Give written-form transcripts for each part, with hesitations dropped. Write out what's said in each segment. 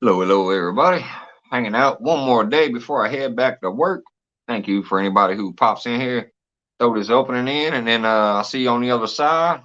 Hello, hello, everybody. Hanging out one more day before I head back to work. Thank you for anybody who pops in here. Throw this opening in, and then I'll see you on the other side.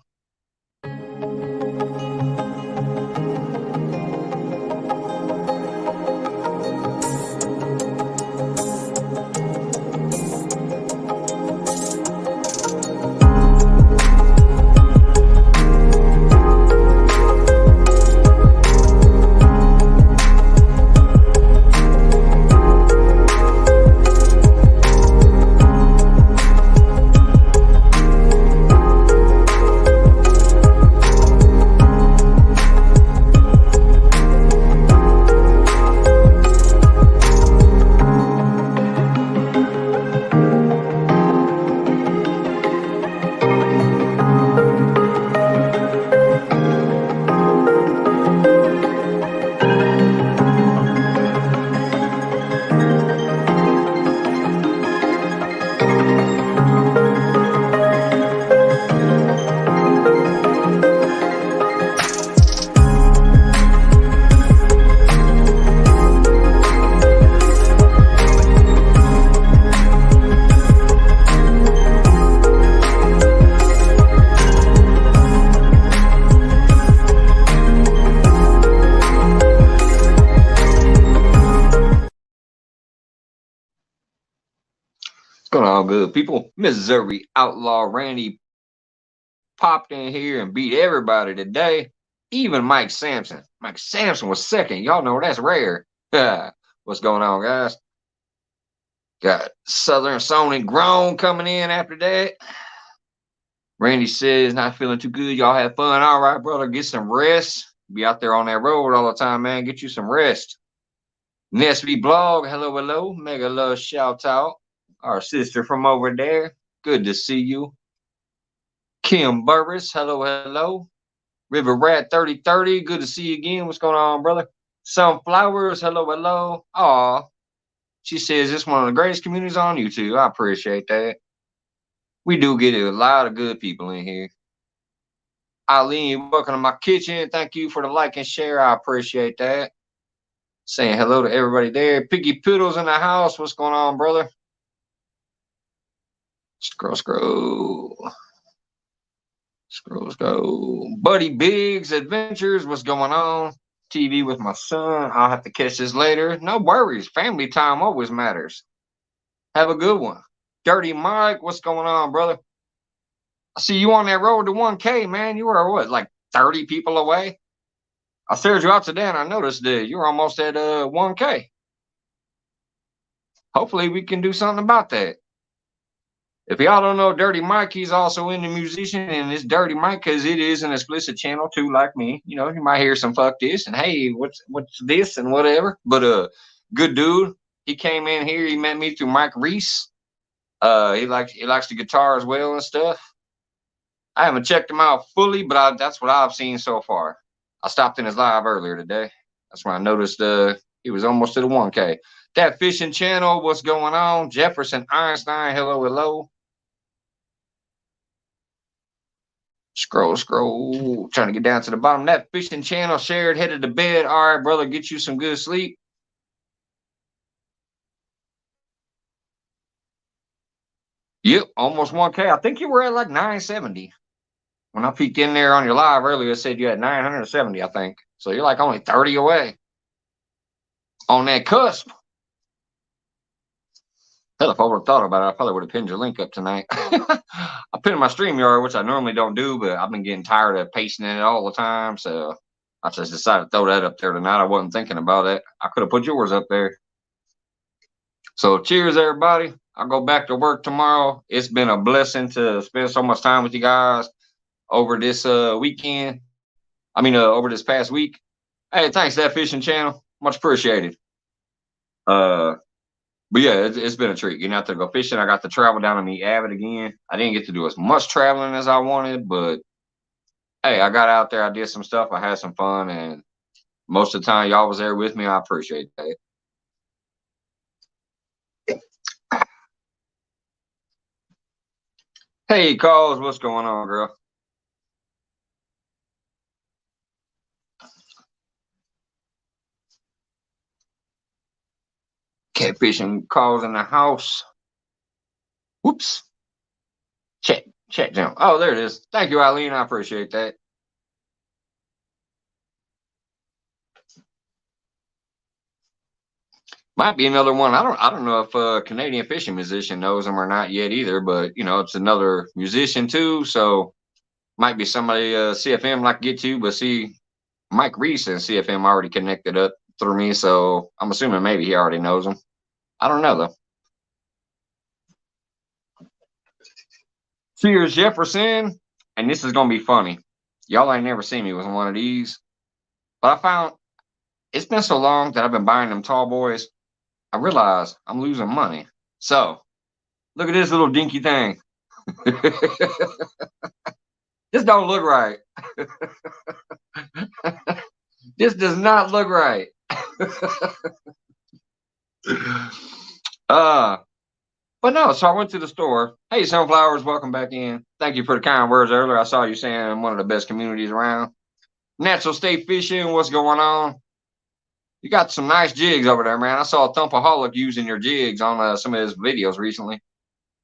What's going on, good people? Missouri Outlaw Randy popped in here and beat everybody today. Even Mike Sampson. Mike Sampson was second. Y'all know that's rare. What's going on, guys? Got Southern Sony Grown coming in after that. Randy says, not feeling too good. Y'all have fun. All right, brother. Get some rest. Be out there on that road all the time, man. Get you some rest. Nesby Blog. Hello, hello. Mega love shout out. Our sister from over there. Good to see you. Kim Burris. Hello, hello. River Rat 3030. Good to see you again. What's going on, brother? Sunflowers. Hello, hello. Aw. She says it's one of the greatest communities on YouTube. I appreciate that. We do get a lot of good people in here. Eileen, welcome to my kitchen. Thank you for the like and share. I appreciate that. Saying hello to everybody there. Piggy Poodle's in the house. What's going on, brother? Scroll. Buddy Biggs Adventures. What's going on? TV with my son. I'll have to catch this later. No worries. Family time always matters. Have a good one. Dirty Mike. What's going on, brother? I see you on that road to 1K, man. You were what, like 30 people away? I stared you out today and I noticed that you were almost at 1K. Hopefully we can do something about that. If y'all don't know Dirty Mike, he's also in the musician, and it's Dirty Mike because it is an explicit channel too, like me. You know, you might hear some fuck this and hey, what's this and whatever. But good dude. He came in here, he met me through Mike Reese. He likes the guitar as well and stuff. I haven't checked him out fully, but that's what I've seen so far. I stopped in his live earlier today. That's when I noticed he was almost to the 1K. That fishing channel, what's going on? Jefferson Einstein, hello, hello. Scroll. Trying to get down to the bottom. That fishing channel shared, headed to bed. All right, brother, get you some good sleep. Yep, almost 1K. I think you were at like 970. When I peeked in there on your live earlier, it said you had 970, I think. So you're like only 30 away. On that cusp. Hell, if I would have thought about it, I probably would have pinned your link up tonight. I pinned my StreamYard, which I normally don't do, but I've been getting tired of pasting it all the time. So I just decided to throw that up there tonight. I wasn't thinking about it. I could have put yours up there. So cheers, everybody. I'll go back to work tomorrow. It's been a blessing to spend so much time with you guys over this weekend. Over this past week. Hey, thanks, That Fishing Channel. Much appreciated. But yeah, it's been a treat getting out there to go fishing. I got to travel down and meet Avid again. I didn't get to do as much traveling as I wanted, but hey, I got out there. I did some stuff. I had some fun, and most of the time, y'all was there with me. I appreciate that. Hey, Calls, what's going on, girl? Catfishing calls in the house. Whoops. Chat jump. Oh, there it is. Thank you, Eileen. I appreciate that. Might be another one. I don't know if a Canadian fishing musician knows him or not yet either, but you know, it's another musician too. So might be somebody CFM like to get to, but see, Mike Reese and CFM already connected up through me, so I'm assuming maybe he already knows him. I don't know though. Cheers, Jefferson. And this is gonna be funny. Y'all ain't never seen me with one of these, but I found it's been so long that I've been buying them tall boys. I realize I'm losing money. So look at this little dinky thing. This don't look right. This does not look right. But no, so I went to the store. Hey, Sunflowers, welcome back in. Thank you for the kind words earlier. I saw you saying one of the best communities around. Natural State Fishing, what's going on? You got some nice jigs over there, man. I saw Thumpaholic using your jigs on some of his videos recently.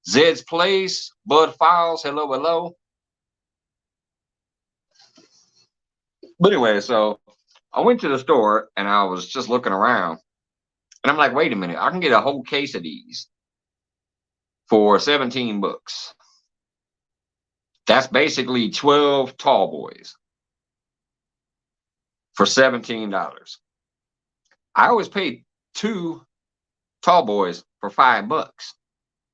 Zed's Place, Bud Files, hello, hello. But anyway, so I went to the store and I was just looking around. And I'm like, wait a minute, I can get a whole case of these for 17 bucks. That's basically 12 tall boys for $17. I always paid 2 tall boys for $5.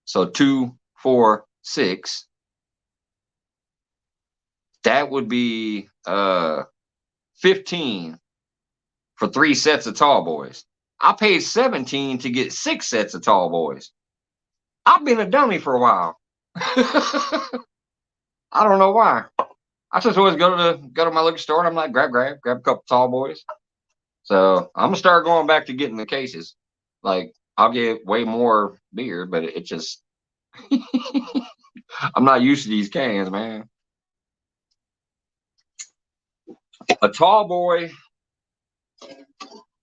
So 2, 4, 6. That would be 15 for 3 sets of tall boys. I paid 17 to get 6 sets of tall boys. I've been a dummy for a while. I don't know why. I just always go to my liquor store and I'm like, grab a couple tall boys. So I'm gonna start going back to getting the cases. Like I'll get way more beer, but it just I'm not used to these cans, man. A tall boy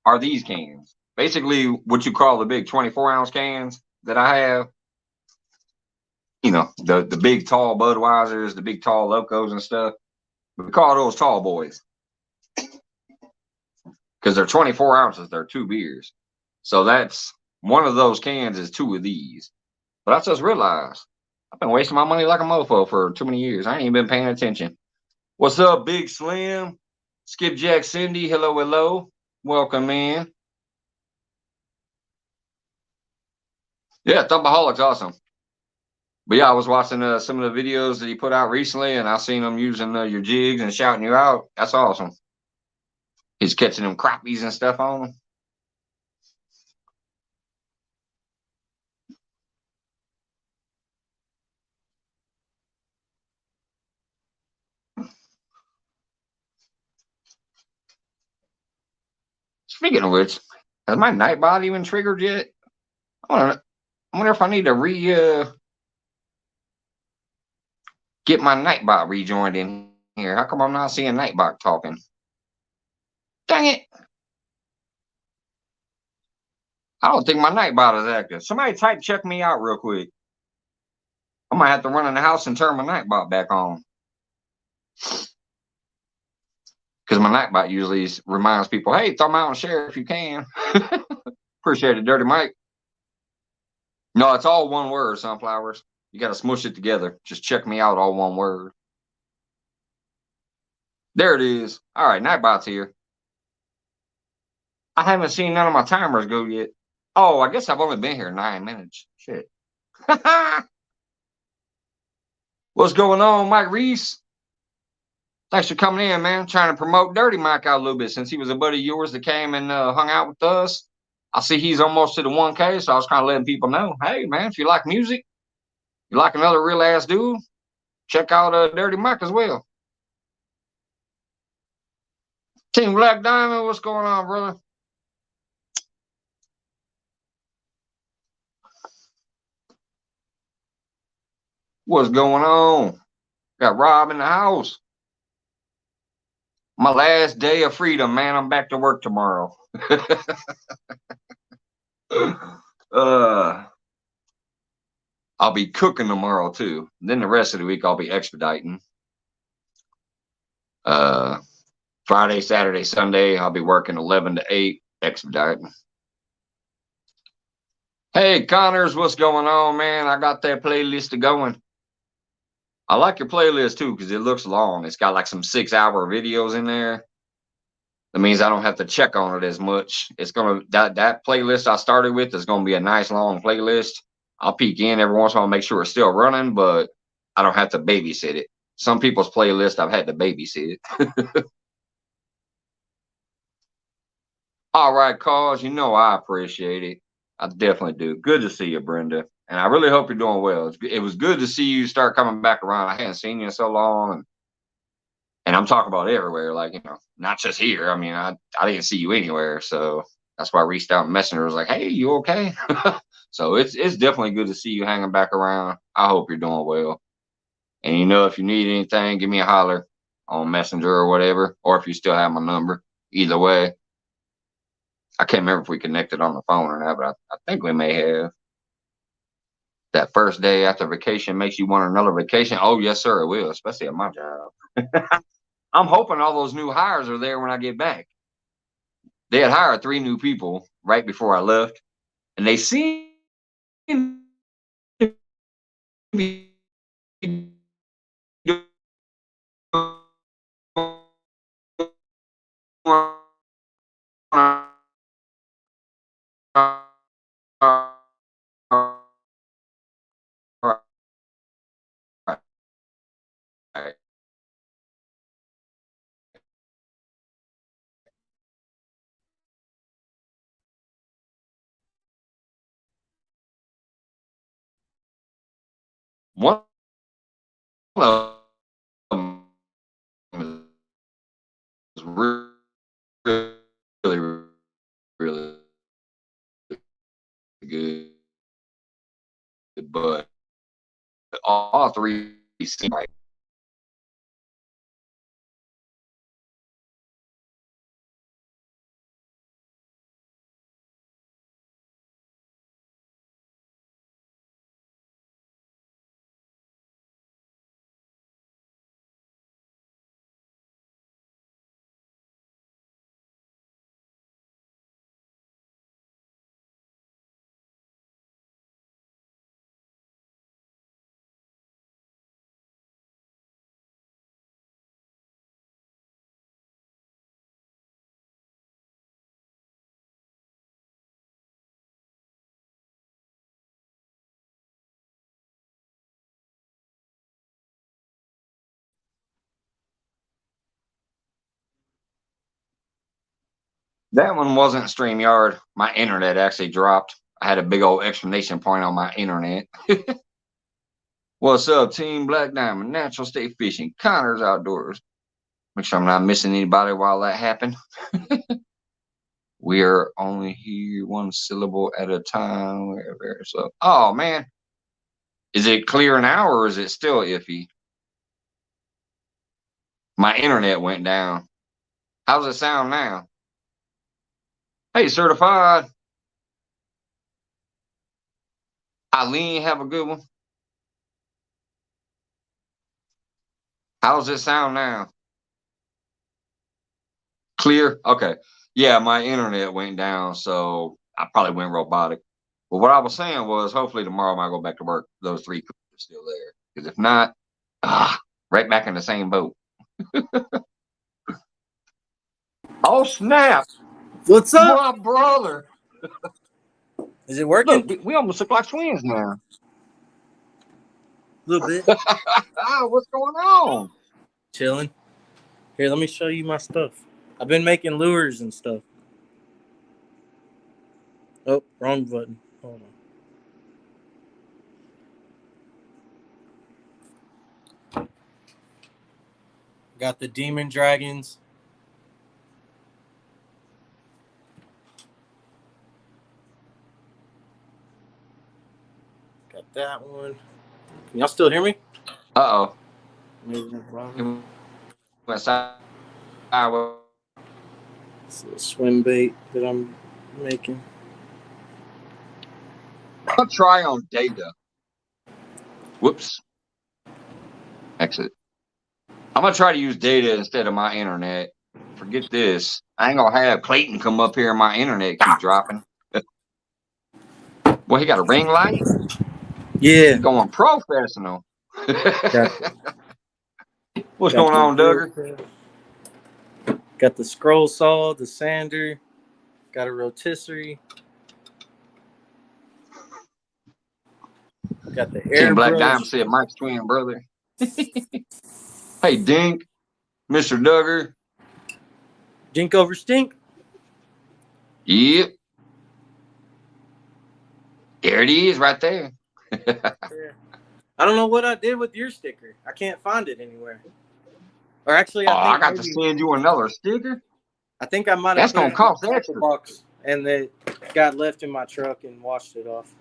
are these cans. Basically what you call the big 24-ounce cans that I have. You know, the big tall Budweisers, the big tall Locos and stuff. We call those tall boys. Because they're 24 ounces, they're 2 beers. So that's one of those cans is 2 of these. But I just realized I've been wasting my money like a mofo for too many years. I ain't even been paying attention. What's up, Big Slim? Skipjack Cindy, hello, hello. Welcome in. Yeah, Thumpaholic's awesome. But yeah, I was watching some of the videos that he put out recently, and I seen him using your jigs and shouting you out. That's awesome. He's catching them crappies and stuff on them. Speaking of which, has my Nightbot even triggered yet? I wonder if I need to get my Nightbot rejoined in here. How come I'm not seeing Nightbot talking? Dang it. I don't think my Nightbot is active. Somebody type check me out real quick. I might have to run in the house and turn my Nightbot back on. Because my Nightbot usually reminds people, hey, throw me out and share if you can. Appreciate it, Dirty Mike. No, it's all one word, Sunflowers. You got to smush it together. Just check me out, all one word. There it is. All right, Nightbot's here. I haven't seen none of my timers go yet. Oh, I guess I've only been here 9 minutes. Shit. What's going on, Mike Reese? Thanks for coming in, man. Trying to promote Dirty Mike out a little bit since he was a buddy of yours that came and hung out with us. I see he's almost to the 1K, so I was kind of letting people know, hey, man, if you like music, you like another real ass dude, check out Dirty Mike as well. Team Black Diamond, what's going on, brother? What's going on? Got Rob in the house. My last day of freedom, man. I'm back to work tomorrow. I'll be cooking tomorrow too. Then the rest of the week I'll be expediting. Friday, Saturday, Sunday I'll be working 11 to 8 expediting. Hey Connors, what's going on, man? I got that playlist going. I like your playlist too because it looks long. It's got like some 6-hour videos in there. That means I don't have to check on it as much. It's gonna that playlist I started with is gonna be a nice long playlist. I'll peek in every once in a while, make sure it's still running, but I don't have to babysit it. Some people's playlist I've had to babysit. All right, cause you know I appreciate it. I definitely do. Good to see you, Brenda. And I really hope you're doing well. It was good to see you start coming back around. I hadn't seen you in so long, and I'm talking about everywhere, like, not just here. I mean, I didn't see you anywhere, so that's why I reached out. Messenger was like, "Hey, you okay?" So it's definitely good to see you hanging back around. I hope you're doing well. And if you need anything, give me a holler on Messenger or whatever, or if you still have my number. Either way, I can't remember if we connected on the phone or not, but I think we may have. That first day after vacation makes you want another vacation. Oh yes, sir, it will, especially at my job. I'm hoping all those new hires are there when I get back. They had hired 3 new people right before I left, and they seem to be doing one of them is really, really good, but all 3 seem right. That one wasn't StreamYard. My internet actually dropped. I had a big old exclamation point on my internet. What's up, Team Black Diamond? Natural State Fishing. Connor's Outdoors. Make sure I'm not missing anybody while that happened. We are only here 1 syllable at a time. Wherever. So, oh man, is it clear now or is it still iffy? My internet went down. How's it sound now? Hey, certified. Eileen, have a good one. How's it sound now? Clear? Okay. Yeah, my internet went down, so I probably went robotic. But what I was saying was hopefully tomorrow I might go back to work. Those 3 cooks are still there. Because if not, right back in the same boat. Oh, snap. What's up? My brother. Is it working? Look, we almost look like twins now. A little bit. What's going on? Chilling. Here, let me show you my stuff. I've been making lures and stuff. Oh, wrong button. Hold on. Got the demon dragons. Got that one. Can y'all still hear me? Uh-oh. It's a swim bait that I'm making. I'll try on data. Whoops. Exit. I'm gonna try to use data instead of my internet. Forget this. I ain't gonna have Clayton come up here and my internet keep dropping. Well, he got a ring light. Yeah. He's going professional. Got, What's got going the on, Duggar? Got the scroll saw, the sander, got a rotisserie, got the Seeing Black Diamond airbrush. said Mike's twin brother. Hey, Dink, Mr. Duggar. Dink over stink. Yep. There it is right there. I don't know what I did with your sticker. I can't find it anywhere. Or actually, I got to send you another sticker. I think I might have. That's gonna cost extra. Box, and it got left in my truck and washed it off.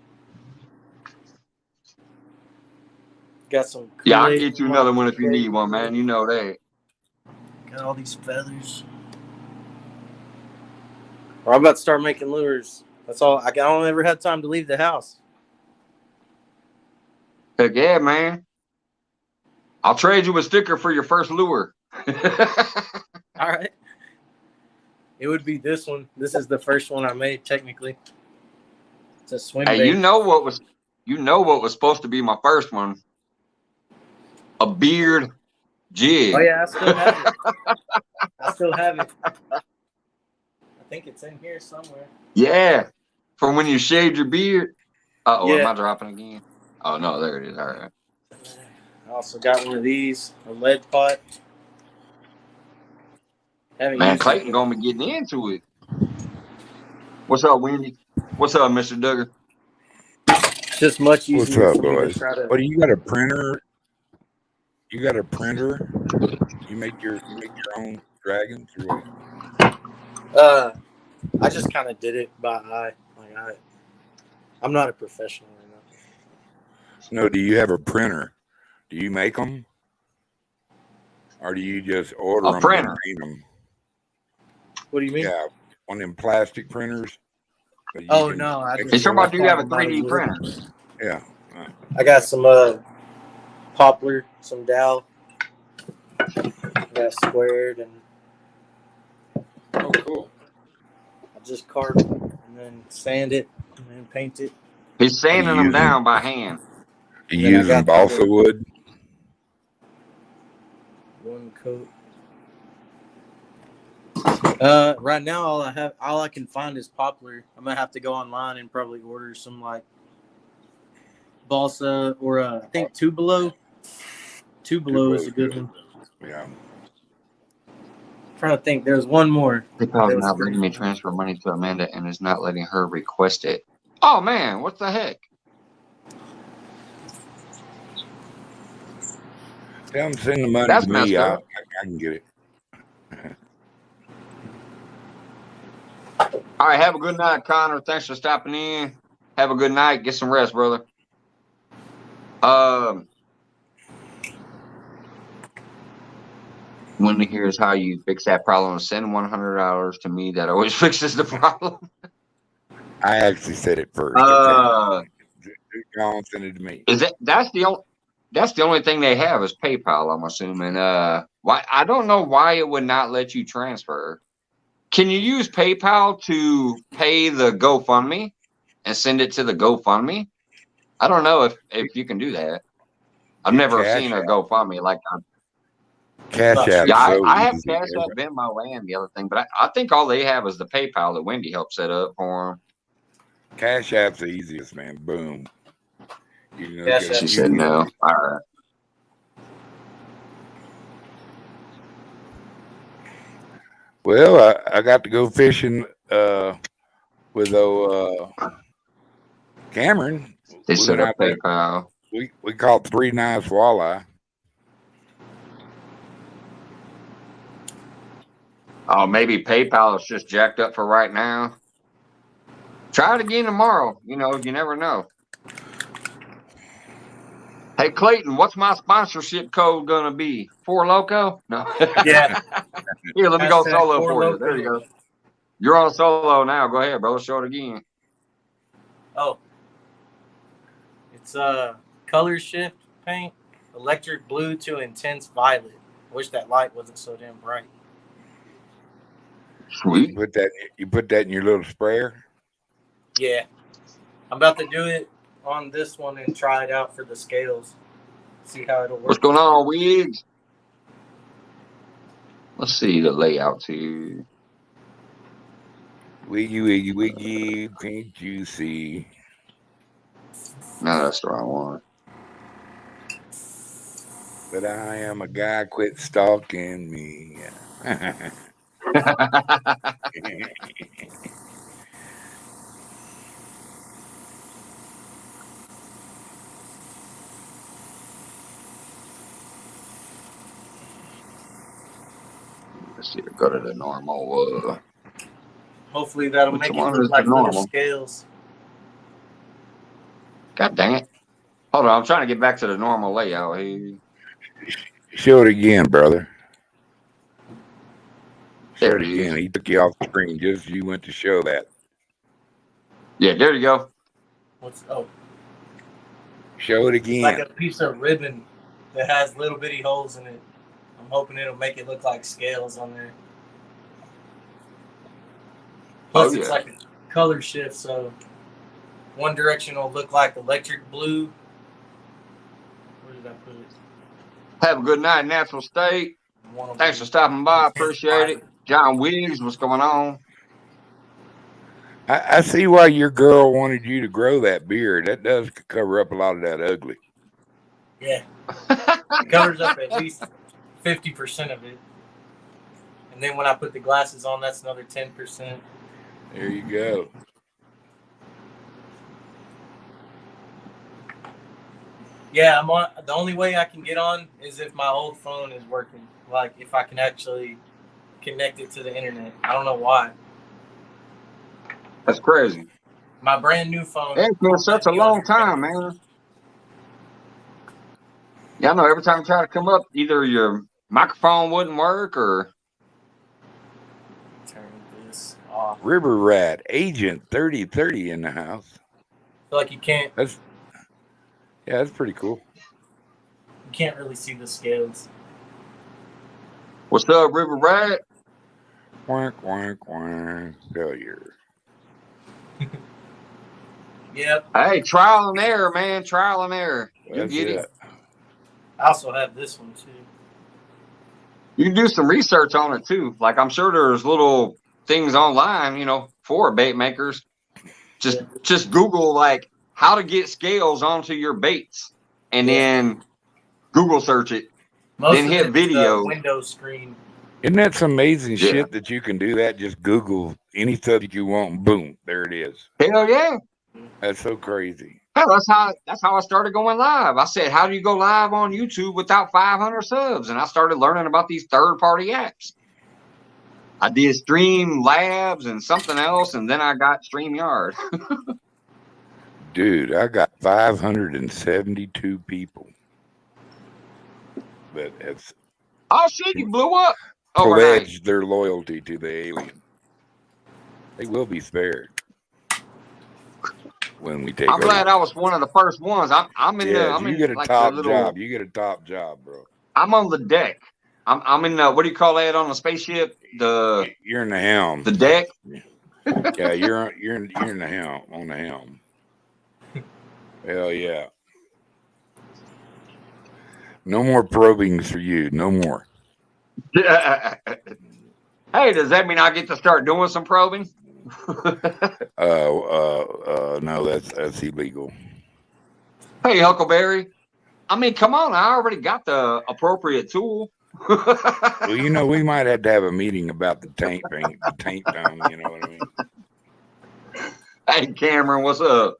Got some. Yeah, I'll get you another one if you need one, man. You know that. Got all these feathers. I'm about to start making lures. That's all. I don't ever have time to leave the house. Heck yeah, man. I'll trade you a sticker for your first lure. All right. It would be this one. This is the first one I made, technically. It's a swim bait. You know what was supposed to be my first one? A beard jig. Oh yeah, I still have it. I think it's in here somewhere. Yeah. From when you shaved your beard. Yeah. Am I dropping again? Oh no, there it is. All right. I also got one of these, a lead pot. Man, Clayton gonna be getting into it. What's up, Wendy? What's up, Mr. Duggar? It's just much easier. What's up, boys? What, you got a printer? You got a printer? You make your own dragons? Or what? I just kind of did it by eye. I'm not a professional right now. No, do you have a printer? Do you make them? Or do you just order them and paint them? What do you mean? Yeah, one of them plastic printers. Oh, no. It's talking about, do you have a 3D printer? Yeah. I got some poplar, some dowel. I got squared and. Oh, cool. I just carve it and then sand it and then paint it. He's sanding them down by hand. You using balsa wood? One coat. Right now, all I can find is poplar. I'm gonna have to go online and probably order some like balsa or I think Tubalo. Tubalo is a good one. Yeah. I'm trying to think. There's one more. PayPal is not letting me transfer money to Amanda and is not letting her request it. Oh man, what the heck? Tell them send the money to me. I can get it. All right, have a good night, Connor. Thanks for stopping in. Have a good night. Get some rest, brother. Want to hear is how you fix that problem. Send $100 to me. That always fixes the problem. I actually said it first. Send it to me. That's the only thing they have is PayPal, I'm assuming. Why I don't know why it would not let you transfer. Can you use PayPal to pay the GoFundMe and send it to the GoFundMe? I don't know if you can do that. I've never seen a GoFundMe like that. Cash App. Yeah, I have Cash App, Venmo, and the other thing, but I think all they have is the PayPal that Wendy helped set up for them. Cash App's the easiest, man. Boom. She said no. All right. Well, I got to go fishing with Cameron. They set up PayPal. We caught 3 nice walleye. Oh, maybe PayPal is just jacked up for right now. Try it again tomorrow. You never know. Hey, Clayton, what's my sponsorship code going to be? 4 Loco? No. Yeah. Here, let me go solo for you. There you go. You're on solo now. Go ahead, bro. Show it again. Oh. It's color shift paint, electric blue to intense violet. I wish that light wasn't so damn bright. Sweet. You put that in your little sprayer. Yeah, I'm about to do it on this one and try it out for the scales. See how it'll work. What's going on, Wigs? Let's see the layouts here. Wiggy, wiggy, wiggy, can't you see? No, that's the wrong one. But I am a guy, quit stalking me. Let's see. Go to the normal. Hopefully that'll Which make it one look is like the little normal? scales. God dang it. Hold on. I'm trying to get back to the normal layout here. Show it again, brother. Show There it it again. is. He took you off the screen just as you went to show that. Yeah, there you go. Show it It's again. like a piece of ribbon that has little bitty holes in it. I'm hoping it'll make it look like scales on there. Plus, it's like a color shift, so one direction will look like electric blue. Where did I put it? Have a good night, Natural State. Thanks for stopping by. Appreciate it. John Wiggs, what's going on? I see why your girl wanted you to grow that beard. That does cover up a lot of that ugly. Yeah. It covers up at least 50% of it. And then when I put the glasses on, that's another 10%. There you go. Yeah, I'm on. The only way I can get on is if my old phone is working. Like if I can actually connect it to the internet. I don't know why. That's crazy. My brand new phone. It's been such a long time, man. Yeah, I know. Every time you try to come up, either your microphone wouldn't work or. Turn this off. River Rat, Agent 3030 in the house. I feel like you can't. That's pretty cool. You can't really see the scales. What's up, River Rat? Quack, quack, quack. Failure. Yep. Hey, trial and error, man. Trial and error. You get it. I also have this one too. You can do some research on it too. Like I'm sure there's little things online, for bait makers. Just Google like how to get scales onto your baits, and then Google search it. Then hit video. The Windows screen. Isn't that some amazing shit that you can do that? Just Google any subject you want, and boom, there it is. Hell yeah. That's so crazy. Hell, that's how I started going live. I said, how do you go live on YouTube without 500 subs? And I started learning about these third-party apps. I did Stream Labs and something else, and then I got StreamYard. Dude, I got 572 people. But it's shit, you blew up. Pledge their loyalty to the alien. They will be spared when we take. I'm glad I was one of the first ones. I'm in the. You get a top job. You get a top job, bro. I'm on the deck. I'm in the. What do you call that on the spaceship? You're in the helm. The deck. Yeah, you're in the helm, on the helm. Hell yeah. No more probings for you. No more. Hey, does that mean I get to start doing some probing? No, that's illegal. Hey, Huckleberry. I mean, come on. I already got the appropriate tool. Well, we might have to have a meeting about the tank thing, the tank dome. You know what I mean? Hey, Cameron, what's up?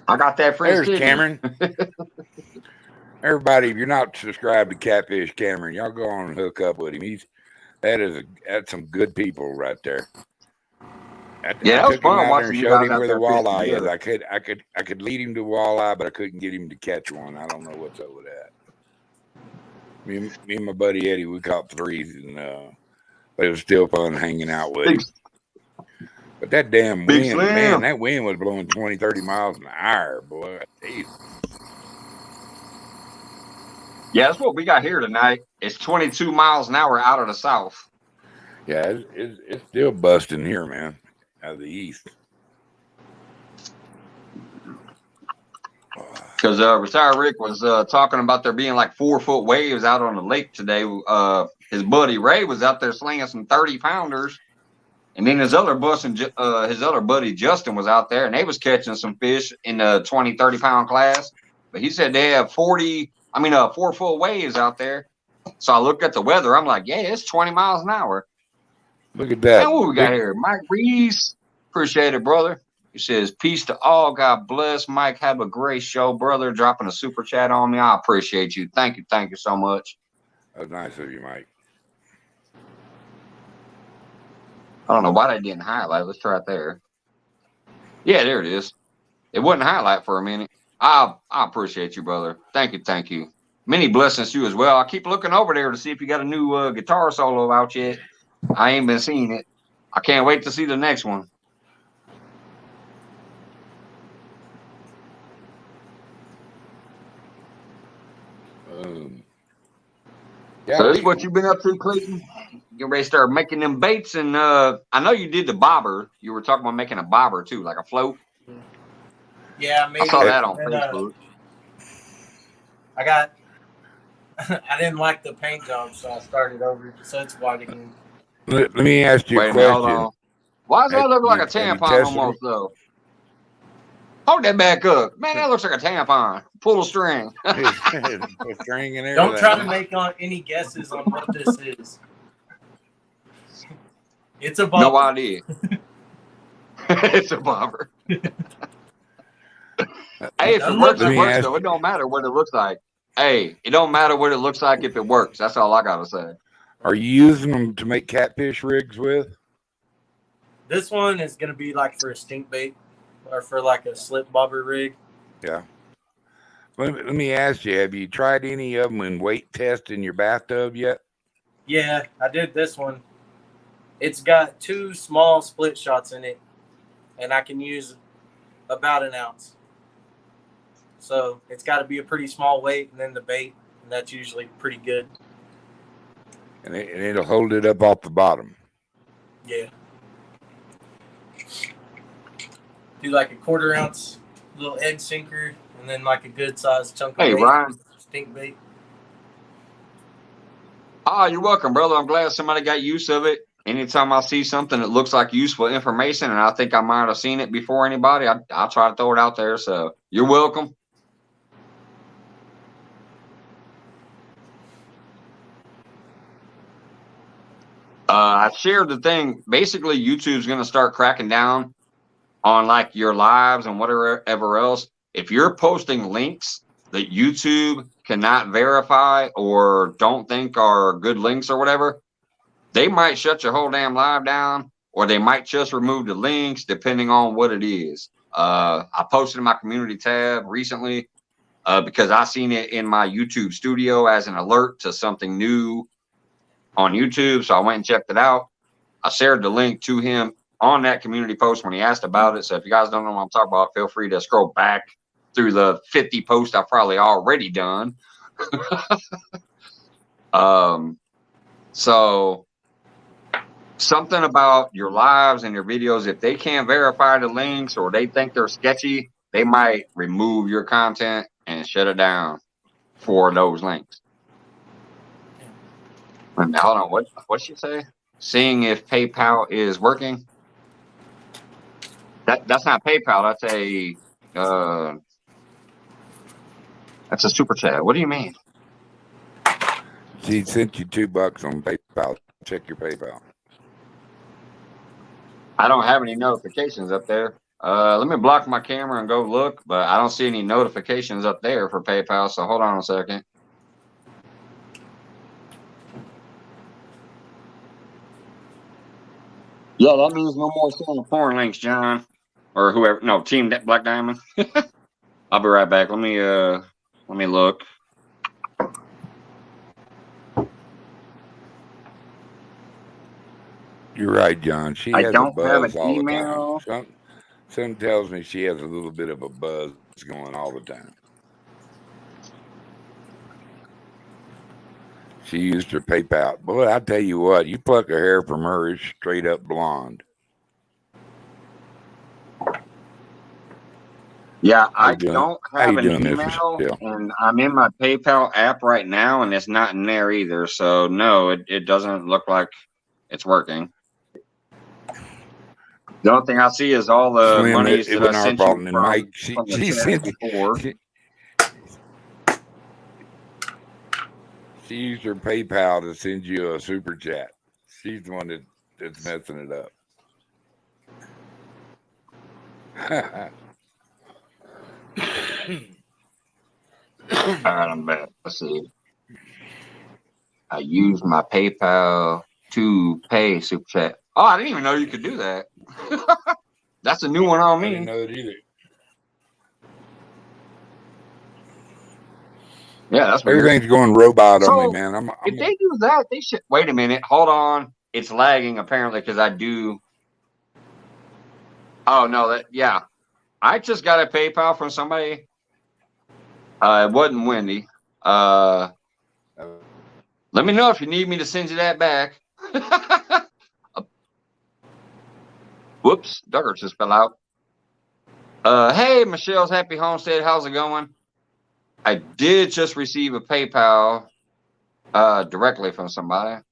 I got that free. There's Cameron. Everybody, if you're not subscribed to Catfish Cameron, y'all go on and hook up with him. That's some good people right there. I took him out there and showed him where the walleye is. I could lead him to walleye, but I couldn't get him to catch one. I don't know what's up with that. Me and my buddy Eddie, we caught 3s, and but it was still fun hanging out with him. But that damn Big wind, Slim. man, that wind was blowing 20, 30 miles an hour, boy. Jeez. Yeah, that's what we got here tonight. It's 22 miles an hour out of the south. Yeah, it's still busting here, man, out of the east. Because Retired Rick was talking about there being like 4-foot waves out on the lake today. His buddy Ray was out there slinging some 30-pounders. And then his other buddy Justin was out there, and they was catching some fish in the 20, 30-pound class. But he said they have 4-foot waves out there. So I looked at the weather. I'm like, yeah, it's 20 miles an hour. Look at that. And what we got here? Mike Reese. Appreciate it, brother. He says, peace to all. God bless. Mike, have a great show, brother. Dropping a super chat on me. I appreciate you. Thank you. Thank you so much. That's nice of you, Mike. I don't know why they didn't highlight. Let's try it there. Yeah, there it is. It wouldn't highlight for a minute. I appreciate you, brother. Thank you. Thank you. Many blessings to you as well. I keep looking over there to see if you got a new guitar solo out yet. I ain't been seeing it. I can't wait to see the next one. So that's what you've been up to, Clayton? You ready to start making them baits? And I know you did the bobber. You were talking about making a bobber too, like a float. Yeah, maybe. I saw that on Facebook. I didn't like the paint job, so I started over. So it's white again. Let me ask you a question. Why does that look like a tampon almost, though? Hold that back up. Man, that looks like a tampon. Pull a string. String and everything. Don't try to make any guesses on what this is. It's a bobber. No idea. It's a bobber. Hey, if it works, it works, though. It don't matter what it looks like. Hey, it don't matter what it looks like if it works. That's all I got to say. Are you using them to make catfish rigs with? This one is going to be like for a stink bait or for like a slip bobber rig. Yeah. Let me ask you, have you tried any of them in weight test in your bathtub yet? Yeah, I did this one. It's got 2 small split shots in it, and I can use about an ounce. So it's got to be a pretty small weight, and then the bait, and that's usually pretty good. And it'll hold it up off the bottom. Yeah. Do like a 1/4 ounce little egg sinker, and then like a good sized chunk of bait. Ryan. Stink bait. Oh, you're welcome, brother. I'm glad somebody got use of it. Anytime I see something that looks like useful information, and I think I might have seen it before anybody, I'll try to throw it out there. So you're welcome. I shared the thing. Basically, YouTube's going to start cracking down on like your lives and whatever else. If you're posting links that YouTube cannot verify or don't think are good links or whatever, they might shut your whole damn live down, or they might just remove the links depending on what it is. I posted in my community tab recently because I seen it in my YouTube studio as an alert to something new on YouTube. So I went and checked it out. I shared the link to him on that community post when he asked about it. So if you guys don't know what I'm talking about, feel free to scroll back through the 50 posts I've probably already done. So something about your lives and your videos, if they can't verify the links or they think they're sketchy, they might remove your content and shut it down for those links. And hold on, what'd she say? Seeing if PayPal is working. That's not PayPal. That's a super chat. What do you mean? She sent you $2 on PayPal. Check your PayPal. I don't have any notifications up there. Let me block my camera and go look, but I don't see any notifications up there for PayPal. So hold on a second. Yeah, that means no more selling porn links, John, or whoever. No, Team Black Diamond. I'll be right back. Let me look. You're right, John. She I has a don't have an buzz all the time. email. Something tells me she has a little bit of a buzz going all the time. She used her PayPal. Boy, I tell you what, you pluck her hair from her, it's straight up blonde. Yeah, How I you doing? don't How have you an doing, Miss email, Michelle? and I'm in my PayPal app right now, and it's not in there either. So no, it doesn't look like it's working. The only thing I see is all the Slim, monies it that I wasn't our sent fault. you And then Mike, from the she chat sent before. she used her PayPal to send you a super chat. She's the one that's messing it up. All right, I'm back. Let's see. I used my PayPal to pay super chat. Oh, I didn't even know you could do that. That's a new one on I didn't me. know that either. Yeah, that's weird. Everything's going robot So, on me, man. if they do that, they should. Wait a minute. Hold on. It's lagging apparently because I do. Oh no, yeah. I just got a PayPal from somebody. It wasn't Wendy. Let me know if you need me to send you that back. Whoops, Duggar just fell out. Hey, Michelle's Happy Homestead. How's it going? I did just receive a PayPal directly from somebody.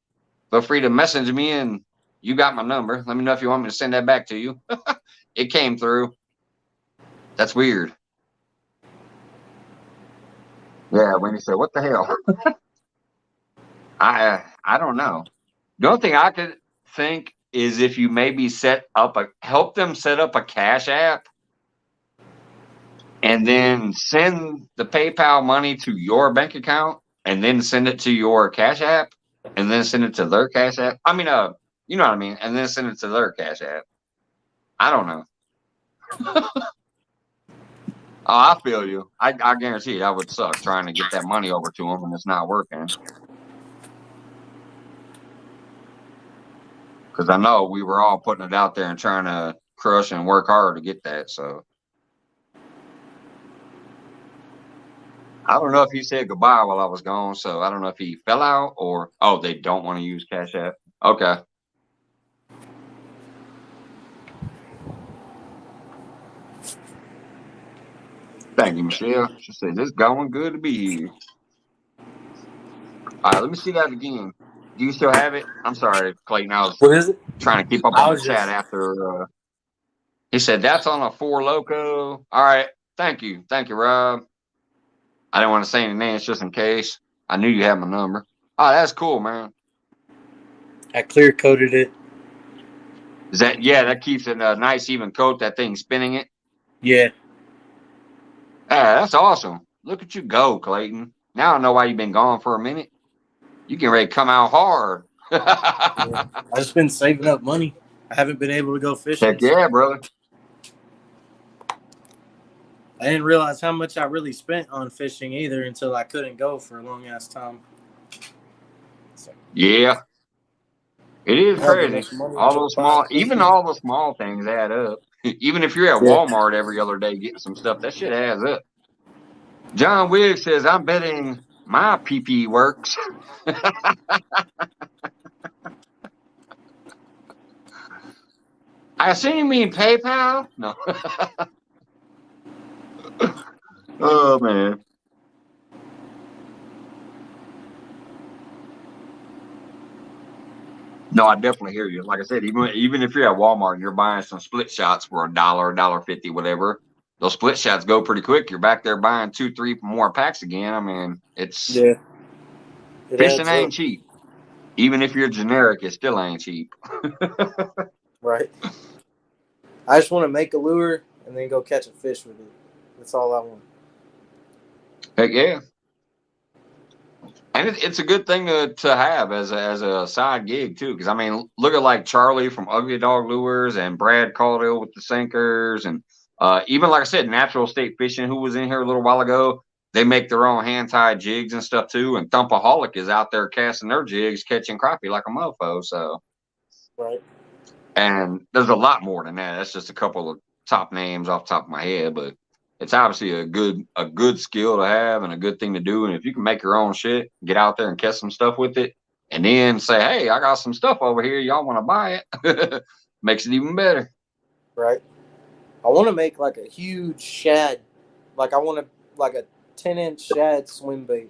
Feel free to message me, and you got my number. Let me know if you want me to send that back to you. It came through. That's weird. Yeah, Wendy said, "What the hell?" I don't know. The only thing I could think is if you maybe help them set up a Cash App and then send the PayPal money to your bank account and then send it to your Cash App and then send it to their Cash App. I mean, you know what I mean? And then send it to their Cash App. I don't know. Oh, I feel you. I guarantee you that would suck trying to get that money over to them and it's not working. Because I know we were all putting it out there and trying to crush and work hard to get that. So I don't know if he said goodbye while I was gone. So I don't know if he fell out or, oh, they don't want to use Cash App. Okay. Thank you, Michelle. She said, it's going good to be here. All right, let me see that again. Do you still have it? I'm sorry, Clayton. I was What is it? trying to keep up on the chat after. He said, that's on a 4 Loco. All right. Thank you. Thank you, Rob. I didn't want to say any names just in case. I knew you had my number. Oh, that's cool, man. I clear coated it. Is that, yeah, that keeps it a nice even coat, that thing spinning it? Yeah. Yeah, that's awesome. Look at you go, Clayton. Now I know why you've been gone for a minute. You getting ready to come out hard. Yeah. I've just been saving up money. I haven't been able to go fishing. Heck yeah, brother. I didn't realize how much I really spent on fishing either until I couldn't go for a long ass time. So, yeah. It is crazy. All those all the small things add up. Even if you're at Walmart every other day getting some stuff, that shit adds up. John Wiggs says, I'm betting my PP works. I assume you mean PayPal? No. Oh, man. No, I definitely hear you. Like I said, even if you're at Walmart and you're buying some split shots for $1, $1.50, whatever, those split shots go pretty quick. You're back there buying 2, 3 more packs again. I mean, fishing ain't cheap. Even if you're generic, it still ain't cheap. Right. I just want to make a lure and then go catch a fish with it. That's all I want. Heck yeah. And it's a good thing to have as a side gig too, because I mean, look at like Charlie from Ugly Dog Lures and Brad Caldwell with the Sinkers, and even like I said, Natural State Fishing, who was in here a little while ago. They make their own hand tied jigs and stuff too. And Thumpaholic is out there casting their jigs, catching crappie like a mofo. So Right. And there's a lot more than that. That's just a couple of top names off the top of my head, but it's obviously a good skill to have and a good thing to do. And if you can make your own shit, get out there and catch some stuff with it, and then say, "Hey, I got some stuff over here. Y'all want to buy it?" Makes it even better. Right. I want to make like a huge shad. Like I want to like a 10-inch shad swim bait.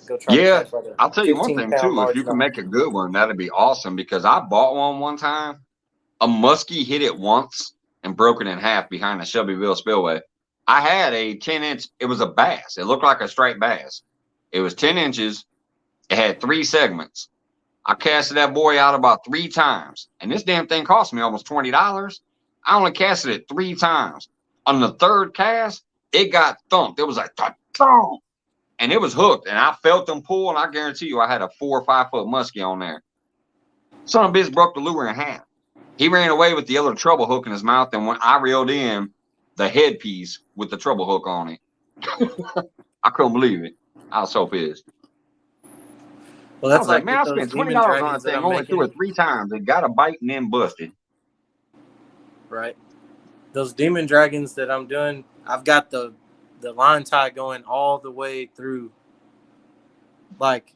Go try to Yeah, catch like a I'll tell you one thing 15-pound too. If you can largemouth. make a good one, that'd be awesome. Because I bought one time. A muskie hit it once and broke it in half behind the Shelbyville Spillway. I had a 10-inch. It was a bass. It looked like a striped bass. It was 10 inches. It had 3 segments. I casted that boy out about 3 times, and this damn thing cost me almost $20. I only casted it 3 times. On the third cast, it got thumped. It was like, thump, and it was hooked, and I felt them pull, and I guarantee you I had a 4 or 5 foot muskie on there. Son of a bitch broke the lure in half. He ran away with the other treble hook in his mouth, and when I reeled in the headpiece with the treble hook on it, I couldn't believe it. I was so pissed. Well, I that's was like, like man, with I those spent demon $20 on that dragons that thing, I'm only threw making. it 3 times. It got a bite and then busted. Right. Those demon dragons that I'm doing, I've got the line tie going all the way through. Like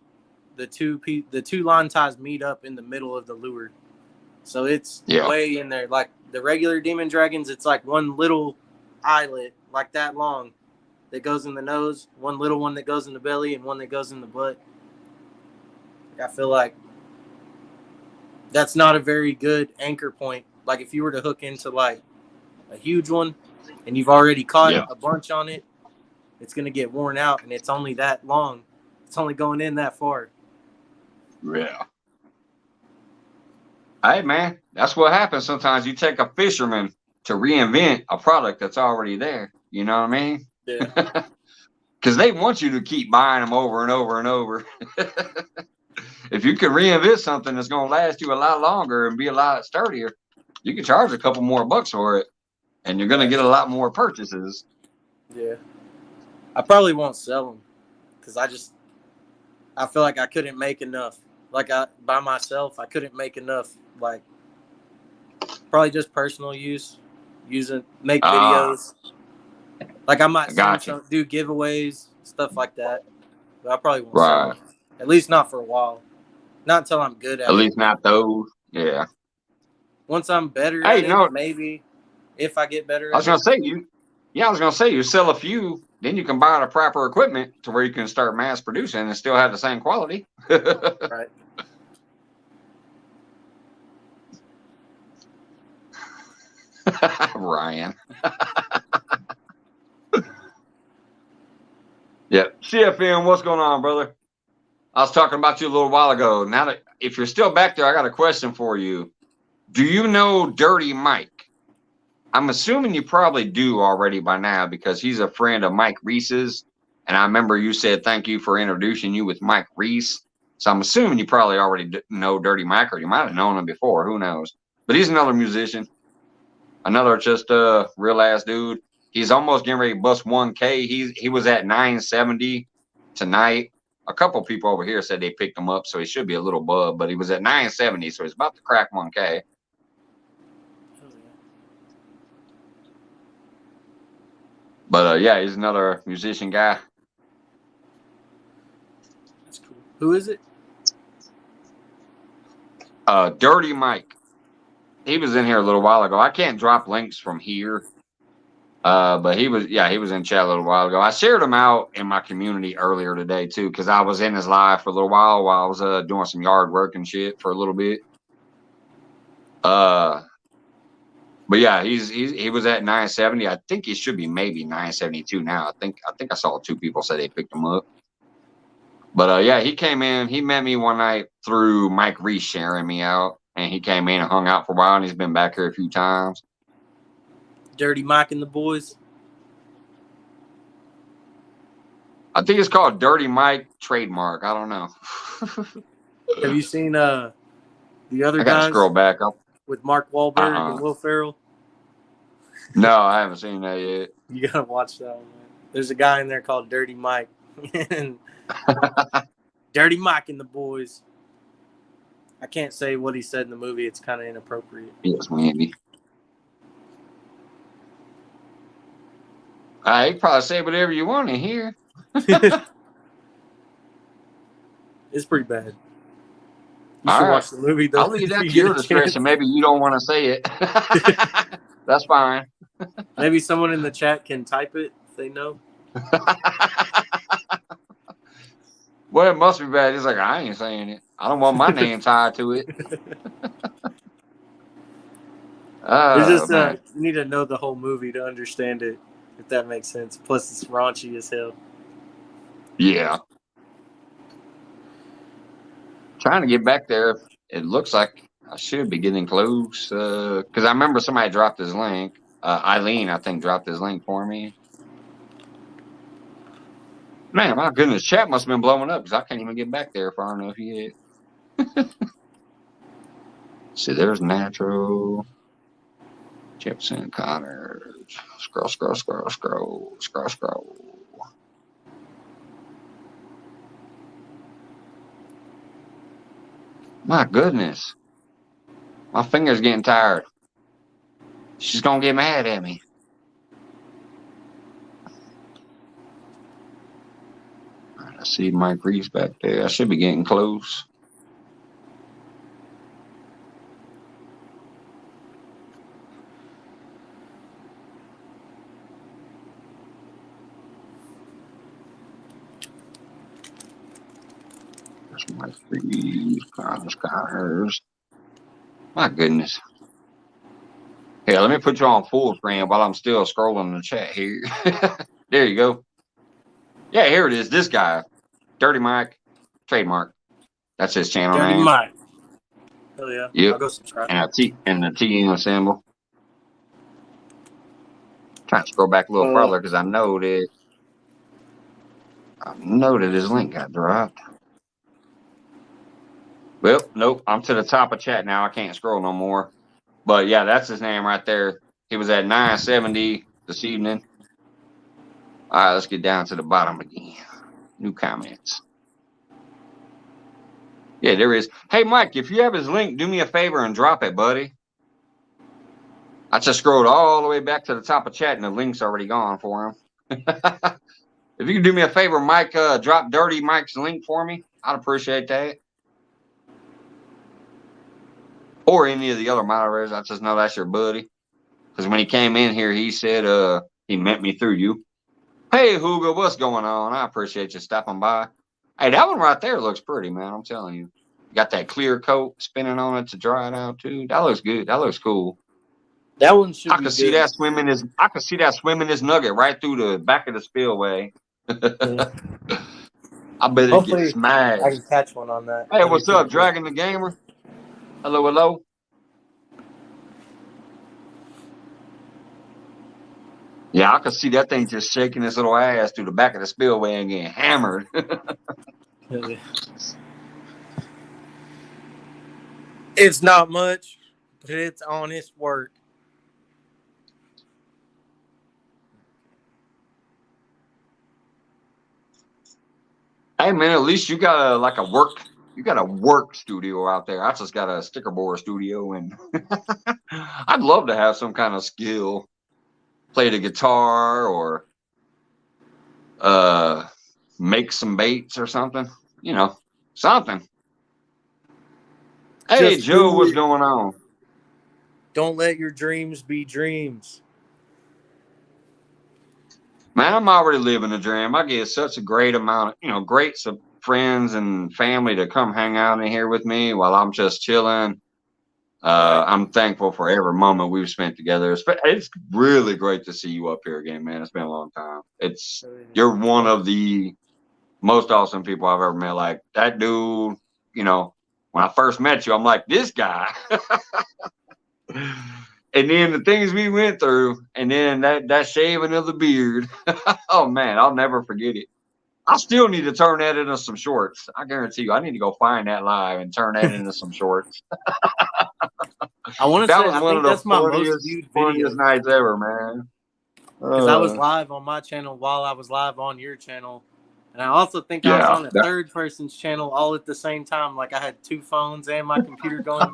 the two line ties meet up in the middle of the lure, so it's way in there. Like the regular demon dragons, it's like one little eyelet, like that long, that goes in the nose, one little one that goes in the belly, and one that goes in the butt. I feel like that's not a very good anchor point. Like if you were to hook into like a huge one and you've already caught a bunch on it, it's going to get worn out, and it's only that long. It's only going in that far. Yeah. Hey, man, that's what happens sometimes. You take a fisherman to reinvent a product that's already there. You know what I mean? Yeah. Because they want you to keep buying them over and over and over. If you can reinvent something that's going to last you a lot longer and be a lot sturdier, you can charge a couple more bucks for it, and you're going to get a lot more purchases. Yeah. I probably won't sell them because I feel like I couldn't make enough. Like by myself, I couldn't make enough. Like probably just personal use, make videos. Like I might do giveaways, stuff like that. But I probably won't sell them. At least not for a while. Not until I'm good at it. At least not those. Yeah. Once I'm better at it, maybe if I get better I was going to say you sell a few, then you can buy the proper equipment to where you can start mass producing and still have the same quality. Right. Ryan. Yeah. CFM, what's going on, brother? I was talking about you a little while ago. Now that if you're still back there, I got a question for you. Do you know Dirty Mike? I'm assuming you probably do already by now because he's a friend of Mike Reese's. And I remember you said thank you for introducing you with Mike Reese. So I'm assuming you probably already know Dirty Mike, or you might have known him before. Who knows? But he's another musician. Another just real ass dude. He's almost getting ready to bust 1K. He was at 970 tonight. A couple people over here said they picked him up, so he should be a little above. But he was at 970, so he's about to crack 1K. But yeah, he's another musician guy. That's cool. Who is it? Dirty Mike. He was in here a little while ago. I can't drop links from here. But he was in chat a little while ago. I shared him out in my community earlier today too, because I was in his live for a little while I was doing some yard work and shit for a little bit. But yeah, he was at 970. I think he should be maybe 972 now. I think I saw 2 people say they picked him up. But yeah, he came in. He met me one night through Mike Reese sharing me out, and he came in and hung out for a while. And he's been back here a few times. Dirty Mike and the boys. I think it's called Dirty Mike trademark. I don't know. Have you seen the other guys? I gotta scroll back up with Mark Wahlberg and Will Ferrell. No, I haven't seen that yet. You gotta watch that one, man. There's a guy in there called Dirty Mike. Dirty Mike and the boys. I can't say what he said in the movie. It's kind of inappropriate. Yes, maybe. You probably say whatever you want in here. It's pretty bad. You All should right. watch the movie, though. I'll leave that if to you your get a chance. discretion. Maybe you don't want to say it. That's fine. Maybe someone in the chat can type it if they know. Well, it must be bad. He's like, I ain't saying it. I don't want my name tied to it. It's just Man. you need to know the whole movie to understand it, if that makes sense. Plus, it's raunchy as hell. Yeah. Trying to get back there. It looks like I should be getting close. Because I remember somebody dropped his link. Eileen, I think, dropped his link for me. Man, my goodness, chat must have been blowing up because I can't even get back there far enough yet. See, there's Natural. Jefferson Connors. Scroll. My goodness. My finger's getting tired. She's going to get mad at me. All right, I see Mike Reeves back there. I should be getting close. There's Mike Reeves. Connors. My goodness. Here, let me put you on full screen while I'm still scrolling the chat here. There you go. Yeah, here it is. This guy. Dirty Mike. Trademark. That's his channel Dirty name. Mike. Hell yeah. Yep. I'll go subscribe. And the T symbol. Trying to scroll back a little further because I know that his link got dropped. Well, nope. I'm to the top of chat now. I can't scroll no more. But yeah, that's his name right there. He was at 970 this evening. All right, let's get down to the bottom again. New comments. Yeah, there is. Hey, Mike, if you have his link, do me a favor and drop it, buddy. I just scrolled all the way back to the top of chat, and the link's already gone for him. If you can do me a favor, Mike, drop Dirty Mike's link for me. I'd appreciate that. Or any of the other moderators. I just know that's your buddy. Because when he came in here, he said he met me through you. Hey, Hugo, what's going on? I appreciate you stopping by. Hey, that one right there looks pretty, man. I'm telling you. Got that clear coat spinning on it to dry it out, too. That looks good. That looks cool. That one should be I could see that swimming this nugget right through the back of the spillway. Yeah. I bet it gets smashed. I can catch one on that. Hey, what's up, Dragon the Gamer? Hello. Yeah, I could see that thing just shaking its little ass through the back of the spillway and getting hammered. It's not much, but it's honest work. Hey man, at least you got a work studio out there. I just got a sticker board studio, and I'd love to have some kind of skill, play the guitar or make some baits or something. You know, something. Hey Just Joe, what's going on? Don't let your dreams be dreams. Man, I'm already living a dream. I get such a great amount of, great friends and family to come hang out in here with me while I'm just chilling. I'm thankful for every moment we've spent together. It's really great to see you up here again, man. It's been a long time. You're one of the most awesome people I've ever met. Like that dude, when I first met you, I'm like, this guy. And then the things we went through, and then that shaving of the beard. Oh man, I'll never forget it. I still need to turn that into some shorts. I guarantee you, I need to go find that live and turn that into some shorts. I want to say, that was one of the funniest nights ever, man. Because I was live on my channel while I was live on your channel, And I also think I was on a third person's channel all at the same time. Like I had 2 phones and my computer going.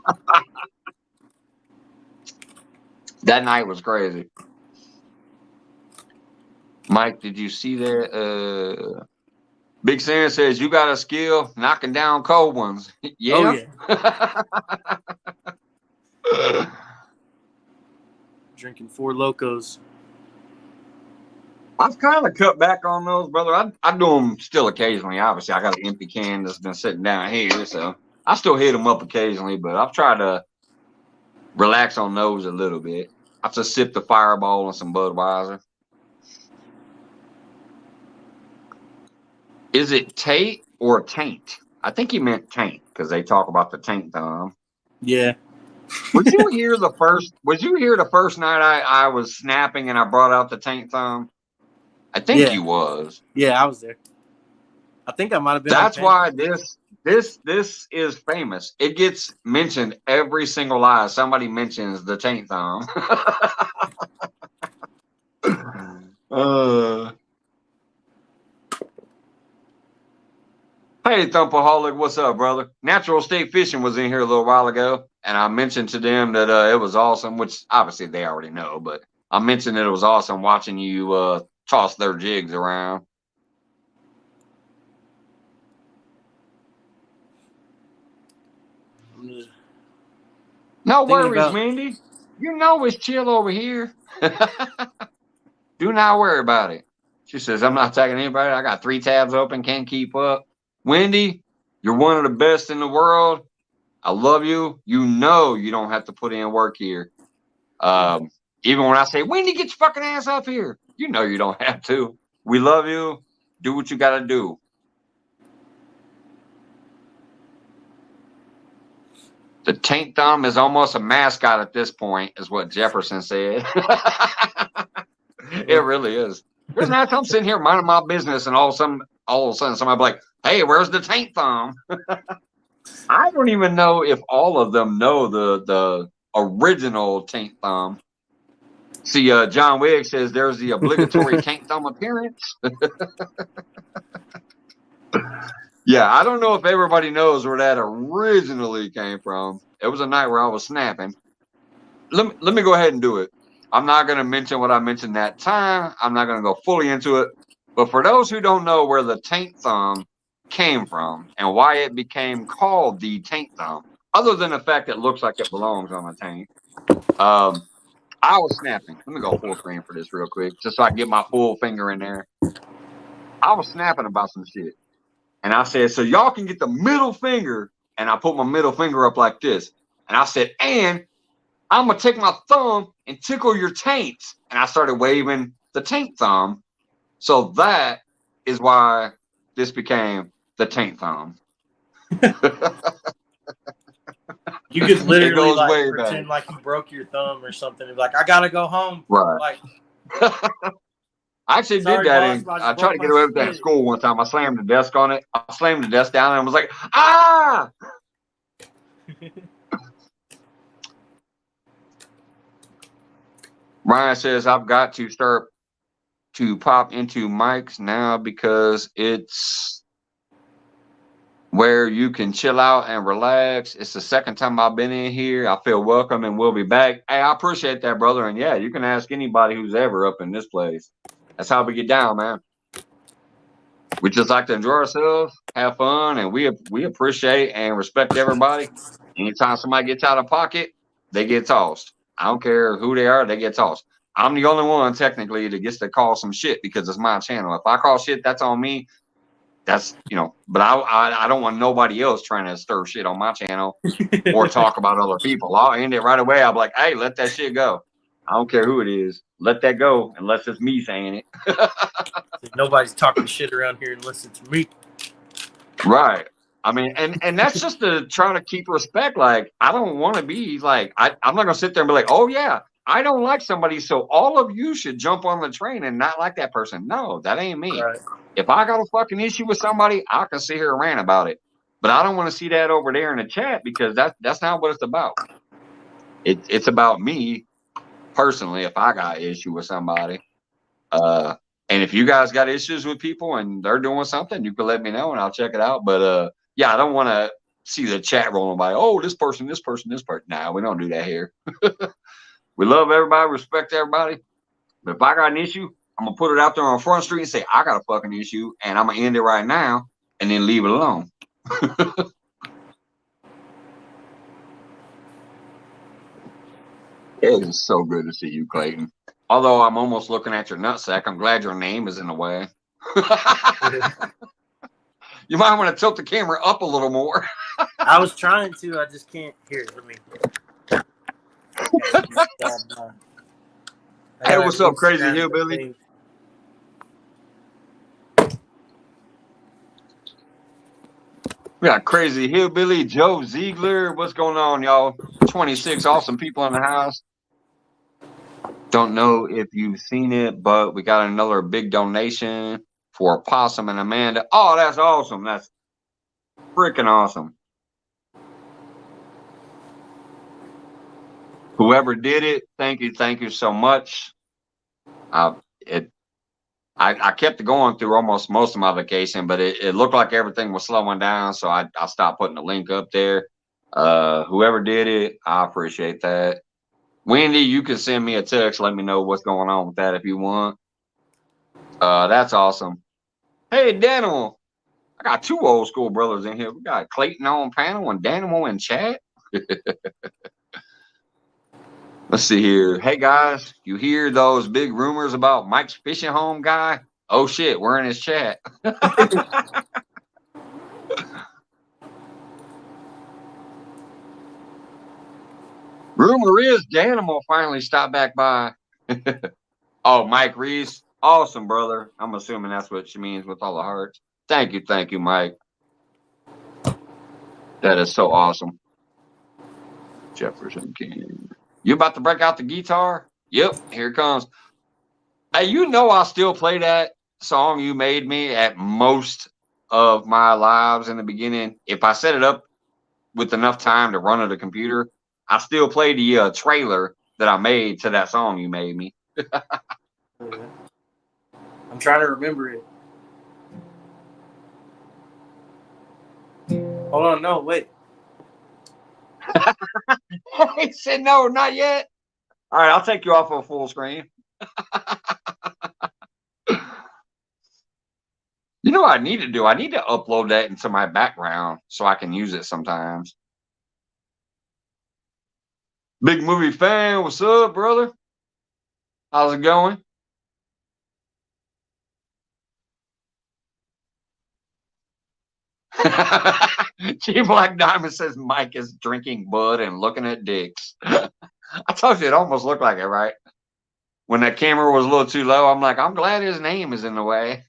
That night was crazy. Mike, did you see that? Big Sam says you got a skill knocking down cold ones. Yeah. Oh, yeah. Drinking 4 Locos. I've kind of cut back on those, brother. I do them still occasionally. Obviously, I got an empty can that's been sitting down here, so I still hit them up occasionally. But I've tried to relax on those a little bit. I just sip the Fireball and some Budweiser. Is it Tate or Taint? I think he meant Taint because they talk about the taint thumb. Yeah. Was you here the first night I was snapping and I brought out the taint thumb? I think you was. Yeah, I was there. I think I might have been. That's why this is famous. It gets mentioned every single lie. Somebody mentions the taint thumb. Hey, Thumpaholic, what's up, brother? Natural State Fishing was in here a little while ago, and I mentioned to them that it was awesome, which obviously they already know, but I mentioned that it was awesome watching you toss their jigs around. No worries, Mindy. You know it's chill over here. Do not worry about it. She says, I'm not tagging anybody. I got 3 tabs open, can't keep up. Wendy, you're one of the best in the world. I love you. You know you don't have to put in work here. Even when I say, Wendy, get your fucking ass up here. You know you don't have to. We love you. Do what you got to do. The taint thumb is almost a mascot at this point, is what Jefferson said. It really is. There's not I'm sitting here minding my business, and all of a sudden somebody be like, hey, where's the taint thumb? I don't even know if all of them know the original taint thumb. See, John Wigg says there's the obligatory taint thumb appearance. Yeah, I don't know if everybody knows where that originally came from. It was a night where I was snapping. Let me go ahead and do it. I'm not going to mention what I mentioned that time. I'm not going to go fully into it. But for those who don't know where the taint thumb came from and why it became called the taint thumb, other than the fact that it looks like it belongs on a taint, I was snapping. Let me go full screen for this real quick, just so I can get my full finger in there. I was snapping about some shit. And I said, so y'all can get the middle finger. And I put my middle finger up like this. And I said, and I'm going to take my thumb and tickle your taints. And I started waving the taint thumb. So that is why this became the taint thumb. You could literally like pretend like you broke your thumb or something. And be like, I got to go home. Right. Like, I actually did that. I tried to get away with that in school one time. I slammed the desk on it. I slammed the desk down and was like, ah! Ryan says, I've got to start to pop into mics now because it's where you can chill out and relax. It's the second time I've been in here. I feel welcome and we'll be back. Hey, I appreciate that, brother. And yeah, you can ask anybody who's ever up in this place. That's how we get down, man. We just like to enjoy ourselves, have fun, and we appreciate and respect everybody. Anytime somebody gets out of pocket, they get tossed. I don't care who they are, they get tossed. I'm the only one technically that gets to call some shit because it's my channel. If I call shit, that's on me. That's, you know, but I don't want nobody else trying to stir shit on my channel or talk about other people. I'll end it right away. I'll be like, hey, let that shit go. I don't care who it is. Let that go unless it's me saying it. Nobody's talking shit around here unless it's me. Right. I mean, and that's just to try to keep respect. Like, I don't want to be like, I'm not going to sit there and be like, oh, yeah, I don't like somebody, so all of you should jump on the train and not like that person. No, that ain't me. Right. If I got a fucking issue with somebody, I can sit here and rant about it. But I don't want to see that over there in the chat because that's not what it's about. It's about me personally. If I got an issue with somebody, And if you guys got issues with people and they're doing something, you can let me know and I'll check it out. But yeah, I don't want to see the chat rolling by. Oh, this person, this person, this person. Nah, we don't do that here. We love everybody, respect everybody. But if I got an issue, I'm gonna put it out there on Front Street and say I got a fucking issue, and I'm gonna end it right now, and then leave it alone. It is so good to see you, Clayton. Although I'm almost looking at your nutsack, I'm glad your name is in the way. You might want to tilt the camera up a little more. I was trying to. I just can't. Here, let me. Hey, what's up, Crazy Hillbilly? We got Crazy Hillbilly, Joe Ziegler. What's going on, y'all? 26 awesome people in the house. Don't know if you've seen it, but we got another big donation for Possum and Amanda. Oh, that's awesome. That's freaking awesome. Whoever did it, thank you so much. I kept it going through almost most of my vacation, but it looked like everything was slowing down, so I stopped putting the link up there. Whoever did it, I appreciate that. Wendy, you can send me a text, let me know what's going on with that if you want. That's awesome. Hey, Daniel, I got two old school brothers in here. We got Clayton on panel and Daniel in chat. Let's see here. Hey, guys, you hear those big rumors about Mike's fishing home guy? Oh, shit, we're in his chat. Rumor is Danimal finally stopped back by. Oh, Mike Reese. Awesome, brother. I'm assuming that's what she means with all the hearts. Thank you, Mike. That is so awesome. Jefferson King. You about to break out the guitar? Yep, here it comes. Hey, you know I still play that song you made me at most of my lives in the beginning. If I set it up with enough time to run at a computer, I still play the trailer that I made to that song you made me. I'm trying to remember it. Hold on, no, wait. He said no, not yet. All right, I'll take you off of full screen. You know what I need to do? I need to upload that into my background so I can use it sometimes. Big movie fan, what's up, brother? How's it going? G Black Diamond says Mike is drinking bud and looking at dicks. I told you it almost looked like it, right? When that camera was a little too low, I'm like, I'm glad his name is in the way.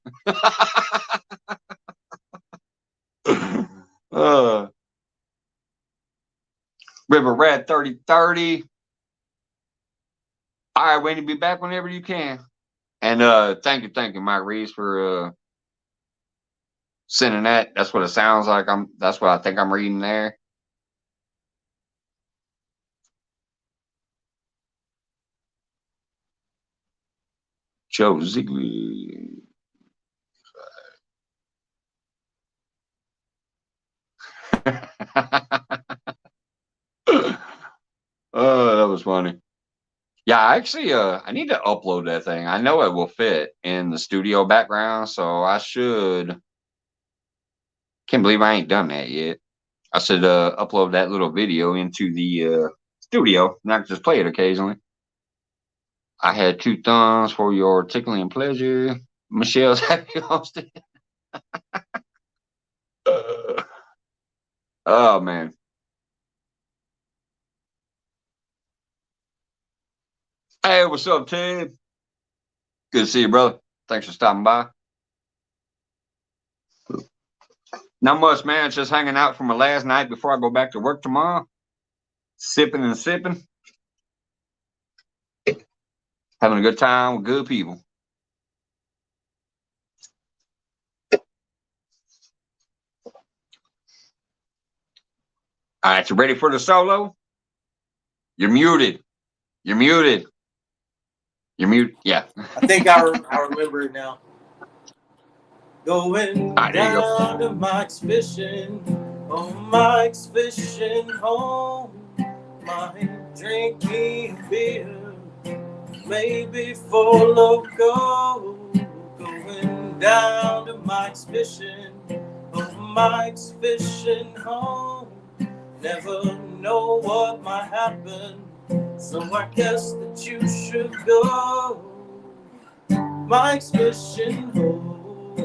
River Red 3030. All right, Wendy, be back whenever you can. And thank you, Mike Reeves, for sending that. That's what it sounds like. That's what I think I'm reading there. Joe Ziegler. Oh, that was funny. Yeah, actually, I need to upload that thing. I know it will fit in the studio background, so I should. Can't believe I ain't done that yet. I should upload that little video into the studio, not just play it occasionally. I had two thumbs for your tickling pleasure. Michelle's happy hosted. Oh, man. Hey, what's up, Ted? Good to see you, brother. Thanks for stopping by. Not much, man. Just hanging out from my last night before I go back to work tomorrow. Sipping and sipping. Having a good time with good people. All right, you ready for the solo? You're muted. You're muted. You're mute. Yeah. I think I remember it now. Going down to Mike's fishing. Oh, Mike's fishing home. Might drink me a beer. Maybe 4 Loko. Going down to Mike's fishing. Oh, Mike's fishing home. Never know what might happen, so I guess that you should go. Mike's fishing home.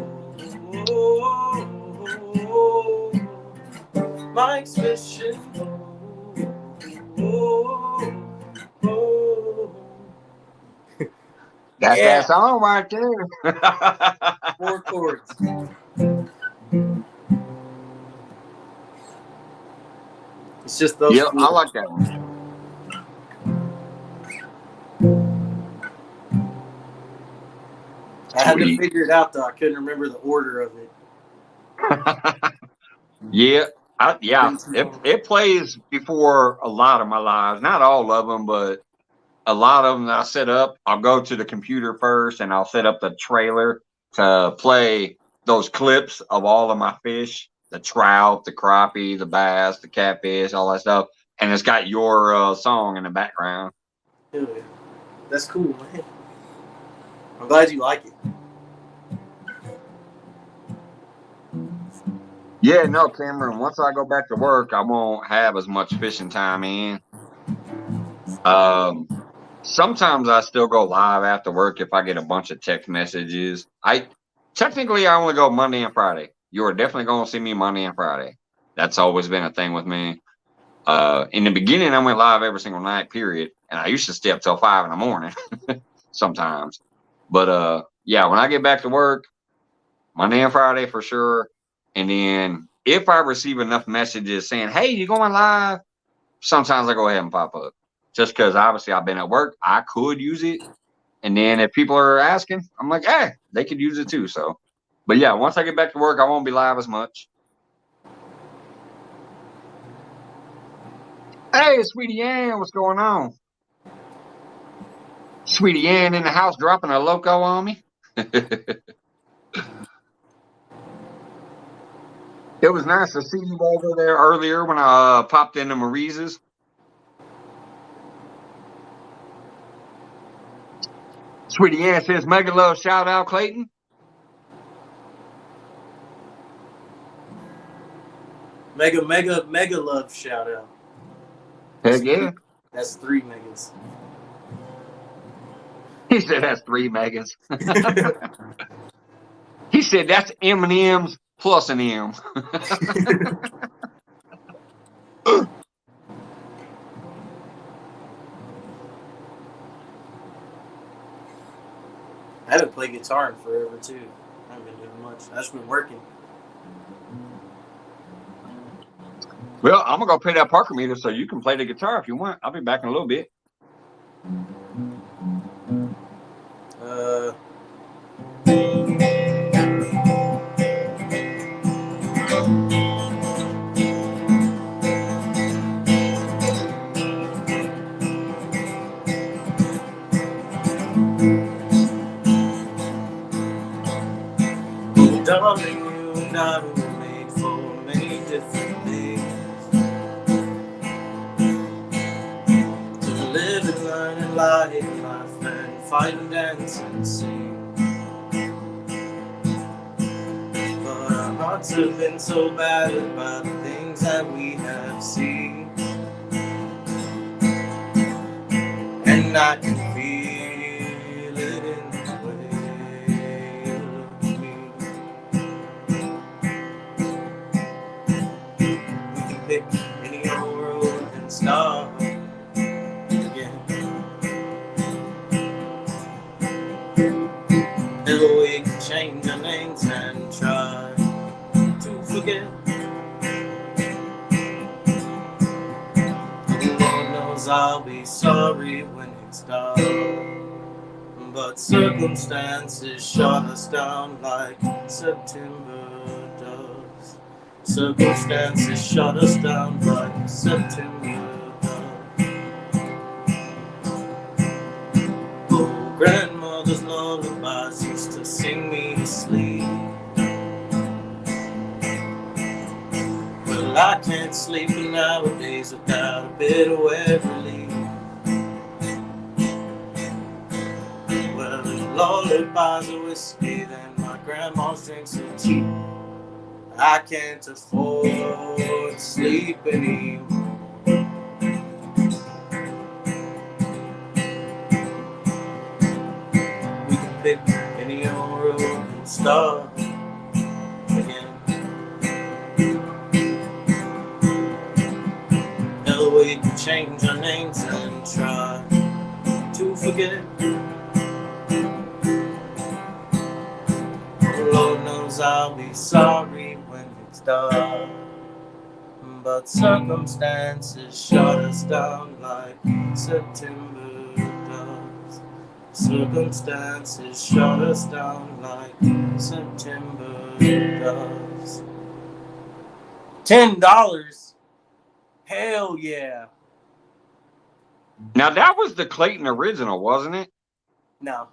Mike's fishing home. That's that song right there. 4 chords. It's just those. Yep, I like that one. I had to figure it out though. I couldn't remember the order of it. Yeah. It plays before a lot of my lives. Not all of them, but a lot of them I set up. I'll go to the computer first and I'll set up the trailer to play those clips of all of my fish, the trout, the crappie, the bass, the catfish, all that stuff. And it's got your song in the background. Yeah. That's cool, man. I'm glad you like it. Yeah, no, Cameron, once I go back to work, I won't have as much fishing time in. Sometimes I still go live after work if I get a bunch of text messages. Technically I only go Monday and Friday. You are definitely going to see me Monday and Friday. That's always been a thing with me. In the beginning, I went live every single night, period. And I used to stay up till 5 in the morning sometimes. But yeah, when I get back to work, Monday and Friday for sure. And then if I receive enough messages saying, hey, you going live? Sometimes I go ahead and pop up. Just because obviously I've been at work, I could use it. And then if people are asking, I'm like, hey, they could use it too. So, but yeah, once I get back to work, I won't be live as much. Hey, Sweetie Ann, what's going on? Sweetie Ann in the house dropping a Loko on me. It was nice to see you over there earlier when I popped into Marise's. Sweetie Ann says, mega love, shout out, Clayton. Mega love shout out. Heck yeah. That's 3 megas. He said that's 3 megas. He said that's M&M's plus an M. I haven't played guitar in forever too. I haven't been doing much. I've just been working. Well, I'm gonna go pay that Parker meter so you can play the guitar if you want. I'll be back in a little bit. Darling, you and I were made for many different things. To live and learn and lie in life and fight and dance and sing. But our hearts have been so battered by the things that we have seen. And I can feel it in the way you look at me. Pick any old road and start again. Never we can change our names and try to forget. The Lord knows I'll be sorry when it's done, but circumstances shot us down like September does. Circumstances shot us down like September does. Oh, grandmother's lullabies used to sing me to sleep. Well, I can't sleep nowadays without a bit of Waverly. Well, there's lullabies of whiskey that my grandma's drinks so cheap. I can't afford to sleep anymore. We can pick any old road and start again. No, we can change our names and try to forget. Lord knows I'll be sorry when it's done, but circumstances shut us down like September does. Circumstances shut us down like September does. $10? Hell yeah. Now that was the Clayton original, wasn't it? No.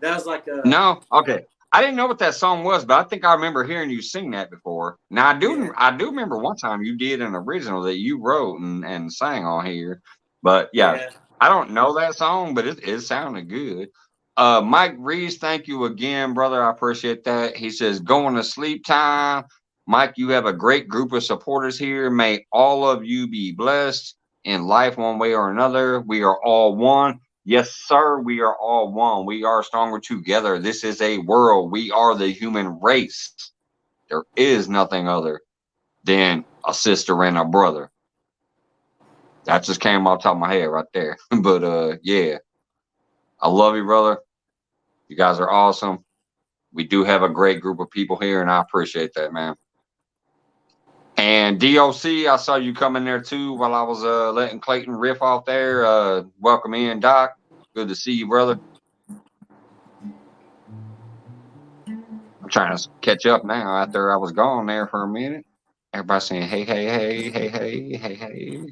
That was like a... No? Okay. I didn't know what that song was, but I think I remember hearing you sing that before. Now I do remember one time you did an original that you wrote and sang on here. But yeah. I don't know that song, but it sounded good. Mike Reese, thank you again, brother. I appreciate that. He says, going to sleep time. Mike, you have a great group of supporters here. May all of you be blessed in life one way or another. We are all one. Yes, sir. We are all one. We are stronger together. This is a world. We are the human race. There is nothing other than a sister and a brother. That just came off the top of my head right there. But yeah, I love you, brother. You guys are awesome. We do have a great group of people here, and I appreciate that, man. And DOC, I saw you come in there too while I was letting Clayton riff off there. Welcome in, Doc. Good to see you, brother. I'm trying to catch up now after I was gone there for a minute. Everybody saying, hey, hey, hey, hey, hey, hey, hey.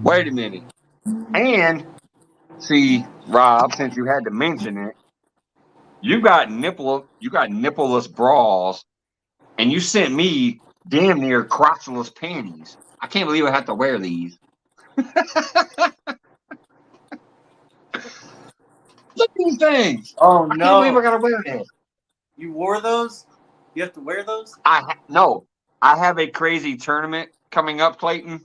Wait a minute. And see, Rob, since you had to mention it, you got nippleless bras, and you sent me damn near crotchless panties. I can't believe I have to wear these. Look at these things. Oh, I can't believe I gotta wear that. You wore those? You have to wear those? No. I have a crazy tournament coming up, Clayton.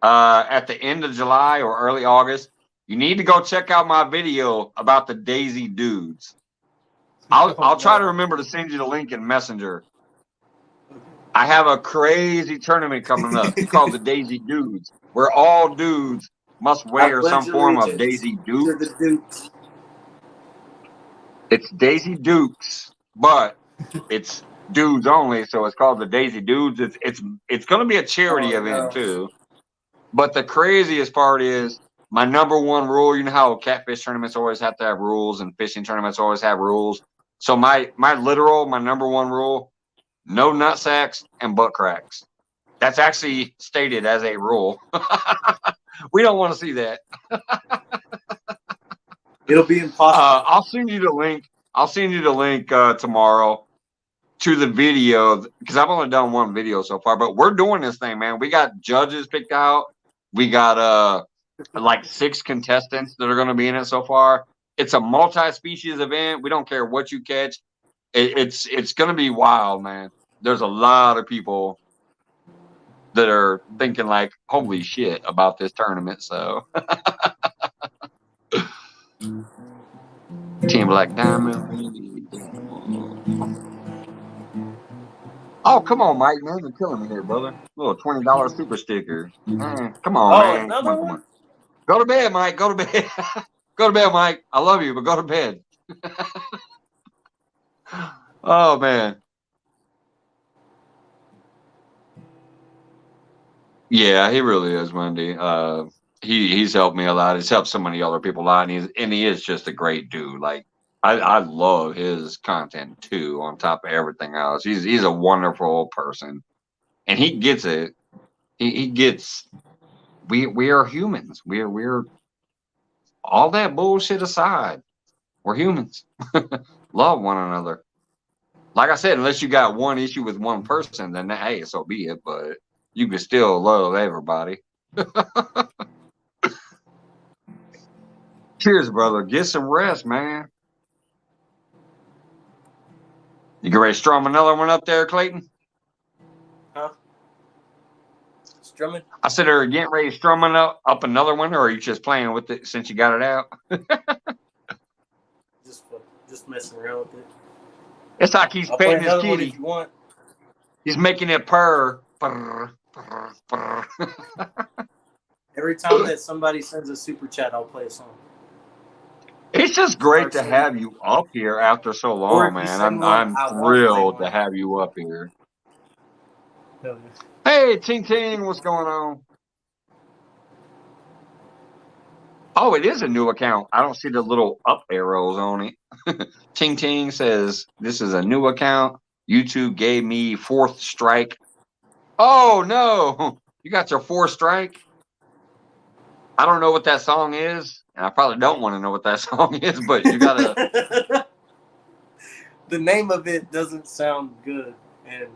At the end of July or early August. You need to go check out my video about the Daisy Dudes. I'll try to remember to send you the link in Messenger. I have a crazy tournament coming up. It's called the Daisy Dudes, where all dudes must wear some form of Daisy Dukes. It's Daisy Dukes, but it's dudes only, so it's called the Daisy Dudes. It's going to be a charity event too. But the craziest part is my number one rule. You know how catfish tournaments always have to have rules, and fishing tournaments always have rules. So my number one rule: no nut sacks and butt cracks. That's actually stated as a rule. We don't want to see that. It'll be impossible. I'll send you the link. I'll send you the link tomorrow to the video, because I've only done one video so far. But we're doing this thing, man. We got judges picked out. We got like 6 contestants that are going to be in it so far. It's a multi-species event. We don't care what you catch. It's going to be wild, man. There's a lot of people that are thinking like, holy shit, about this tournament. So Team Black Diamond. Oh, come on, Mike, man. You're killing me here, brother. Little $20 super sticker. Come on, man. Come on. Go to bed, Mike. Go to bed. Go to bed, Mike. I love you, but go to bed. Oh, man. Yeah, he really is, Wendy. He's helped me a lot. He's helped so many other people a lot, and he is just a great dude. Like, I love his content too. On top of everything else, he's a wonderful person, and he gets it. He gets. We are humans. We're all that bullshit aside. We're humans. Love one another. Like I said, unless you got one issue with one person, then hey, so be it. But you can still love everybody. Cheers, brother. Get some rest, man. You get ready to strum another one up there, Clayton? Huh? Strumming? I said, are you getting ready to strum up another one, or are you just playing with it since you got it out? just messing around with it. It's like he's petting his kitty. If you want. He's making it purr. Purr, purr, purr. Every time that somebody sends a super chat, I'll play a song. It's just great to have you up here after so long, man. I'm thrilled to have you up here. Hey, Ting Ting, what's going on? Oh, it is a new account. I don't see the little up arrows on it. Ting Ting says, this is a new account. YouTube gave me 4th strike. Oh, no. You got your 4th strike? I don't know what that song is. And I probably don't want to know what that song is, but you got to. The name of it doesn't sound good. And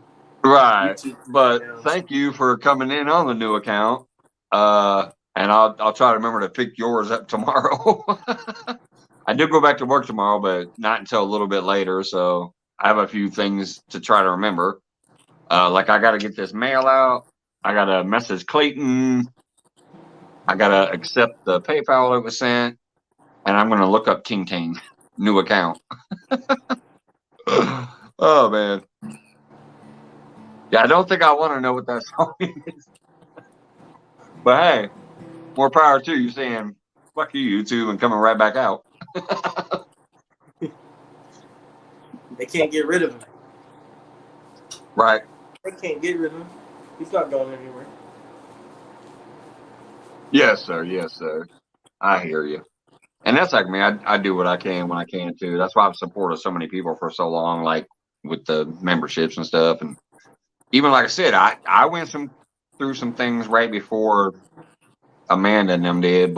right. But thank you for coming in on the new account. And I'll try to remember to pick yours up tomorrow. I do go back to work tomorrow, but not until a little bit later. So I have a few things to try to remember. Like I got to get this mail out. I got to message Clayton. I got to accept the PayPal that was sent. And I'm going to look up Ting Ting, new account. Oh, man. Yeah, I don't think I want to know what that song is. But hey, more power to you saying, fuck you, YouTube, and coming right back out. They can't get rid of him. Right. They can't get rid of him. He's not going anywhere. Yes, sir. Yes, sir. I hear you. And that's like me. I do what I can when I can, too. That's why I've supported so many people for so long, like with the memberships and stuff. And even like I said, I went through some things right before Amanda and them did,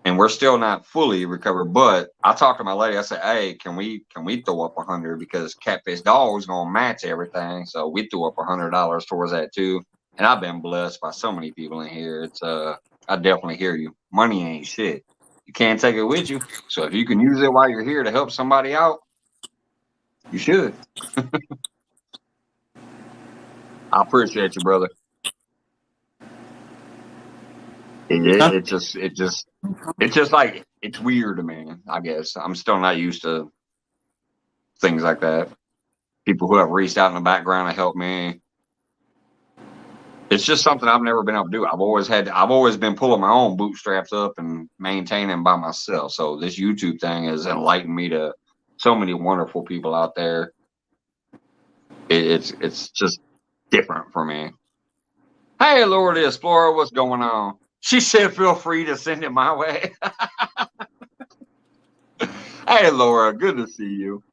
and we're still not fully recovered. But I talked to my lady. I said, "Hey, can we throw up 100 because Catfish Dog is gonna match everything." So we threw up $100 towards that too. And I've been blessed by so many people in here. It's I definitely hear you. Money ain't shit. You can't take it with you. So if you can use it while you're here to help somebody out, you should. I appreciate you, brother. It's just like, it's weird to me, I guess. I'm still not used to things like that. People who have reached out in the background to help me. It's just something I've never been able to do. I've always been pulling my own bootstraps up and maintaining by myself. So this YouTube thing has enlightened me to so many wonderful people out there. It's just different for me. Hey, Laura the Explorer, what's going on? She said, feel free to send it my way. Hey, Laura, good to see you.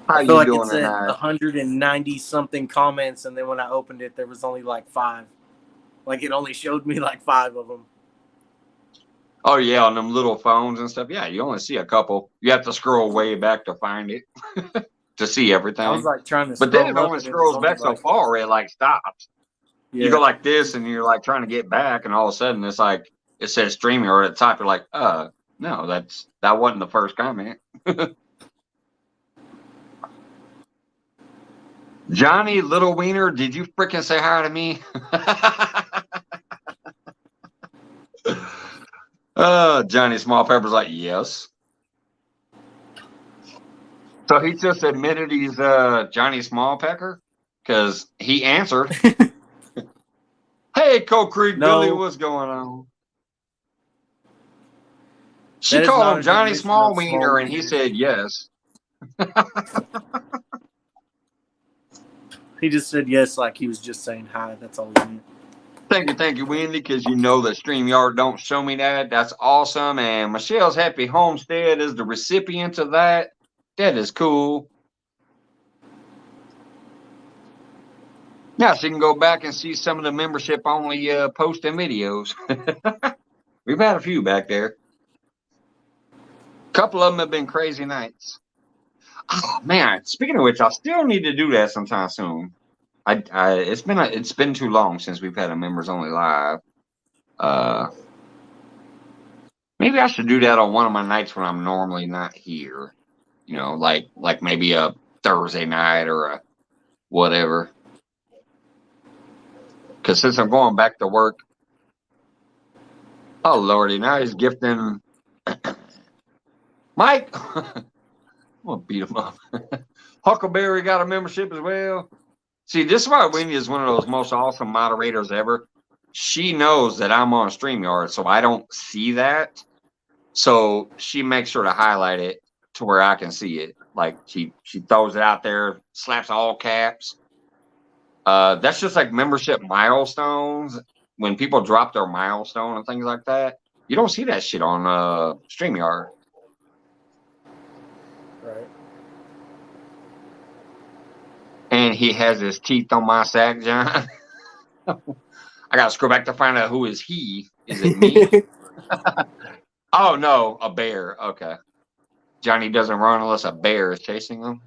I feel like it said 190 something comments, and then when I opened it, there was only like 5. Like it only showed me like 5 of them. Oh yeah, on them little phones and stuff. Yeah, you only see a couple. You have to scroll way back to find it to see everything. I was like trying to, but then it only scrolls back so far, it like stops. Yeah. You go like this, and you're like trying to get back, and all of a sudden it's like it says streaming, or at the top you're like, no, that wasn't the first comment. Johnny Little Wiener, did you freaking say hi to me? Johnny Small Pepper's like, yes. So he just admitted he's Johnny Small Pepper because he answered. Hey, Coal Creek Billy, what's going on? She called him Johnny Small Wiener, and he said yes. He just said yes like he was just saying hi. That's all he meant. Thank you, Wendy, because you know that StreamYard don't show me that. That's awesome. And Michelle's Happy Homestead is the recipient of that. That is cool. Now she can go back and see some of the membership only posting videos. We've had a few back there. A couple of them have been crazy nights. Oh man, speaking of which, I still need to do that sometime soon. It's been too long since we've had a members only live. Maybe I should do that on one of my nights when I'm normally not here. You know, like maybe a Thursday night or a whatever. Because since I'm going back to work, oh lordy, now he's gifting Mike. I'm gonna beat him up. Huckleberry got a membership as well. See, this is why Wendy is one of those most awesome moderators ever. She knows that I'm on StreamYard, so I don't see that. So she makes sure to highlight it to where I can see it. Like she throws it out there, slaps all caps. That's just like membership milestones. When people drop their milestone and things like that, you don't see that shit on StreamYard. Right. And he has his teeth on my sack, John. I gotta scroll back to find out who is he. Is it me? Oh no, a bear. Okay. Johnny doesn't run unless a bear is chasing him.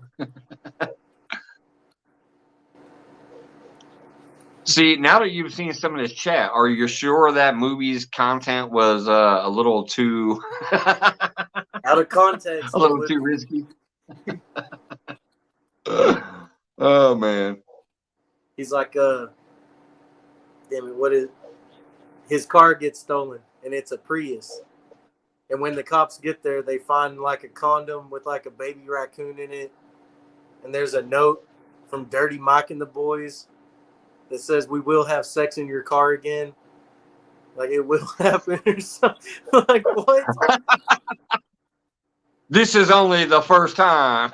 See, now that you've seen some of this chat, are you sure that movie's content was a little too out of context? A little too risky. Oh man. He's like, damn it, what is his car gets stolen and it's a Prius. And when the cops get there, they find like a condom with like a baby raccoon in it. And there's a note from Dirty Mike and the boys that says, "We will have sex in your car again." Like it will happen or something. Like what? This is only the first time.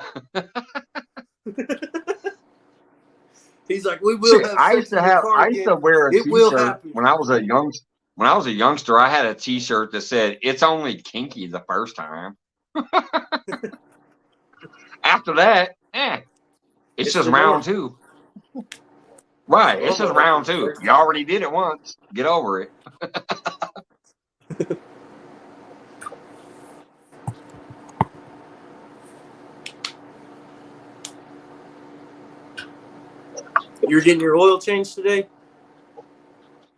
He's like, "We will have sex in your car again. I used to wear a t-shirt when I was a youngster. I had a t-shirt that said, "It's only kinky the first time." After that, it's just round two. Right, it's just round two. You already did it once. Get over it. You're getting your oil changed today?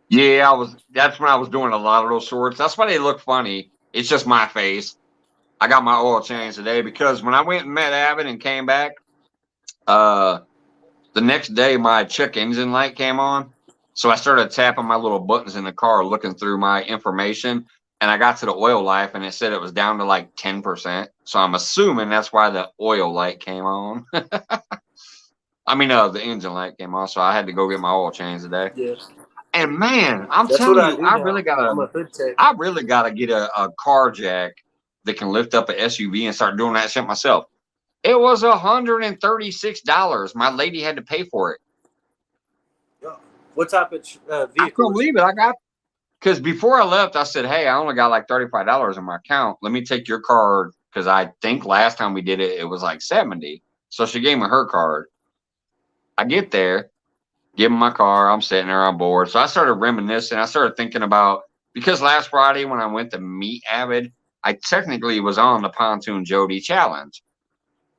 Yeah, that's when I was doing a lot of those shorts. That's why they look funny. It's just my face. I got my oil changed today because when I went and met Abbott and came back, the next day my check engine light came on. So I started tapping my little buttons in the car, looking through my information, and I got to the oil life and it said it was down to like 10%. So I'm assuming that's why the oil light came on. I mean, the engine light came on, so I had to go get my oil changed today. Yeah. And man, that's telling you, I really gotta get a car jack that can lift up an SUV and start doing that shit myself. It was $136. My lady had to pay for it. What type of vehicle? I couldn't believe it. Because before I left, I said, "Hey, I only got like $35 in my account. Let me take your card." Because I think last time we did it, it was like $70. So she gave me her card. I get there, give him my car. I'm sitting there on board. So I started reminiscing. I started thinking about, because last Friday when I went to meet Avid, I technically was on the Pontoon Jody challenge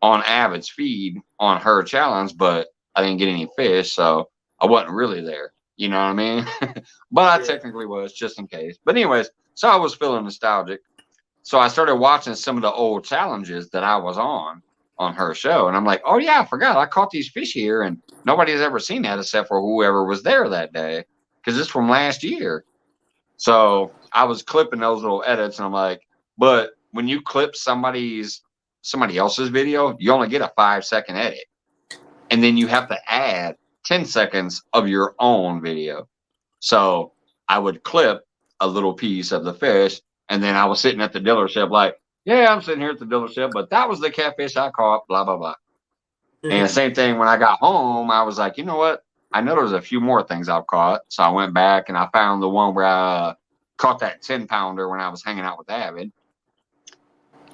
on Avid's feed on her challenge, but I didn't get any fish, so I wasn't really there. You know what I mean? But I technically was, just in case. But anyways, so I was feeling nostalgic. So I started watching some of the old challenges that I was on her show. And I'm like, oh yeah, I forgot. I caught these fish here and nobody's ever seen that except for whoever was there that day. Because it's from last year. So I was clipping those little edits and I'm like, but when you clip somebody else's video, you only get a 5-second edit. And then you have to add 10 seconds of your own video. So I would clip a little piece of the fish. And then I was sitting at the dealership like, yeah, I'm sitting here at the dealership, but that was the catfish I caught, blah, blah, blah. And the same thing when I got home, I was like, you know what? I know there's a few more things I've caught. So I went back and I found the one where I caught that 10-pounder when I was hanging out with David.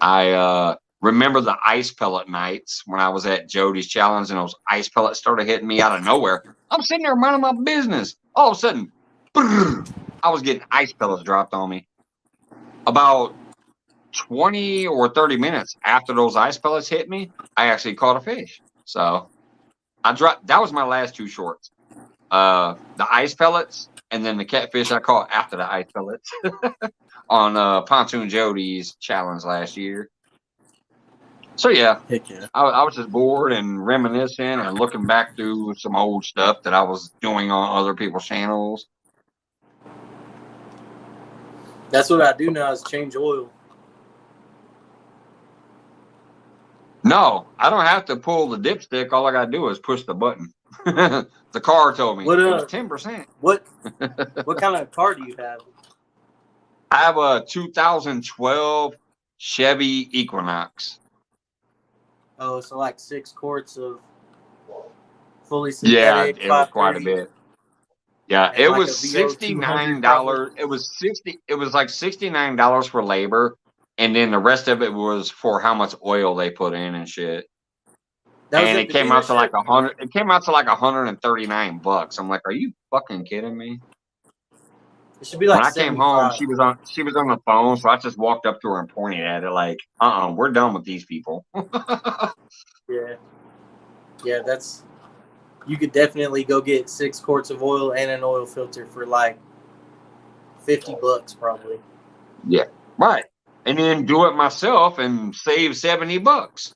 I remember the ice pellet nights when I was at Jody's challenge and those ice pellets started hitting me out of nowhere. I'm sitting there minding my business. All of a sudden, I was getting ice pellets dropped on me. About 20 or 30 minutes after those ice pellets hit me, I actually caught a fish. So I dropped. That was my last two shorts. The ice pellets and then the catfish I caught after the ice pellets on Pontoon Jody's challenge last year. So yeah, Heck yeah. I was just bored and reminiscing and looking back through some old stuff that I was doing on other people's channels. That's what I do now is change oil. No, I don't have to pull the dipstick. All I gotta do is push the button. The car told me What, it was 10%. What kind of car do you have? I have a 2012 Chevy Equinox. Oh, so like 6 quarts of fully Yeah, synthetic. it was quite a 530. bit. Yeah, And it like was a VO 200 $69. It was like $69 for labor, and then the rest of it was for how much oil they put in and shit. That was And at it the came out to like dealership? It came out to like $139. I'm like, are you fucking kidding me? It should be like When I came home, 75. she was on the phone, so I just walked up to her and pointed at it like, we're done with these people. Yeah, that's. You could definitely go get 6 quarts of oil and an oil filter for like $50 probably. Yeah, right. And then do it myself and save $70.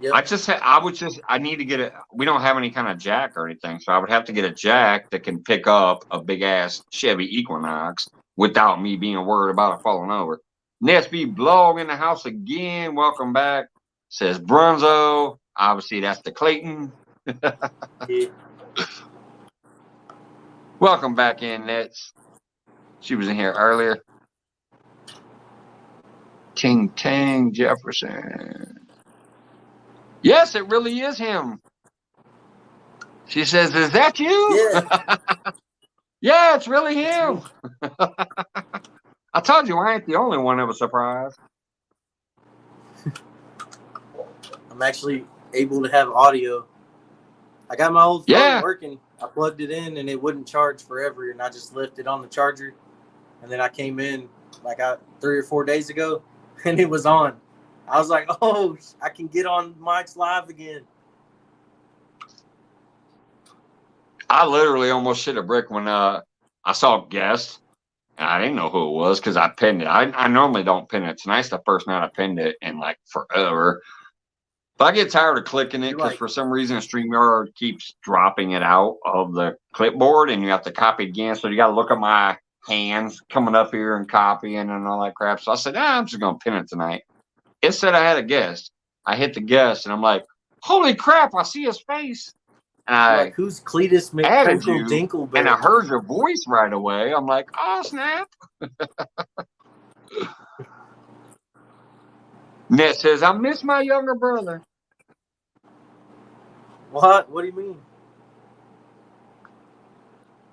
Yep. I need to get it. We don't have any kind of jack or anything, so I would have to get a jack that can pick up a big ass Chevy Equinox without me being worried about it falling over. Nesby Blog in the house again. Welcome back. Says Brunzo. Obviously, that's the Clayton. Yeah. Welcome back in, Nets. She was in here earlier. Ting Tang Jefferson. Yes, it really is him. She says, is that you? Yeah. Yeah, it's really him. I told you I ain't the only one that was surprised. I'm actually able to have audio. I got my old phone working. I plugged it in and it wouldn't charge forever, and I just left it on the charger. And then I came in like 3 or 4 days ago, and it was on. I was like, oh, I can get on Mike's Live again. I literally almost shit a brick when I saw guest, and I didn't know who it was because I pinned it. I normally don't pin it. Tonight's the first night I pinned it in like forever. But I get tired of clicking it because for some reason StreamYard keeps dropping it out of the clipboard, and you have to copy it again. So you got to look at my hands coming up here and copying and all that crap. So I said, I'm just going to pin it tonight. It said I had a guest. I hit the guest, and I'm like, holy crap, I see his face. And I like, who's Cletus added you, Dinkleberry? And I heard your voice right away. I'm like, oh, snap. Net says, I miss my younger brother. What? What do you mean?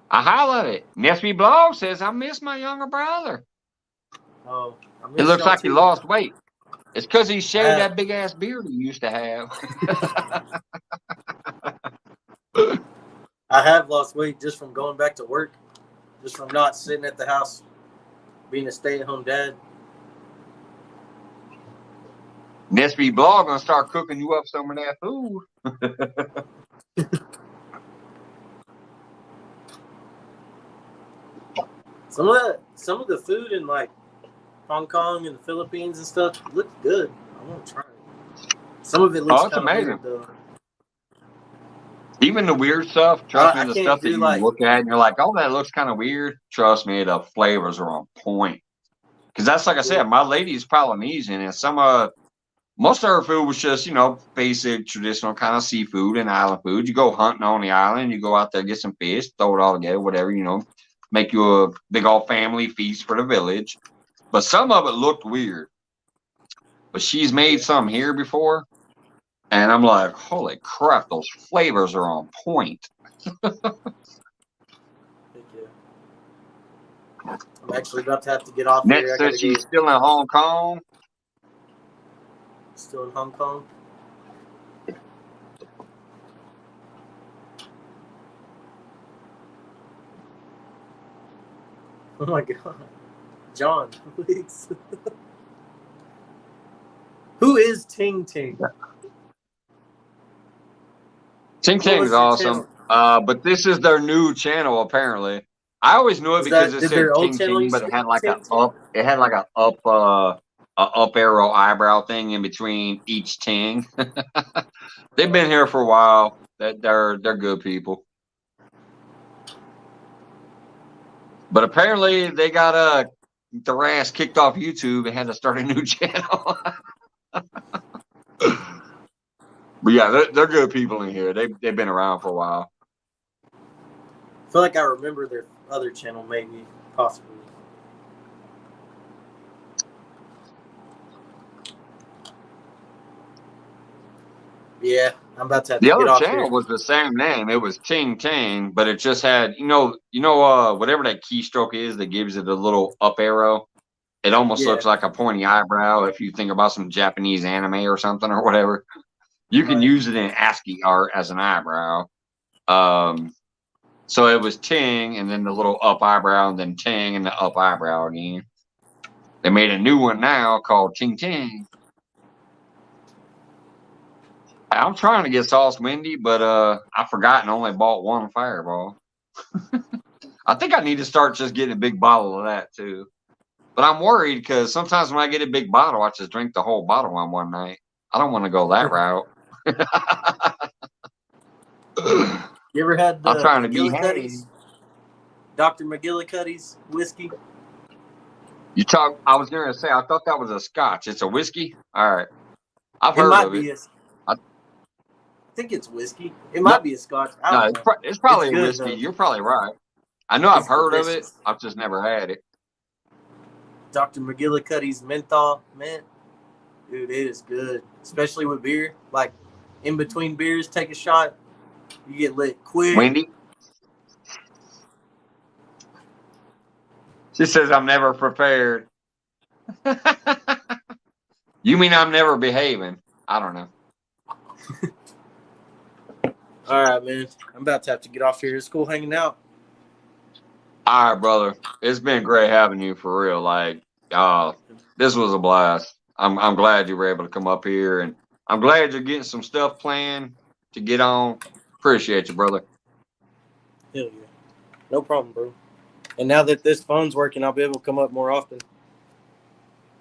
I highlighted it. Nesby Blog says, I miss my younger brother. Oh, it looks like he lost weight. It's because he shaved that big ass beard he used to have. I have lost weight just from going back to work, just from not sitting at the house, being a stay-at-home dad. Nesby Blog gonna start cooking you up some of that food. Some of the food in like Hong Kong and the Philippines and stuff looks good. I want to try it. Some of it looks kind of weird though. Even the weird stuff, trust me, the stuff that you look at and you're like, oh, that looks kind of weird. Trust me, the flavors are on point. Because that's like I said, my lady's Polynesian, and most of her food was just, basic, traditional kind of seafood and island food. You go hunting on the island, you go out there, get some fish, throw it all together, whatever, make you a big old family feast for the village. But some of it looked weird. But she's made some here before. And I'm like, holy crap, those flavors are on point. I'm actually about to have to get off Net here. I says gotta go. she's still in Hong Kong. Still in Hong Kong. Oh my god, John, please. Who is Ting Ting? Ting What Ting's was your awesome. channel? But this is their new channel apparently. I always knew it Was because that it did said their old Ting channel Ting, used but to it be had like Ting Ting? a up arrow eyebrow thing in between each Ting. They've been here for a while. They're good people. But apparently they got their ass kicked off YouTube and had to start a new channel. But yeah, they're good people in here. They've been around for a while. I feel like I remember their other channel, maybe, possibly. Yeah, I'm about to have The to get other off here. channel was the same name. It was Ting Ting, but it just had whatever that keystroke is that gives it a little up arrow. It almost looks like a pointy eyebrow if you think about some Japanese anime or something or whatever. You can use it in ASCII art as an eyebrow. So it was Ting and then the little up eyebrow and then Ting and the up eyebrow again. They made a new one now called Ting Ting. I'm trying to get Sauce Windy, but I forgot and only bought one Fireball. I think I need to start just getting a big bottle of that too. But I'm worried because sometimes when I get a big bottle, I just drink the whole bottle on one night. I don't want to go that route. You ever had I'm trying to be McGillicuddy's? Dr. McGillicuddy's whiskey? I was going to say, I thought that was a scotch. It's a whiskey? All right. I've heard of it. I think it's whiskey. It might be a scotch. I don't know. It's probably It's a good, whiskey. though. You're probably right. I know I've heard of it. Delicious. I've just never had it. Dr. McGillicuddy's menthol mint. Dude, it is good. Especially with beer. Like, in between beers, take a shot. You get lit quick. Wendy? She says I'm never prepared. You mean I'm never behaving? I don't know. All right, man. I'm about to have to get off here. It's cool hanging out. All right, brother. It's been great having you for real. Like, this was a blast. I'm glad you were able to come up here, and I'm glad you're getting some stuff planned to get on. Appreciate you, brother. Hell yeah. No problem, bro. And now that this phone's working, I'll be able to come up more often.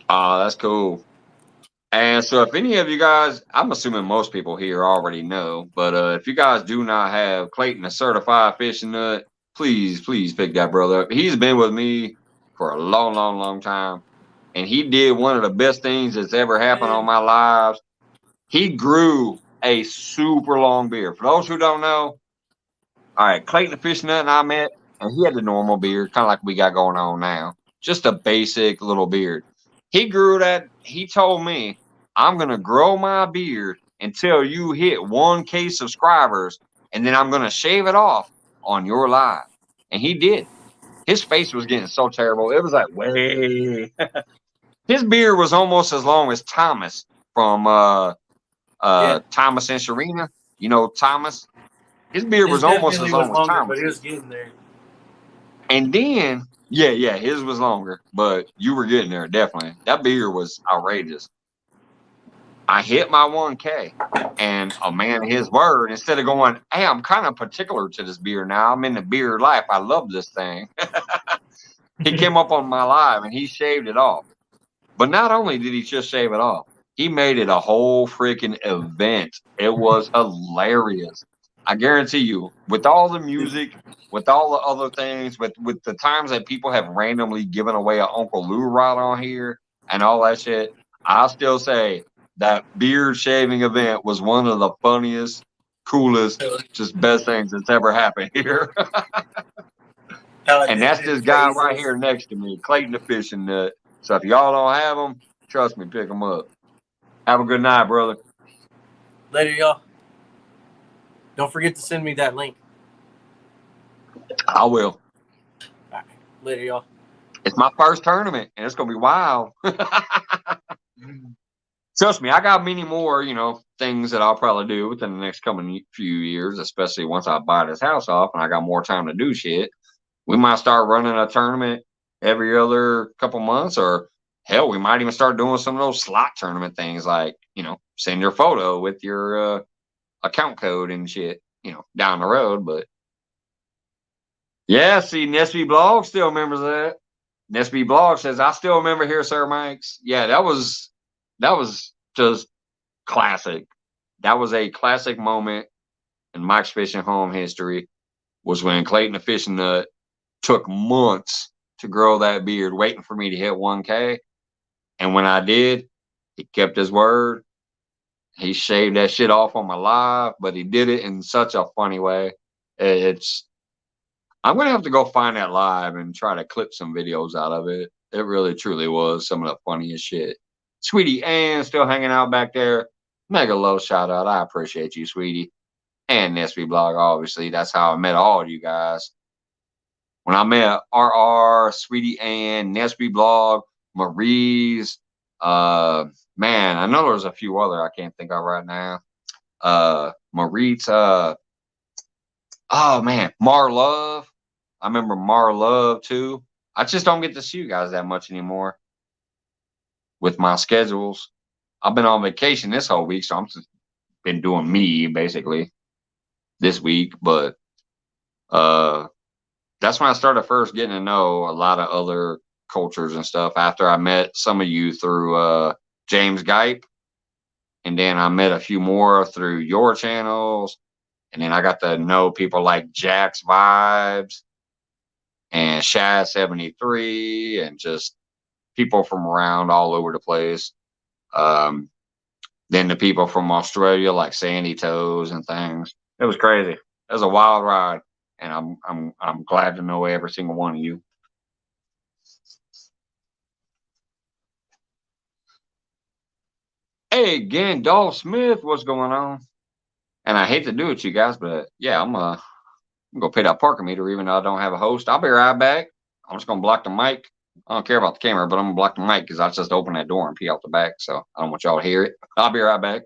That's cool. And so if any of you guys, I'm assuming most people here already know, but if you guys do not have Clayton a certified fishing nut, please pick that brother up. He's been with me for a long time. And he did one of the best things that's ever happened on my lives. He grew a super long beard. For those who don't know, all right, Clayton the fishing nut and I met, and he had the normal beard, kind of like we got going on now. Just a basic little beard. He grew that. He told me, I'm going to grow my beard until you hit 1K subscribers, and then I'm going to shave it off on your live. And he did. His face was getting so terrible. It was like, way. His beard was almost as long as Thomas from Thomas and Sharina. You know Thomas? His beard was almost as long as Thomas. But he was getting there. And then, yeah, his was longer, but you were getting there, definitely. That beard was outrageous. I hit my 1K, and a man his word, instead of going, hey, I'm kind of particular to this beard now. I'm in the beard life. I love this thing. He came up on my live, and he shaved it off. But not only did he just shave it off, he made it a whole freaking event. It was hilarious. I guarantee you, with all the music, with all the other things, with the times that people have randomly given away an Uncle Lou rod on here and all that shit, I'll still say that beard shaving event was one of the funniest, coolest, just best things that's ever happened here. And that's this guy right here next to me, Clayton the fishing nut. So if y'all don't have them, trust me, pick them up. Have a good night, brother. Later, y'all. Don't forget to send me that link. I will. All right. Later, y'all. It's my first tournament, and it's gonna be wild. Trust me, I got many more, things that I'll probably do within the next coming few years, especially once I buy this house off and I got more time to do shit. We might start running a tournament every other couple months, or hell, we might even start doing some of those slot tournament things, like, send your photo with your account code and shit, down the road. But yeah, see, Nesby Blog still remembers that. Nesby Blog says, I still remember here, Sir Mike's. Yeah, that was just classic. That was a classic moment in Mike's Fishing home history, was when Clayton the Fishing Nut took months to grow that beard, waiting for me to hit 1K. And when I did, he kept his word. He shaved that shit off on my live, but he did it in such a funny way. I'm going to have to go find that live and try to clip some videos out of it. It really, truly was some of the funniest shit. Sweetie Ann still hanging out back there. Mega low shout out. I appreciate you, Sweetie. And Nesby Blog, obviously. That's how I met all of you guys. When I met RR, Sweetie Ann, Nesby Blog, Marie's, man, I know there's a few other I can't think of right now. Marie's, oh man, Mar Love. I remember Mar Love too. I just don't get to see you guys that much anymore with my schedules. I've been on vacation this whole week, so I'm just been doing me basically this week. But that's when I started first getting to know a lot of other cultures and stuff, after I met some of you through James Gype. And then I met a few more through your channels. And then I got to know people like Jack's Vibes and Shad73 and just people from around all over the place. Then the people from Australia like Sandy Toes and things. It was crazy. It was a wild ride, and I'm glad to know every single one of you. Hey, Gandalf Smith, what's going on? And I hate to do it, you guys, but yeah, I'm gonna pay that parking meter even though I don't have a host. I'll be right back. I'm just gonna block the mic. I don't care about the camera, but I'm gonna block the mic because I just opened that door and pee out the back, so I don't want y'all to hear it. I'll be right back.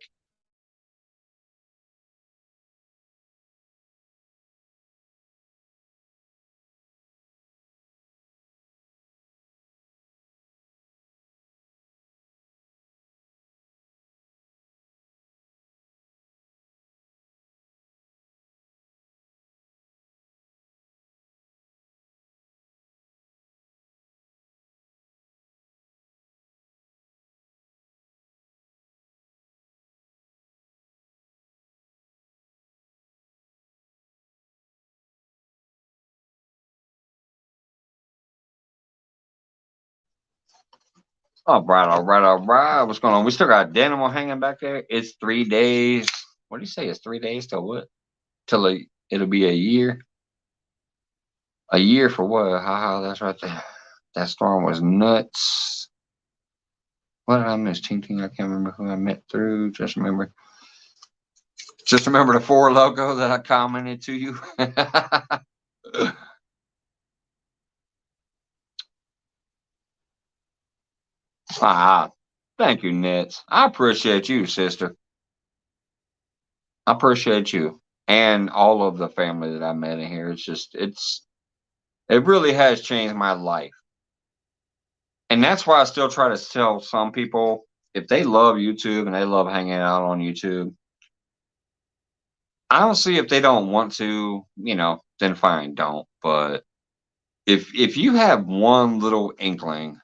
All right, all right, all right. What's going on? We still got Danimal hanging back there. It's 3 days. What do you say? It's 3 days till what? Till it'll be a year. A year for what? Haha, that's right there. That storm was nuts. What did I miss? Ting Ting. I can't remember who I met through. Just remember the 4 logo that I commented to you. Thank you, Nets. I appreciate you, sister. I appreciate you and all of the family that I met in here. It really has changed my life. And that's why I still try to tell some people, if they love YouTube and they love hanging out on YouTube, honestly, if they don't want to, then fine, don't. But if you have one little inkling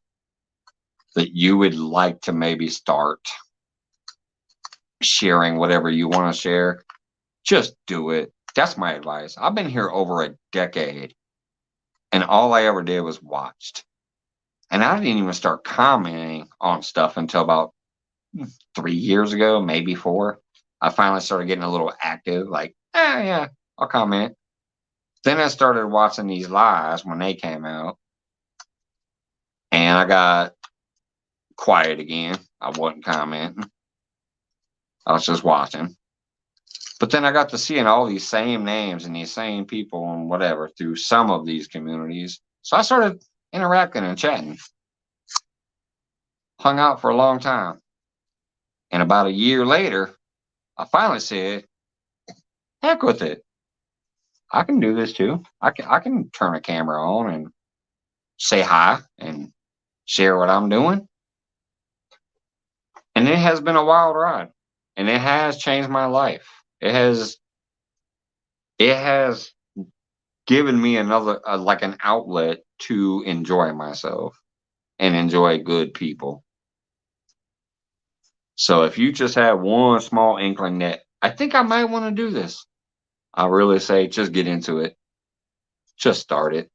that you would like to maybe start sharing whatever you want to share, just do it. That's my advice. I've been here over a decade, and all I ever did was watched. And I didn't even start commenting on stuff until about 3 years ago, maybe 4. I finally started getting a little active, like, yeah, I'll comment. Then I started watching these lives when they came out, and I got quiet again. I wasn't commenting. I was just watching. But then I got to seeing all these same names and these same people and whatever through some of these communities. So I started interacting and chatting. Hung out for a long time. And about a year later, I finally said, heck with it. I can do this too. I can turn a camera on and say hi and share what I'm doing. And it has been a wild ride. And it has changed my life. It has given me another like an outlet to enjoy myself and enjoy good people. So if you just have one small inkling that I think I might want to do this, I really say just get into it. Just start it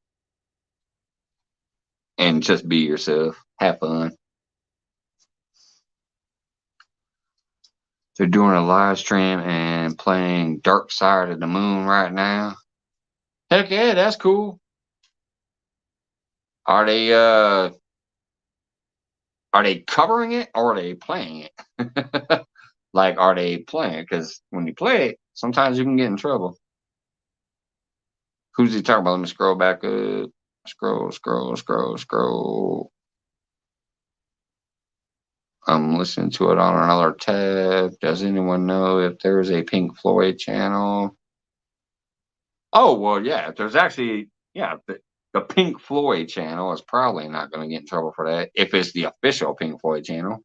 and just be yourself. Have fun. They're doing a live stream and playing Dark Side of the Moon right now. Heck yeah, that's cool. Are they covering it or are they playing it? Like, are they playing? Because when you play it, sometimes you can get in trouble. Who's he talking about? Let me scroll back up. Scroll. I'm listening to it on another tab. Does anyone know if there's a Pink Floyd channel? Oh, well, yeah. There's actually, yeah, the Pink Floyd channel is probably not going to get in trouble for that if it's the official Pink Floyd channel.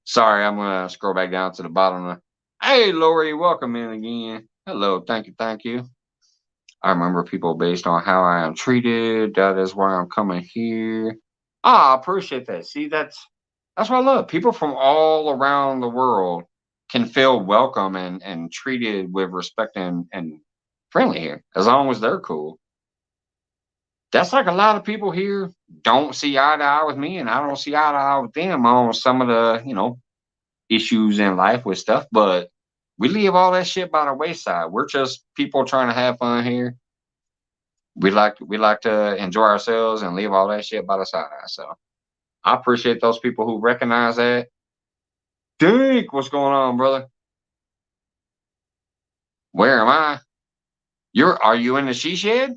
Sorry, I'm going to scroll back down to the bottom. Hey, Lori, welcome in again. Hello, thank you. I remember people based on how I am treated. That is why I'm coming here. I appreciate that. See, that's what I love. People from all around the world can feel welcome and treated with respect and friendly here, as long as they're cool. That's like a lot of people here don't see eye to eye with me, and I don't see eye to eye with them on some of the, issues in life with stuff, but we leave all that shit by the wayside. We're just people trying to have fun here. We like to enjoy ourselves and leave all that shit by the side. So I appreciate those people who recognize that. Dink, what's going on, brother? Where am I? Are you in the she shed?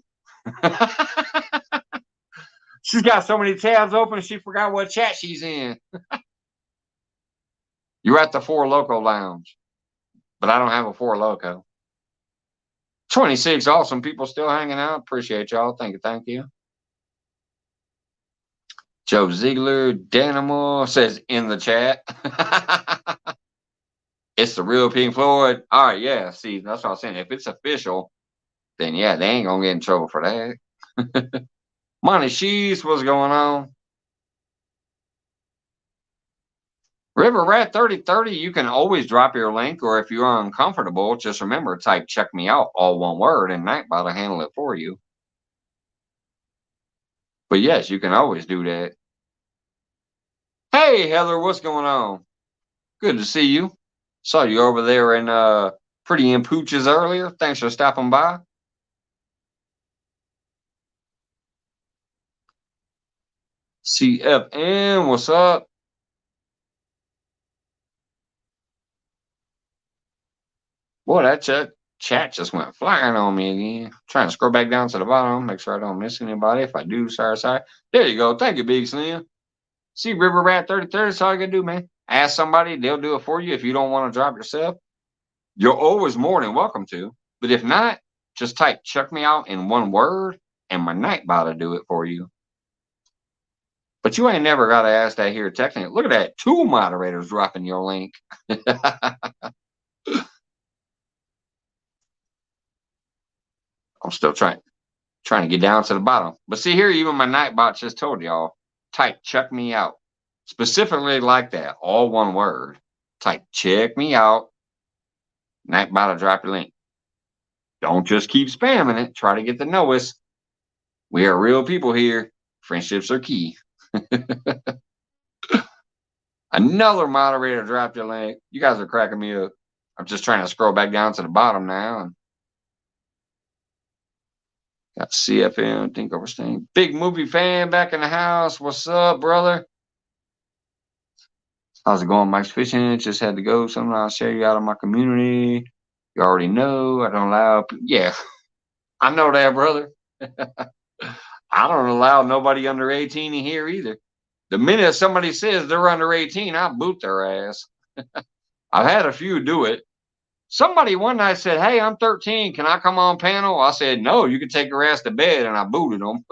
She's got so many tabs open she forgot what chat she's in. You're at the Four Loco Lounge, but I don't have a Four Loco. 26 awesome people still hanging out. Appreciate y'all. Thank you. Joe Ziegler, Danimal says in the chat. It's the real Pink Floyd. All right, yeah. See, that's what I was saying. If it's official, then yeah, they ain't gonna get in trouble for that. Monty Shees, what's going on? River Rat 3030, you can always drop your link, or if you're uncomfortable, just remember, type check me out, all one word, and Nightbot will handle it for you. But yes, you can always do that. Hey, Heather, what's going on? Good to see you. Saw you over there in Pretty in Pooches earlier. Thanks for stopping by. CFN, what's up? Boy, that chat just went flying on me again. Trying to scroll back down to the bottom, make sure I don't miss anybody. If I do, sorry. There you go. Thank you, Big Slim. See, River Rat 3030, that's all you gotta do, man. Ask somebody, they'll do it for you. If you don't want to drop yourself, you're always more than welcome to. But if not, just type check me out in one word, and my Nightbot will do it for you. But you ain't never got to ask that here technically. Look at that. 2 moderators dropping your link. I'm still trying to get down to the bottom. But see here, even my Nightbot just told y'all, type check me out. Specifically like that, all one word. Type check me out. Nightbot will drop your link. Don't just keep spamming it. Try to get to know us. We are real people here. Friendships are key. Another moderator dropped your link. You guys are cracking me up. I'm just trying to scroll back down to the bottom now. And got CFM, Think Oversting. Big movie fan back in the house. What's up, brother? How's it going, Mike's Fishing? Just had to go. Something I'll share you out of my community. You already know I don't allow. Yeah, I know that, brother. I don't allow nobody under 18 in here either. The minute somebody says they're under 18, I boot their ass. I've had a few do it. Somebody one night said, "Hey, I'm 13. Can I come on panel?" I said, "No, you can take your ass to bed," and I booted them.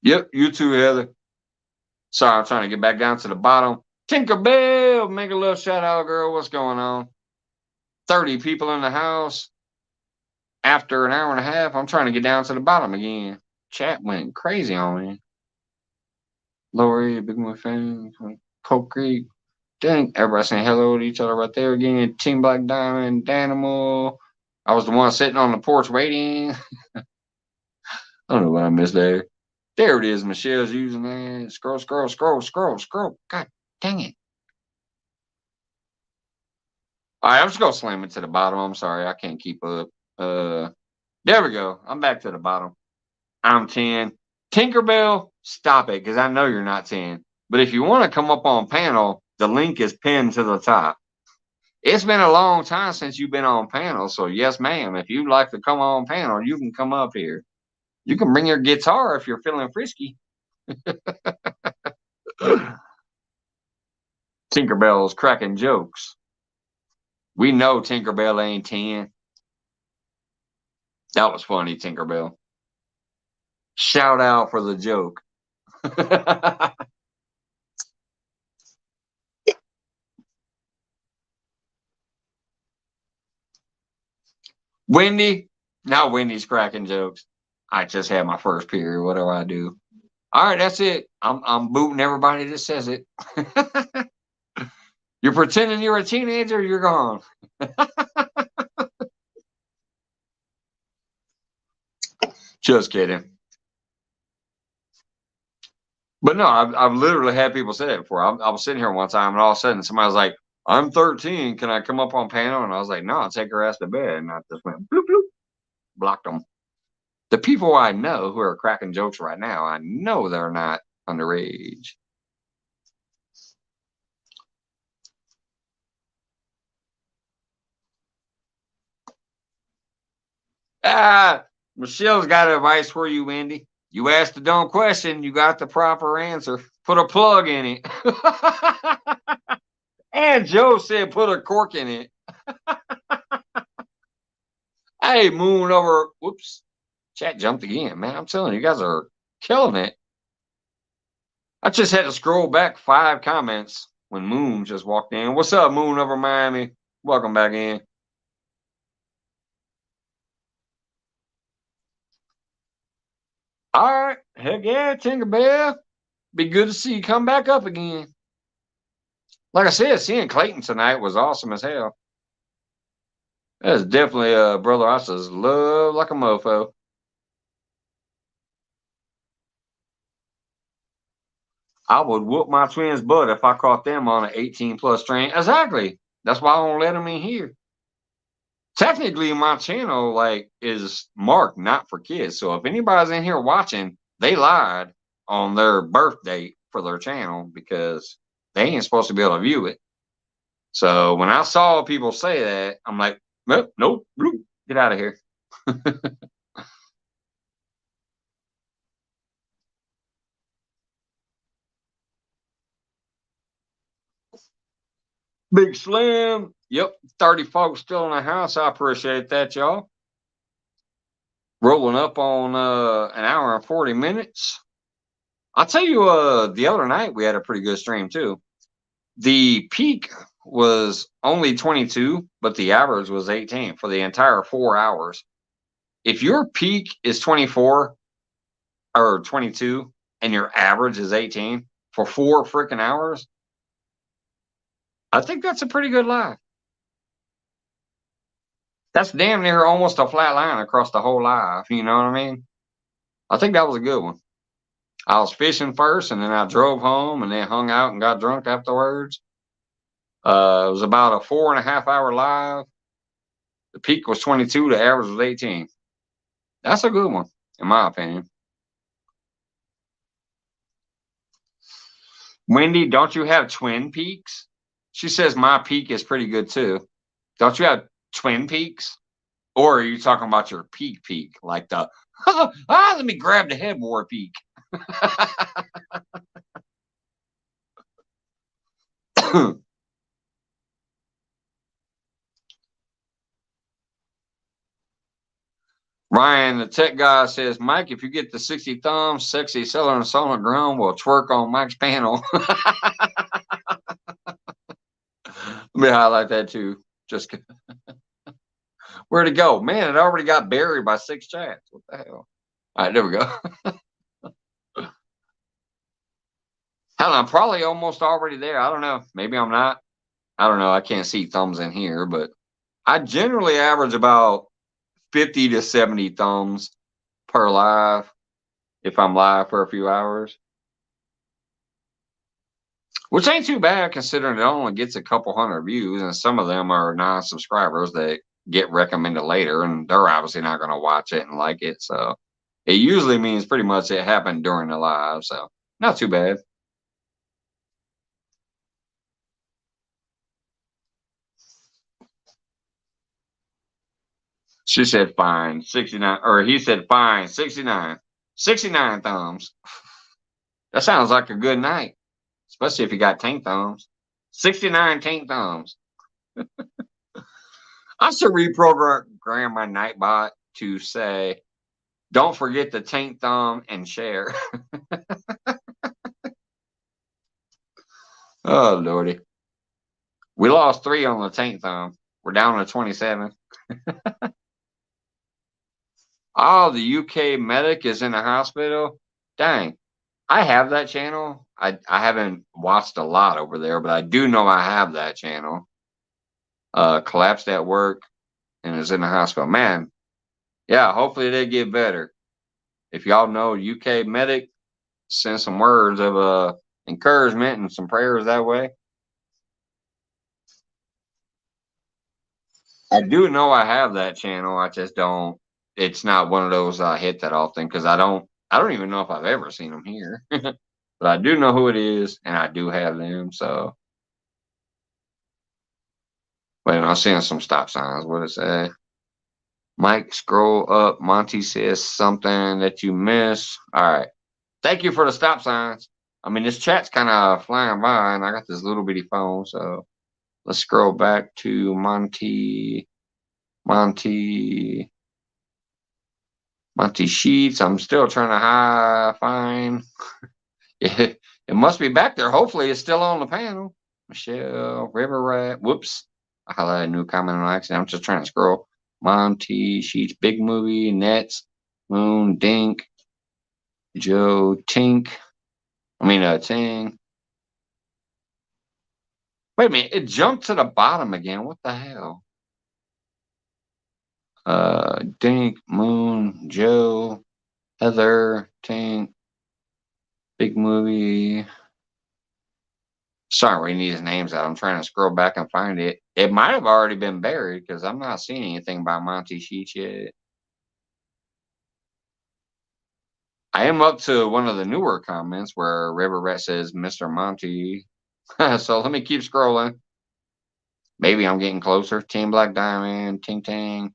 Yep, you too, Heather. Sorry, I'm trying to get back down to the bottom. Tinkerbell, make a little shout out, girl. What's going on? 30 people in the house. After an hour and a half, I'm trying to get down to the bottom again. Chat went crazy on me. Lori, Big Boy fan, Coke Creek. Dang, everybody saying hello to each other right there again. Team Black Diamond, Danimal. I was the one sitting on the porch waiting. I don't know what I missed there. There it is. Michelle's using that. Scroll, scroll, scroll, scroll, scroll. God dang it. All right, I'm just going to slam it to the bottom. I'm sorry. I can't keep up. There we go. I'm back to the bottom. I'm 10. Tinkerbell, stop it, because I know you're not 10. But if you want to come up on panel, the link is pinned to the top. It's been a long time since you've been on panel, so yes, ma'am. If you'd like to come on panel, you can come up here. You can bring your guitar if you're feeling frisky. Tinkerbell's cracking jokes. We know Tinkerbell ain't 10. That was funny, Tinkerbell. Shout out for the joke. Wendy, now Wendy's cracking jokes. I just had my first period. What do I do? All right, that's it. I'm booting everybody that says it. You're pretending you're a teenager, you're gone. Just kidding. But no, I've literally had people say it before. I was sitting here one time, and all of a sudden somebody was like, "I'm 13. Can I come up on panel?" And I was like, "No, I'll take her ass to bed." And I just went bloop bloop, blocked them. The people I know who are cracking jokes right now, I know they're not underage. Michelle's got advice for you, Wendy. You asked the dumb question, you got the proper answer. Put a plug in it. And Joe said put a cork in it. Hey, Moon over. Whoops. Chat jumped again, man. I'm telling you, you guys are killing it. I just had to scroll back 5 comments when Moon just walked in. What's up, Moon over Miami? Welcome back in. All right. Heck yeah, Tinkerbell. Be good to see you come back up again. Like I said, seeing Clayton tonight was awesome as hell. That's definitely brother Asa's love like a mofo. I would whoop my twins' butt if I caught them on an 18+ train. Exactly. That's why I don't let them in here. Technically, my channel is marked not for kids. So if anybody's in here watching, they lied on their birth date for their channel because they ain't supposed to be able to view it. So when I saw people say that, I'm like, nope, get out of here. Big Slim. Yep, 30 folks still in the house. I appreciate that, y'all. Rolling up on an hour and 40 minutes. I'll tell you, the other night we had a pretty good stream too. The peak was only 22, but the average was 18 for the entire 4 hours. If your peak is 24 or 22 and your average is 18 for 4 freaking hours, I think that's a pretty good live. That's damn near almost a flat line across the whole live. You know what I mean? I think that was a good one. I was fishing first, and then I drove home, and then hung out and got drunk afterwards. It was about a 4.5 hour live. The peak was 22. The average was 18. That's a good one, in my opinion. Wendy, don't you have twin peaks? She says my peak is pretty good too. Don't you have twin peaks? Or are you talking about your peak, like the let me grab the headboard peak? Ryan, the tech guy, says, Mike, if you get the 60 thumbs, sexy seller and solar ground will twerk on Mike's panel. Let me highlight that too. Just where'd it go? Man, it already got buried by 6 chats. What the hell? All right, there we go. Hell, I'm probably almost already there. I don't know. Maybe I'm not. I don't know. I can't see thumbs in here, but I generally average about 50 to 70 thumbs per live if I'm live for a few hours. Which ain't too bad considering it only gets a couple hundred views, and some of them are non-subscribers that get recommended later, and they're obviously not going to watch it and like it. So it usually means pretty much it happened during the live, so not too bad. She said fine, 69, or he said fine, 69. 69 thumbs. That sounds like a good night, especially if you got tank thumbs. 69 tank thumbs. I should reprogram my Nightbot to say, don't forget the tank thumb and share. Oh, Lordy. We lost 3 on the tank thumb. We're down to 27. Oh, the UK medic is in the hospital. Dang. I have that channel. I haven't watched a lot over there, but I do know I have that channel. Collapsed at work and is in the hospital. Man, yeah, hopefully they get better. If y'all know UK medic, send some words of encouragement and some prayers that way. I do know I have that channel. I just don't. It's not one of those I hit that often because I don't even know if I've ever seen them here. But I do know who it is, and I do have them. So, wait, I'm seeing some stop signs. What does it say? Mike, scroll up. Monty says something that you miss. All right. Thank you for the stop signs. I mean, this chat's kind of flying by, and I got this little bitty phone. So let's scroll back to Monty Sheets. I'm still trying to find. It must be back there. Hopefully, it's still on the panel. Michelle, River Rat. Whoops. I highlighted a new comment on accident. I'm just trying to scroll. Monty Sheets, Big Movie, Nets, Moon, Dink, Joe, Ting. Wait a minute. It jumped to the bottom again. What the hell? Dink, Moon, Joe, Heather, Ting, Big Movie. Sorry, reading these names out. I'm trying to scroll back and find it. It might have already been buried because I'm not seeing anything about Monty Sheets yet. I am up to one of the newer comments where River Rat says Mr. Monty. So let me keep scrolling. Maybe I'm getting closer. Team Black Diamond, Ting Tang,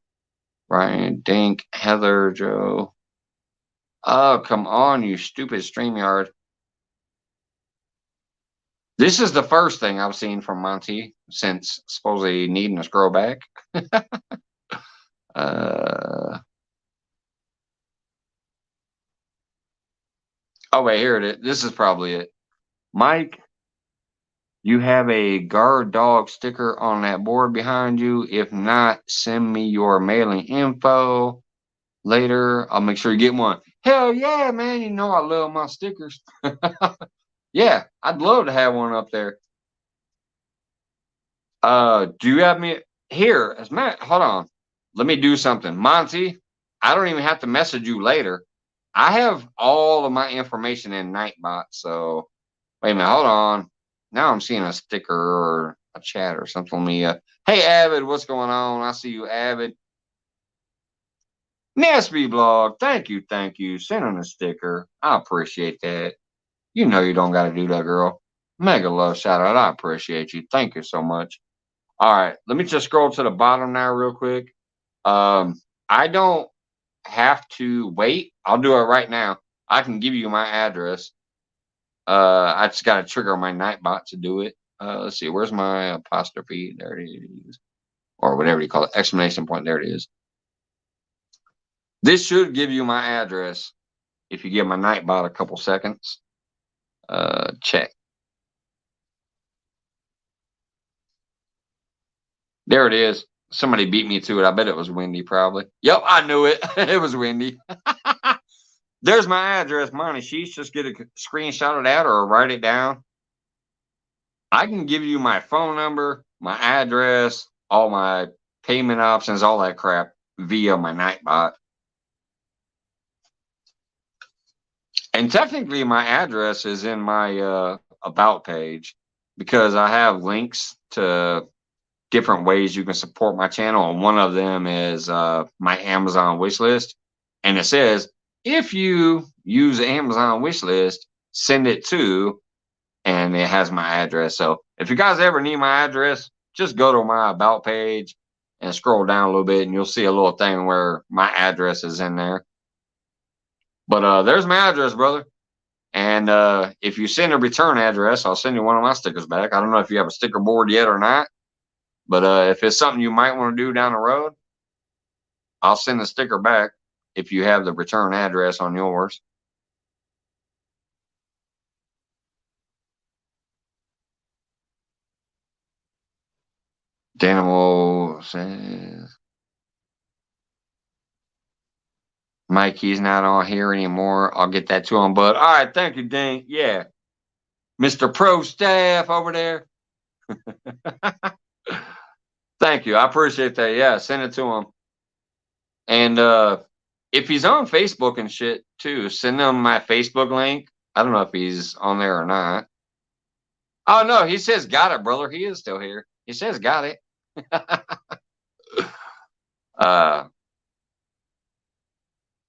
Ryan, Dink, Heather, Joe. Oh, come on, you stupid StreamYard. This is the first thing I've seen from Monty since supposedly needing to scroll back. Oh, wait, here it is. This is probably it. Mike, you have a guard dog sticker on that board behind you. If not, send me your mailing info later. I'll make sure you get one. Hell yeah, man. You know I love my stickers. Yeah, I'd love to have one up there. Do you have me here? As Matt, hold on. Let me do something. Monty, I don't even have to message you later. I have all of my information in Nightbot. So wait a minute, hold on. Now I'm seeing a sticker or a chat or something. Hey Avid, what's going on? I see you, Avid. Nasby Blog, thank you. Sending a sticker. I appreciate that. You know you don't got to do that, girl. Mega love shout out. I appreciate you. Thank you so much. All right, let me just scroll to the bottom now real quick. I don't have to wait. I'll do it right now. I can give you my address. I just got to trigger my Nightbot to do it. Let's see. Where's my apostrophe? There it is. Or whatever you call it. Exclamation point. There it is. This should give you my address if you give my Nightbot a couple seconds. Check. There it is. Somebody beat me to it. I bet it was Wendy, probably. Yep, I knew it. It was Wendy. There's my address, Monty Sheets. Just get a screenshot of that or write it down. I can give you my phone number, my address, all my payment options, all that crap via my Nightbot. And technically, my address is in my About page because I have links to different ways you can support my channel. And one of them is my Amazon wish list. And it says, if you use Amazon wish list, send it to, and it has my address. So if you guys ever need my address, just go to my About page and scroll down a little bit, and you'll see a little thing where my address is in there. But there's my address, brother. And if you send a return address, I'll send you one of my stickers back. I don't know if you have a sticker board yet or not. But if it's something you might want to do down the road, I'll send the sticker back if you have the return address on yours. Danimal says, Mike, he's not on here anymore. I'll get that to him. But all right, thank you, Dink. Yeah. Mr. Pro Staff over there. Thank you. I appreciate that. Yeah, send it to him. And if he's on Facebook and shit too, send him my Facebook link. I don't know if he's on there or not. Oh no, he says got it, brother. He is still here. He says got it.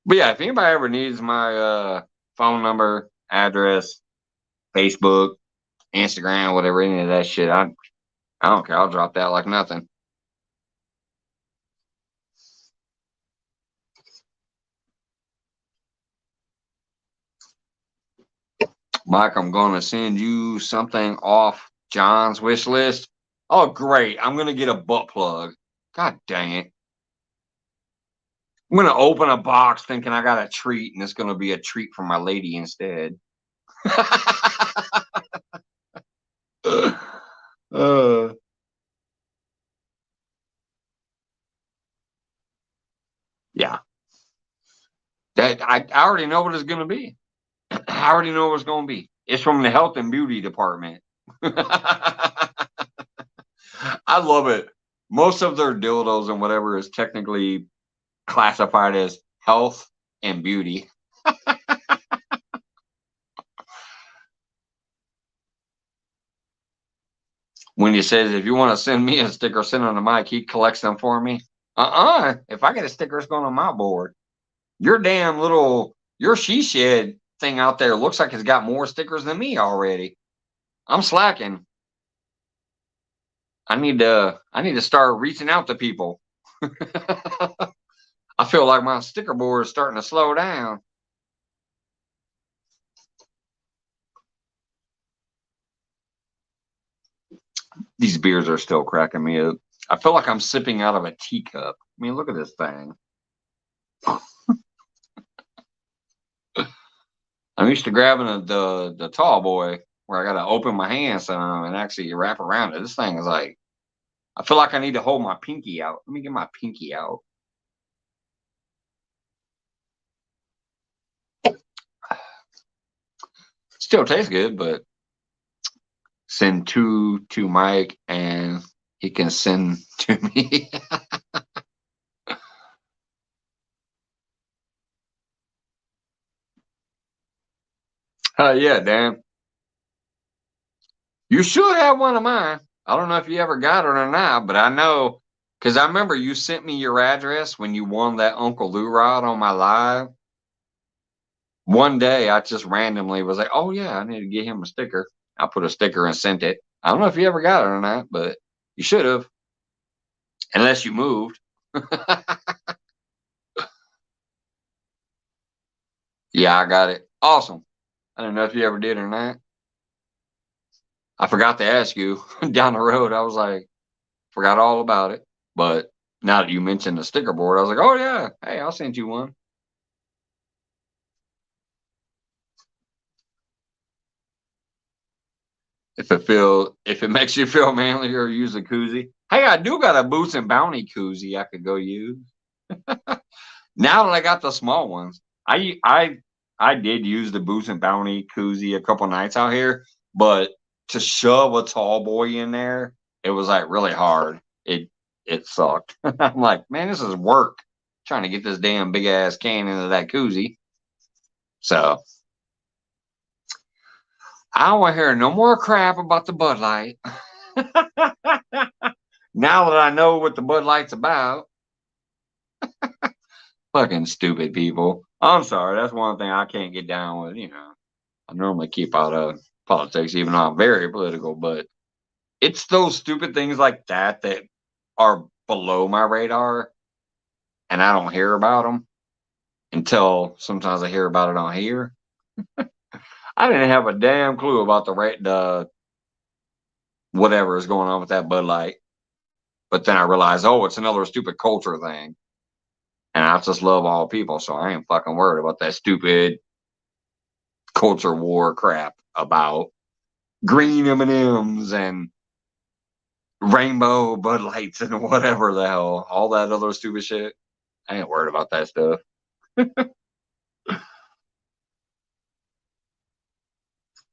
But yeah, if anybody ever needs my phone number, address, Facebook, Instagram, whatever, any of that shit, I don't care. I'll drop that like nothing. Mike, I'm going to send you something off John's wish list. Oh, great. I'm going to get a butt plug. God dang it. I'm going to open a box thinking I got a treat, and it's going to be a treat for my lady instead. Yeah. That I already know what it's going to be. I already know what it's going to be. It's from the health and beauty department. I love it. Most of their dildos and whatever is technically classified as health and beauty. When he says, if you want to send me a sticker, send them to Mike. He collects them for me. If I get a sticker, it's going on my board. Your damn little, your she shed thing out there looks like it's got more stickers than me already. I'm slacking. I need to start reaching out to people. I feel like my sticker board is starting to slow down. These beers are still cracking me up. I feel like I'm sipping out of a teacup. I mean, look at this thing. I'm used to grabbing the tall boy where I got to open my hands and actually wrap around it. This thing is like, I feel like I need to hold my pinky out. Let me get my pinky out. Still tastes good, but send two to Mike and he can send to me. Yeah, Dan. You should have one of mine. I don't know if you ever got it or not, but I know Because I remember you sent me your address when you won that Uncle Lou rod on my live. One day I just randomly was like, oh yeah, I need to get him a sticker. I put a sticker and sent it. I don't know if you ever got it or not, but you should have. Unless you moved. Yeah, I got it. Awesome. I don't know if you ever did or not. I forgot to ask you down the road. I was like, forgot all about it. But now that you mentioned the sticker board, I was like, oh yeah, hey, I'll send you one. If it makes you feel manlier, use a koozie. Hey, I do got a Boots and Bounty koozie I could go use. Now that I got the small ones, I did use the Boots and Bounty koozie a couple nights out here, but to shove a tall boy in there, it was like really hard. It sucked. I'm like, man, this is work trying to get this damn big ass can into that koozie. So I don't want to hear no more crap about the Bud Light. Now that I know what the Bud Light's about, fucking stupid people. I'm sorry, that's one thing I can't get down with. I normally keep out of politics, even though I'm very political, but it's those stupid things like that that are below my radar, and I don't hear about them until sometimes I hear about it on here. I didn't have a damn clue about the whatever is going on with that Bud Light, but then I realized, oh, it's another stupid culture thing, and I just love all people, so I ain't fucking worried about that stupid culture war crap about green M&Ms and rainbow Bud Lights and whatever the hell, all that other stupid shit. I ain't worried about that stuff.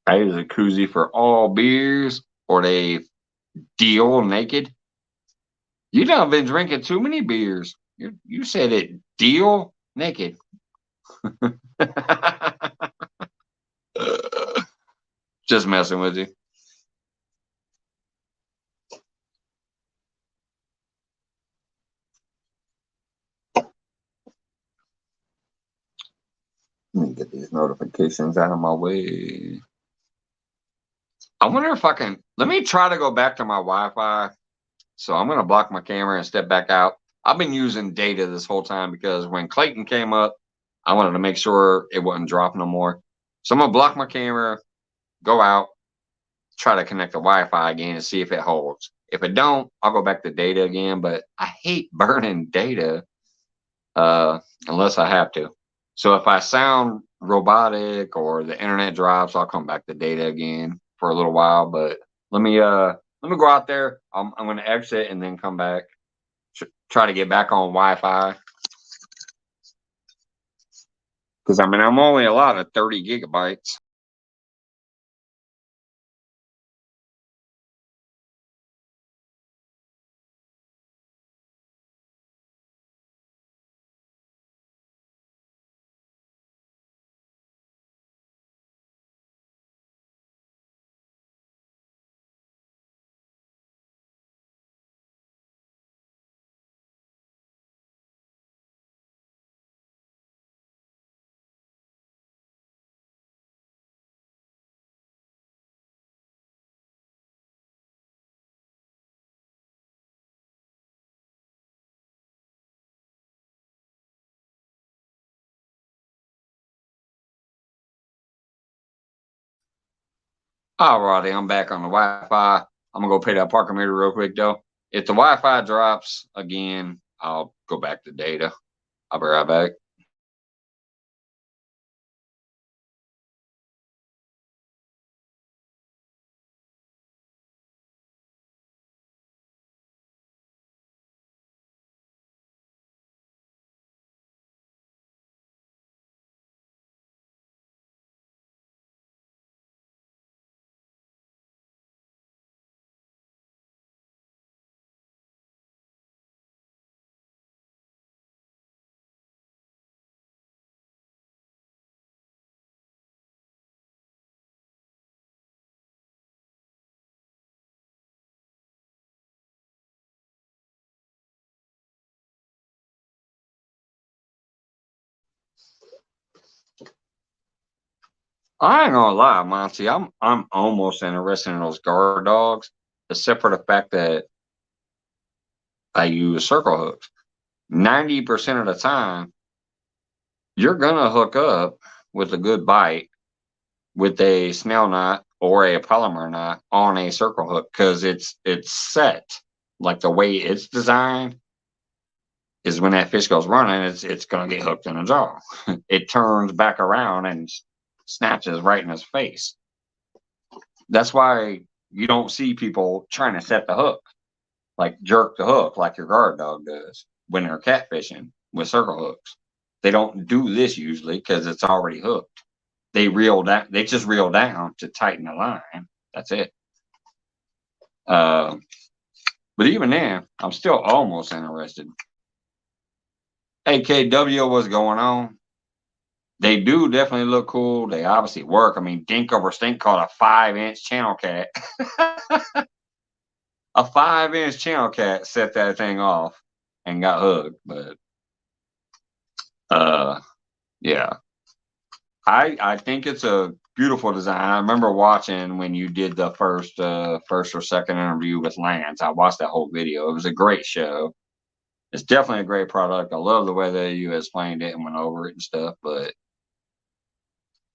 I use a koozie for all beers, or they deal naked. You done been drinking too many beers. You said it deal naked. Just messing with you. Let me get these notifications out of my way. I wonder if I can. Let me try to go back to my Wi-Fi. So I'm going to block my camera and step back out. I've been using data this whole time because when Clayton came up, I wanted to make sure it wasn't dropping no more. So I'm going to block my camera, go out, try to connect the Wi-Fi again and see if it holds. If it don't, I'll go back to data again. But I hate burning data unless I have to. So if I sound robotic or the internet drops, I'll come back to data again for a little while. But let me go out there. I'm going to exit and then come back. Try to get back on Wi-Fi. Because I'm only allowed 30 gigabytes. Alrighty, I'm back on the Wi-Fi. I'm gonna go pay that parking meter real quick though. If the Wi-Fi drops again, I'll go back to data. I'll be right back. I ain't gonna lie, Monty. I'm almost interested in those guard dogs, except for the fact that I use circle hooks. 90% of the time, you're gonna hook up with a good bite with a snail knot or a polymer knot on a circle hook because it's set. Like the way it's designed is when that fish goes running, it's gonna get hooked in the jaw. It turns back around and snatches right in his face. That's why you don't see people trying to set the hook, like jerk the hook like your guard dog does when they're catfishing with circle hooks. They don't do this usually because it's already hooked. They reel down. They just reel down to tighten the line. That's it. But even then, I'm still almost interested. AKW, what's going on? They do definitely look cool. They obviously work. I mean, Dink over Stink caught a 5-inch channel cat. A 5-inch channel cat set that thing off and got hooked. But yeah, I think it's a beautiful design. I remember watching when you did the first or second interview with Lance. I watched that whole video. It was a great show. It's definitely a great product. I love the way that you explained it and went over it and stuff. But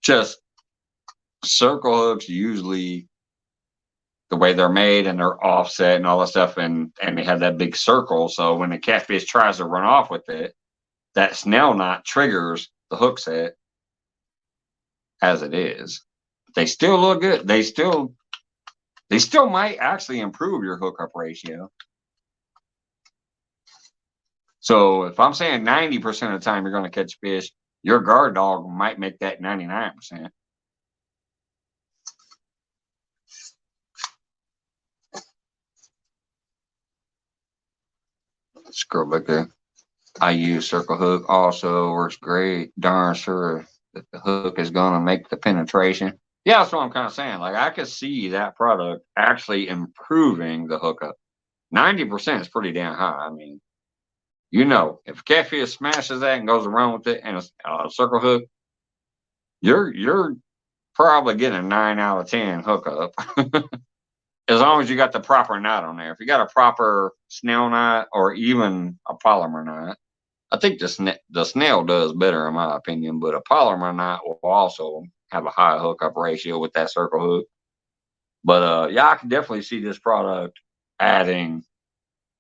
just circle hooks usually the way they're made and they're offset and all that stuff, and they have that big circle. So when the catfish tries to run off with it, that snail knot triggers the hook set as it is. They still look good. They still might actually improve your hookup ratio. So if I'm saying 90% of the time you're going to catch fish, your guard dog might make that 99%. Scroll back there. I use circle hook also, works great. Darn sure that the hook is going to make the penetration. Yeah, that's what I'm kind of saying. Like I could see that product actually improving the hookup. 90% is pretty damn high. I mean, if catfish smashes that and goes around with it and a circle hook, you're probably getting a 9 out of 10 hookup. As long as you got the proper knot on there. If you got a proper snail knot or even a polymer knot, I think the snail does better in my opinion, but a polymer knot will also have a high hookup ratio with that circle hook. But yeah, I can definitely see this product adding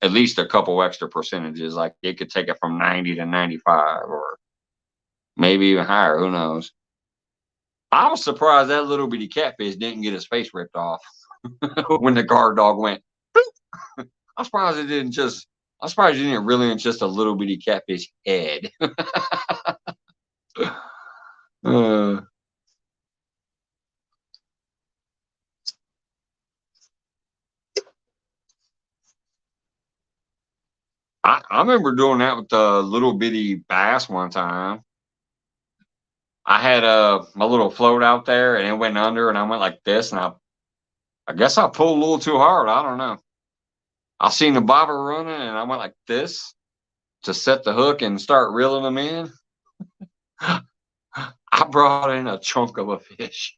at least a couple extra percentages. Like it could take it from 90 to 95 or maybe even higher. Who knows? I was surprised that little bitty catfish didn't get his face ripped off when the guard dog went. I'm surprised it didn't just. I'm surprised you didn't really in just a little bitty catfish head. I remember doing that with the little bitty bass one time. I had my little float out there and it went under and I went like this and I guess I pulled a little too hard. I don't know. I seen the bobber running and I went like this to set the hook and start reeling them in. I brought in a chunk of a fish.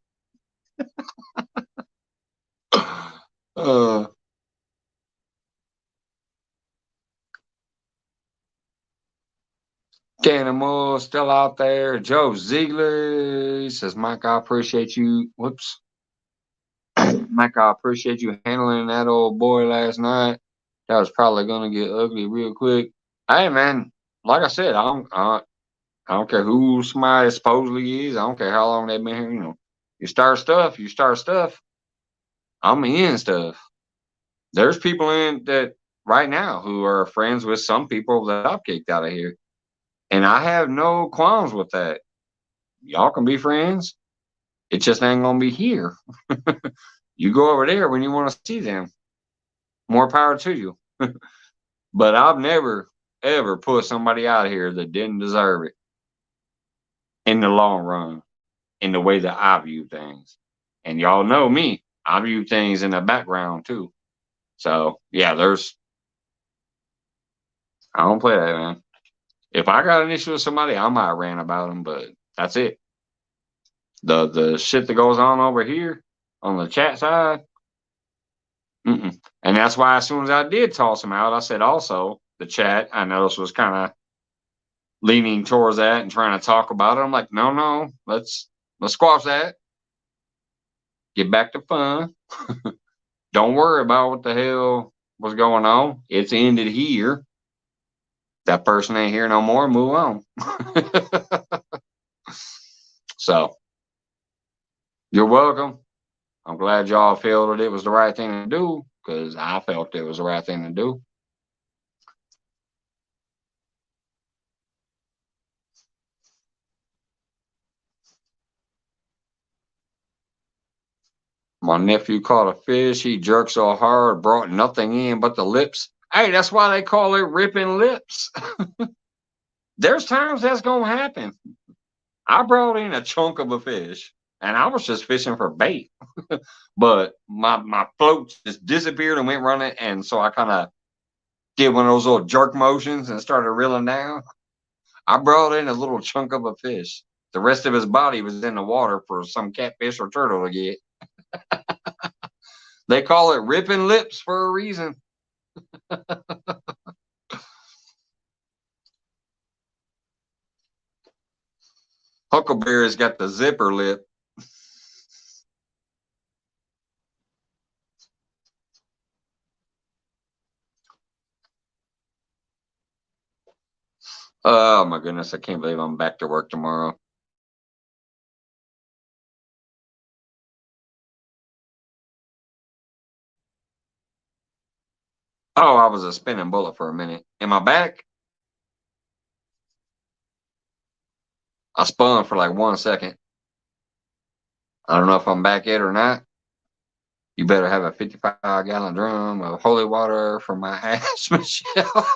uh, Danny Moore still out there. Joe Ziegler says, Mike, I appreciate you. Whoops. Mike, I appreciate you handling that old boy last night. That was probably going to get ugly real quick. Hey, man, like I said, I don't care who somebody supposedly is. I don't care how long they've been here. You start stuff, you start stuff. I'm in stuff. There's people in that right now who are friends with some people that I've kicked out of here. And I have no qualms with that. Y'all can be friends. It just ain't going to be here. You go over there when you want to see them. More power to you. But I've never, ever put somebody out here that didn't deserve it in the long run, in the way that I view things. And y'all know me. I view things in the background too. So, yeah, I don't play that, man. If I got an issue with somebody, I might rant about them, but that's it. The shit that goes on over here on the chat side. And that's why as soon as I did toss them out, I said also the chat, I noticed, was kind of leaning towards that and trying to talk about it. I'm like, no, let's squash that. Get back to fun. Don't worry about what the hell was going on. It's ended here. That person ain't here no more. Move on. So, you're welcome. I'm glad y'all felt that it was the right thing to do, because I felt it was the right thing to do. My nephew caught a fish. He jerked so hard, brought nothing in but the lips. Hey, that's why they call it ripping lips. There's times that's going to happen. I brought in a chunk of a fish, and I was just fishing for bait. But my float just disappeared and went running, and so I kind of did one of those little jerk motions and started reeling down. I brought in a little chunk of a fish. The rest of his body was in the water for some catfish or turtle to get. They call it ripping lips for a reason. Huckleberry's got the zipper lip. Oh my goodness, I can't believe I'm back to work tomorrow. Oh, I was a spinning bullet for a minute. Am I back? I spun for like 1 second. I don't know if I'm back yet or not. You better have a 55-gallon drum of holy water for my ass, Michelle.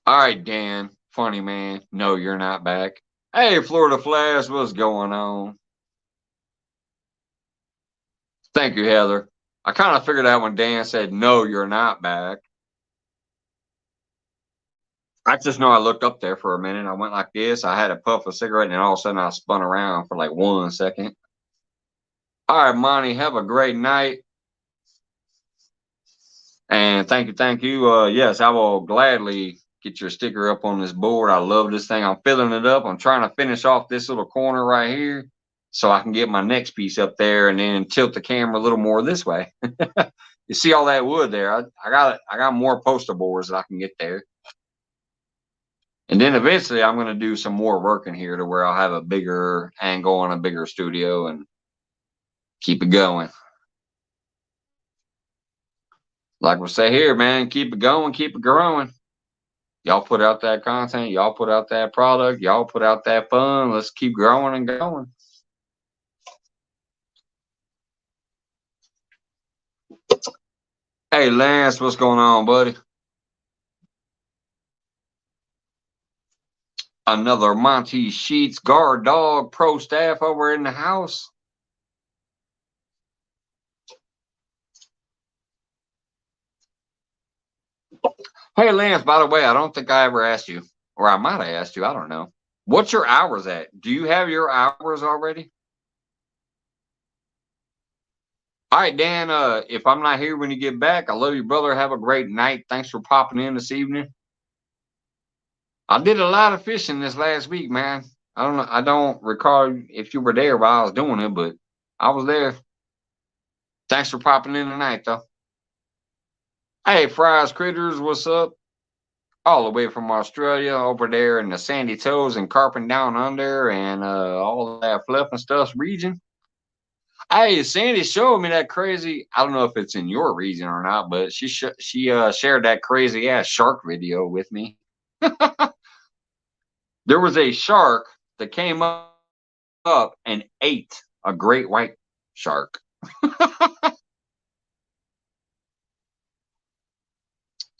All right, Dan, funny man. No, you're not back. Hey, Florida Flash, what's going on? Thank you, Heather. I kind of figured out when Dan said, no, you're not back. I just know I looked up there for a minute. I went like this. I had a puff of cigarette, and then all of a sudden I spun around for like 1 second. All right, Monty, have a great night. And thank you. Yes, I will gladly get your sticker up on this board. I love this thing. I'm filling it up. I'm trying to finish off this little corner right here so I can get my next piece up there and then tilt the camera a little more this way. You see all that wood there? I got more poster boards that I can get there. And then eventually I'm going to do some more work in here to where I'll have a bigger angle and a bigger studio and keep it going. Like we say here, man, keep it going, keep it growing. Y'all put out that content, y'all put out that product, y'all put out that fun. Let's keep growing and going. Hey, Lance, what's going on, buddy? Another Monty Sheets guard dog pro staff over in the house. Hey, Lance, by the way, I don't think I ever asked you, or I might have asked you. I don't know. What's your hours at? Do you have your hours already? All right, Dan, if I'm not here when you get back, I love you, brother. Have a great night. Thanks for popping in this evening. I did a lot of fishing this last week, man. I don't recall if you were there while I was doing it, but I was there. Thanks for popping in tonight, though. Hey, Fries Critters, what's up? All the way from Australia over there in the Sandy Toes and Carping Down Under and all that fluff and stuff region. Hey, Sandy showed me that crazy. I don't know if it's in your region or not, but she shared that crazy ass shark video with me. There was a shark that came up and ate a great white shark.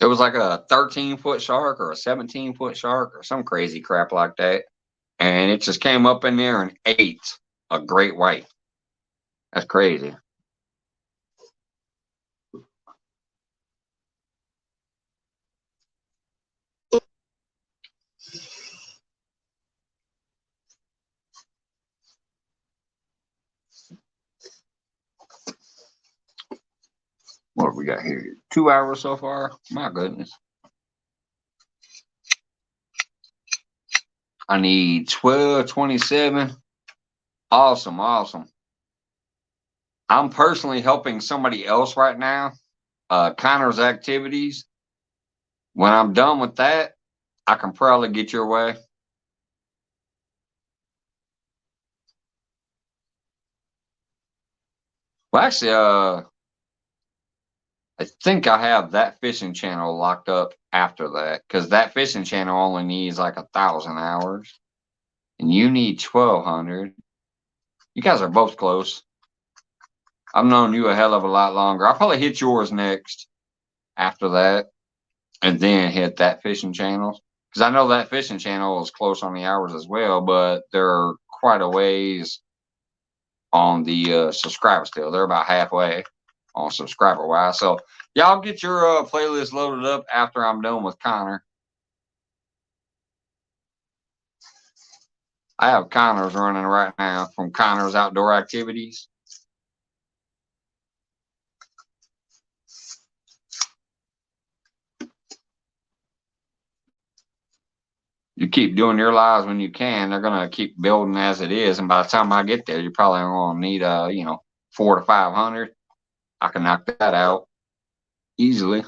It was like a 13-foot shark or a 17-foot shark or some crazy crap like that. And it just came up in there and ate a great white. That's crazy. we got here? 2 hours so far. My goodness. I need 1227. Awesome, awesome. I'm personally helping somebody else right now. Connor's activities. When I'm done with that, I can probably get your way. Well, actually, I think I have that fishing channel locked up after that, because that fishing channel only needs like 1,000 hours, and you need 1,200. You guys are both close. I've known you a hell of a lot longer. I'll probably hit yours next after that, and then hit that fishing channel, because I know that fishing channel is close on the hours as well, but they're quite a ways on the subscriber still. They're about halfway on subscriber wise. So y'all get your playlist loaded up after I'm done with Connor. I have Connor's running right now from Connor's Outdoor Activities. You keep doing your lives when you can. They're gonna keep building as it is, and by the time I get there, you're probably gonna need 400 to 500. I can knock that out easily.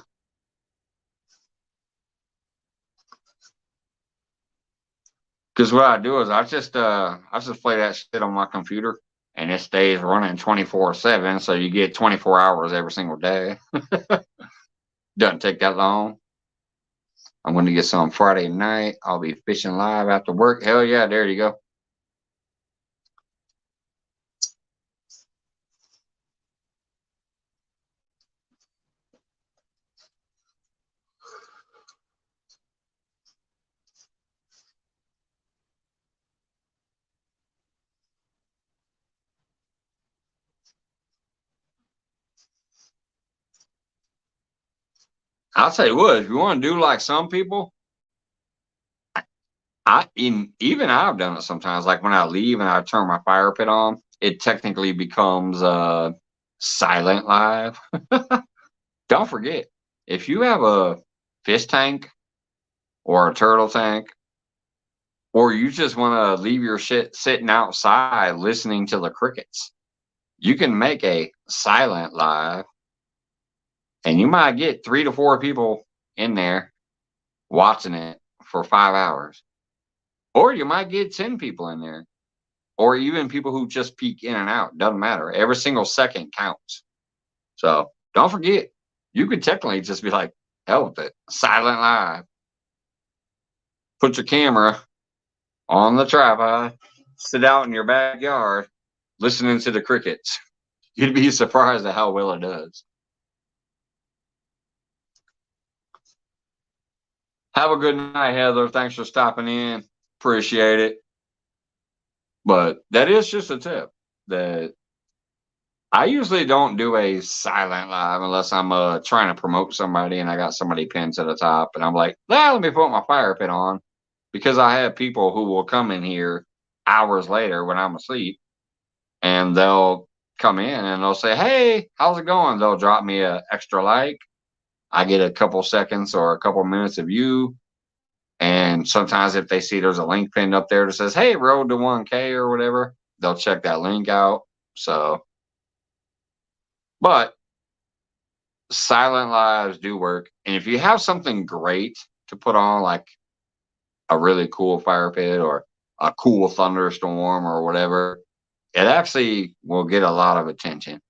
Because what I do is I just play that shit on my computer, and it stays running 24/7. So you get 24 hours every single day. Doesn't take that long. I'm going to get some Friday night. I'll be fishing live after work. Hell yeah, there you go. I'll tell you what, if you want to do like some people, even I've done it sometimes. Like when I leave and I turn my fire pit on, it technically becomes silent live. Don't forget, if you have a fish tank or a turtle tank, or you just want to leave your shit sitting outside listening to the crickets, you can make a silent live, and you might get 3 to 4 people in there watching it for 5 hours. Or you might get 10 people in there, or even people who just peek in and out. Doesn't matter. Every single second counts. So don't forget, you could technically just be like, hell with it, silent live. Put your camera on the tripod, sit out in your backyard, listening to the crickets. You'd be surprised at how well it does. Have a good night, Heather. Thanks for stopping in. Appreciate it. But that is just a tip that I usually don't do a silent live unless I'm trying to promote somebody and I got somebody pinned to the top and I'm like, let me put my fire pit on, because I have people who will come in here hours later when I'm asleep, and they'll come in and they'll say, hey, how's it going? They'll drop me an extra like. I get a couple seconds or a couple minutes of view. And sometimes if they see there's a link pinned up there that says, hey, road to 1K or whatever, they'll check that link out. So, but silent lives do work. And if you have something great to put on, like a really cool fire pit or a cool thunderstorm or whatever, it actually will get a lot of attention.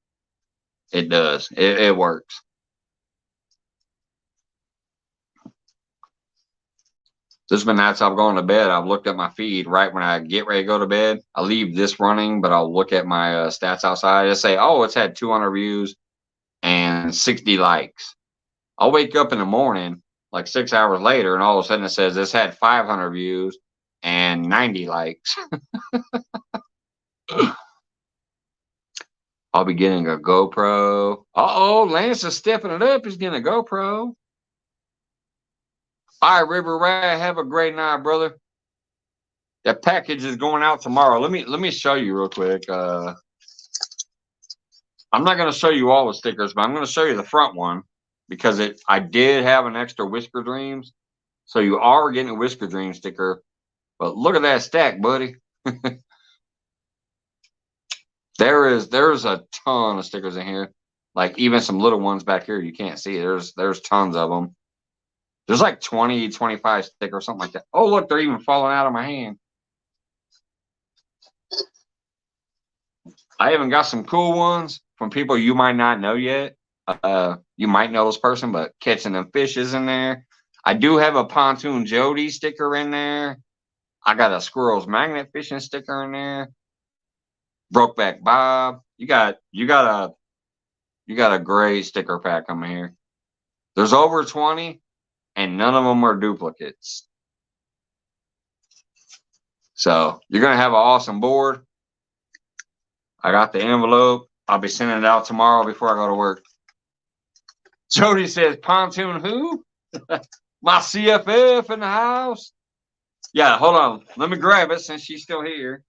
It does. It works. There's been nights I've gone to bed, I've looked at my feed right when I get ready to go to bed. I leave this running, but I'll look at my stats outside and say, oh, it's had 200 views and 60 likes. I'll wake up in the morning, like 6 hours later, and all of a sudden it says this had 500 views and 90 likes. I'll be getting a GoPro. Uh-oh, Lance is stepping it up. He's getting a GoPro. All right, River Rat, have a great night, brother. That package is going out tomorrow. Let me show you real quick. I'm not going to show you all the stickers, but I'm going to show you the front one because I did have an extra Whisker Dreams. So you are getting a Whisker Dream sticker. But look at that stack, buddy. There's a ton of stickers in here. Like even some little ones back here you can't see. There's tons of them. There's like 20, 25 stickers, something like that. Oh, look, they're even falling out of my hand. I even got some cool ones from people you might not know yet. You might know this person, but catching them fishes in there. I do have a Pontoon Jody sticker in there. I got a Squirrels Magnet fishing sticker in there. Brokeback Bob. You got a great sticker pack coming here. There's over 20, and none of them are duplicates. So you're gonna have an awesome board. I got the envelope. I'll be sending it out tomorrow before I go to work. Jody says, Pontoon who? My CFF in the house. Yeah, hold on. Let me grab it since she's still here.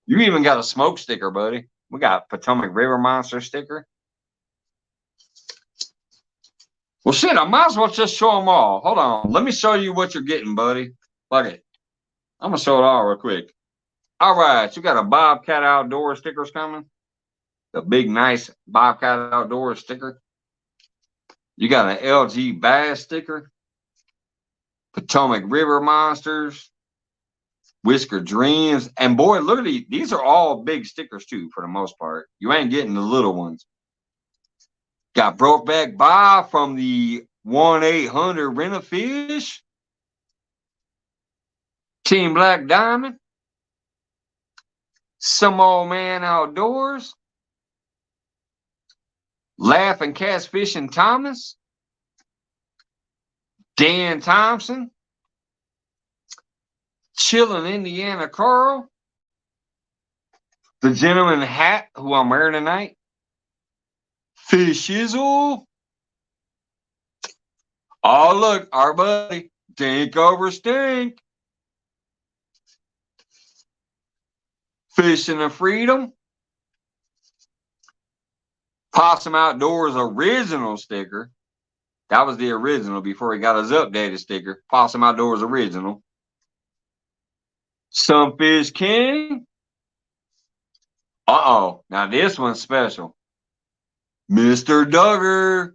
You even got a smoke sticker, buddy. We got Potomac River Monster sticker. Well, shit, I might as well just show them all. Hold on. Let me show you what you're getting, buddy. Look it. I'm going to show it all real quick. All right. You got a Bobcat Outdoors stickers coming. The big, nice Bobcat Outdoors sticker. You got an LG Bass sticker. Potomac River Monsters. Whisker Dreams. And boy, look at these. These are all big stickers too, for the most part. You ain't getting the little ones. Got Brokeback Bob from the 1-800 Rent-A-Fish. Team Black Diamond. Some Old Man Outdoors. Laughing Cats Fishing Thomas. Dan Thompson. Chillin' Indiana Carl. The Gentleman Hat, who I'm wearing tonight. Fish Shizzle. Oh, look, our buddy, Dink Over Stink. Fishing of Freedom. Possum Outdoors original sticker. That was the original before he got his updated sticker. Possum Outdoors original. Sunfish King. Uh-oh. Now this one's special. Mr. Duggar.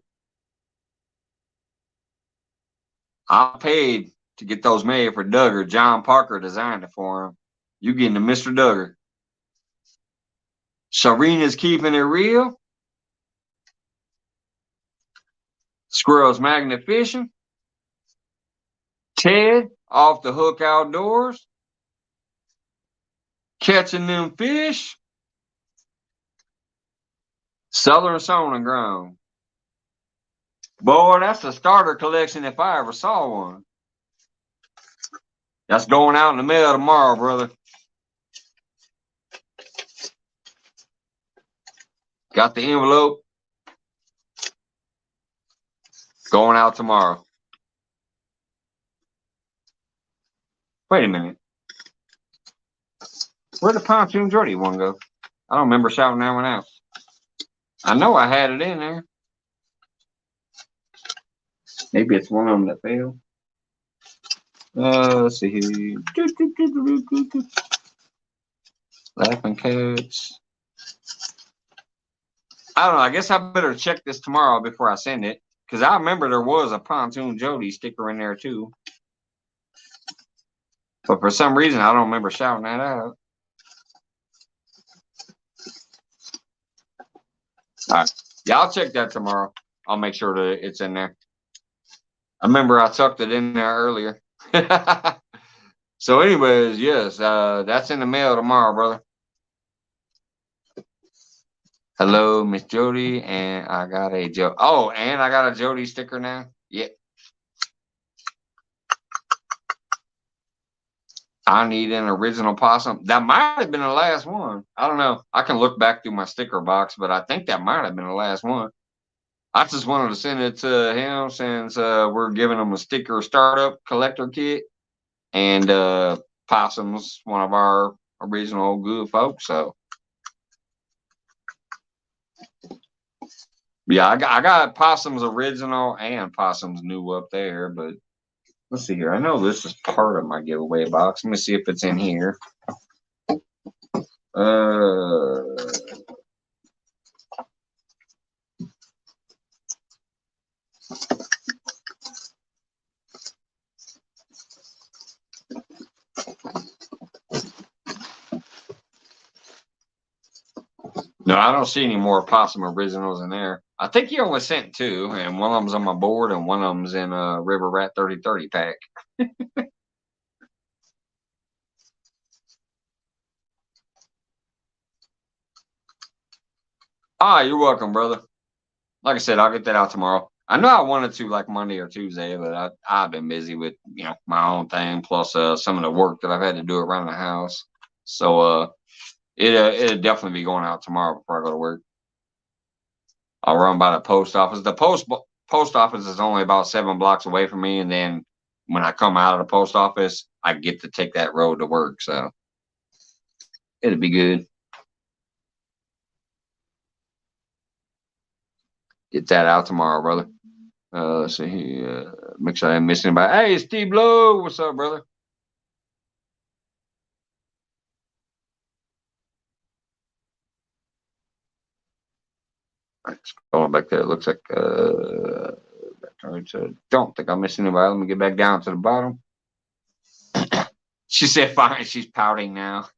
I paid to get those made for Duggar. John Parker designed it for him. You getting the Mr. Duggar. Serena's Keeping It Real. Squirrels Magnet Fishing. Ted Off the Hook Outdoors. Catching Them Fish. Southern Sown and Grown. Boy, that's a starter collection if I ever saw one. That's going out in the mail tomorrow, brother. Got the envelope. Going out tomorrow. Wait a minute. Where'd the Pontoon Jordy one go? I don't remember shouting that one out. I know I had it in there. Maybe it's one of them that failed. Let's see here. Laughing Cats. I don't know. I guess I better check this tomorrow before I send it. Because I remember there was a Pontoon Jody sticker in there too. But for some reason, I don't remember shouting that out. All right. Yeah, I'll check that tomorrow. I'll make sure that it's in there. I remember I tucked it in there earlier. So anyways, yes, that's in the mail tomorrow, brother. Hello, Miss Jody, and I got a and I got a Jody sticker now. Yeah. I need an original possum. That might have been the last one. I don't know. I can look back through my sticker box, but I think that might have been the last one. I just wanted to send it to him since we're giving him a sticker startup collector kit. And Possum's one of our original good folks, so Yeah, I got Possum's original and Possum's new up there, but let's see here. I know this is part of my giveaway box. Let me see if it's in here. No, I don't see any more Possum originals in there. I think he only sent 2, and one of them's on my board, and one of them's in a River Rat 3030 pack. You're welcome, brother. Like I said, I'll get that out tomorrow. I know I wanted to like Monday or Tuesday, but I've been busy with my own thing, plus some of the work that I've had to do around the house. So it'll definitely be going out tomorrow before I go to work. I'll run by the post office. The post office is only about 7 blocks away from me, and then when I come out of the post office, I get to take that road to work. So it'll be good. Get that out tomorrow, brother. Let's see here. Make sure I didn't miss anybody. Hey, Steve Lowe, what's up, brother? Going back there, it looks like don't think I'm missing anybody. Let me get back down to the bottom. She said fine. She's pouting now.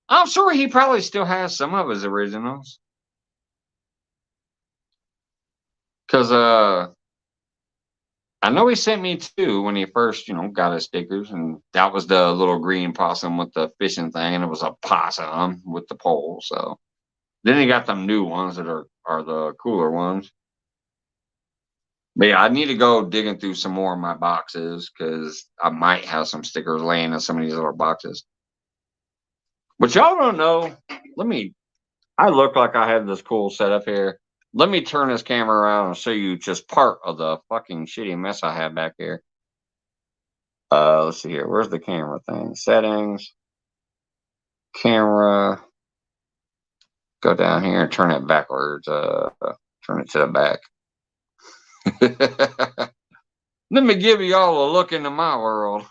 I'm sure he probably still has some of his originals. Because I know he sent me 2 when he first, got his stickers, and that was the little green possum with the fishing thing, and it was a possum with the pole. So then he got them new ones that are the cooler ones. But yeah, I need to go digging through some more of my boxes because I might have some stickers laying in some of these other boxes. But y'all don't know. I look like I have this cool setup here. Let me turn this camera around and show you just part of the fucking shitty mess I have back here. Let's see here. Where's the camera thing? Settings. Camera. Go down here and turn it backwards. Turn it to the back. Let me give you all a look into my world.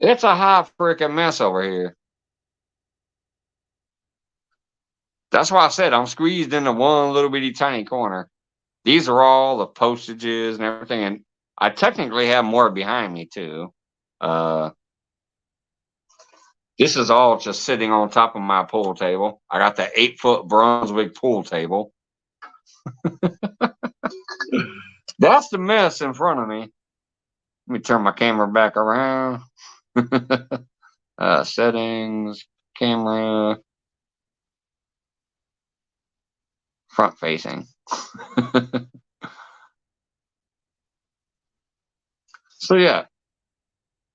It's a high freaking mess over here. That's why I said I'm squeezed into one little bitty tiny corner. These are all the postages and everything, and I technically have more behind me too. This is all just sitting on top of my pool table. I got the 8-foot Brunswick pool table. That's the mess in front of me. Let me turn my camera back around. Settings, camera, front facing. So yeah,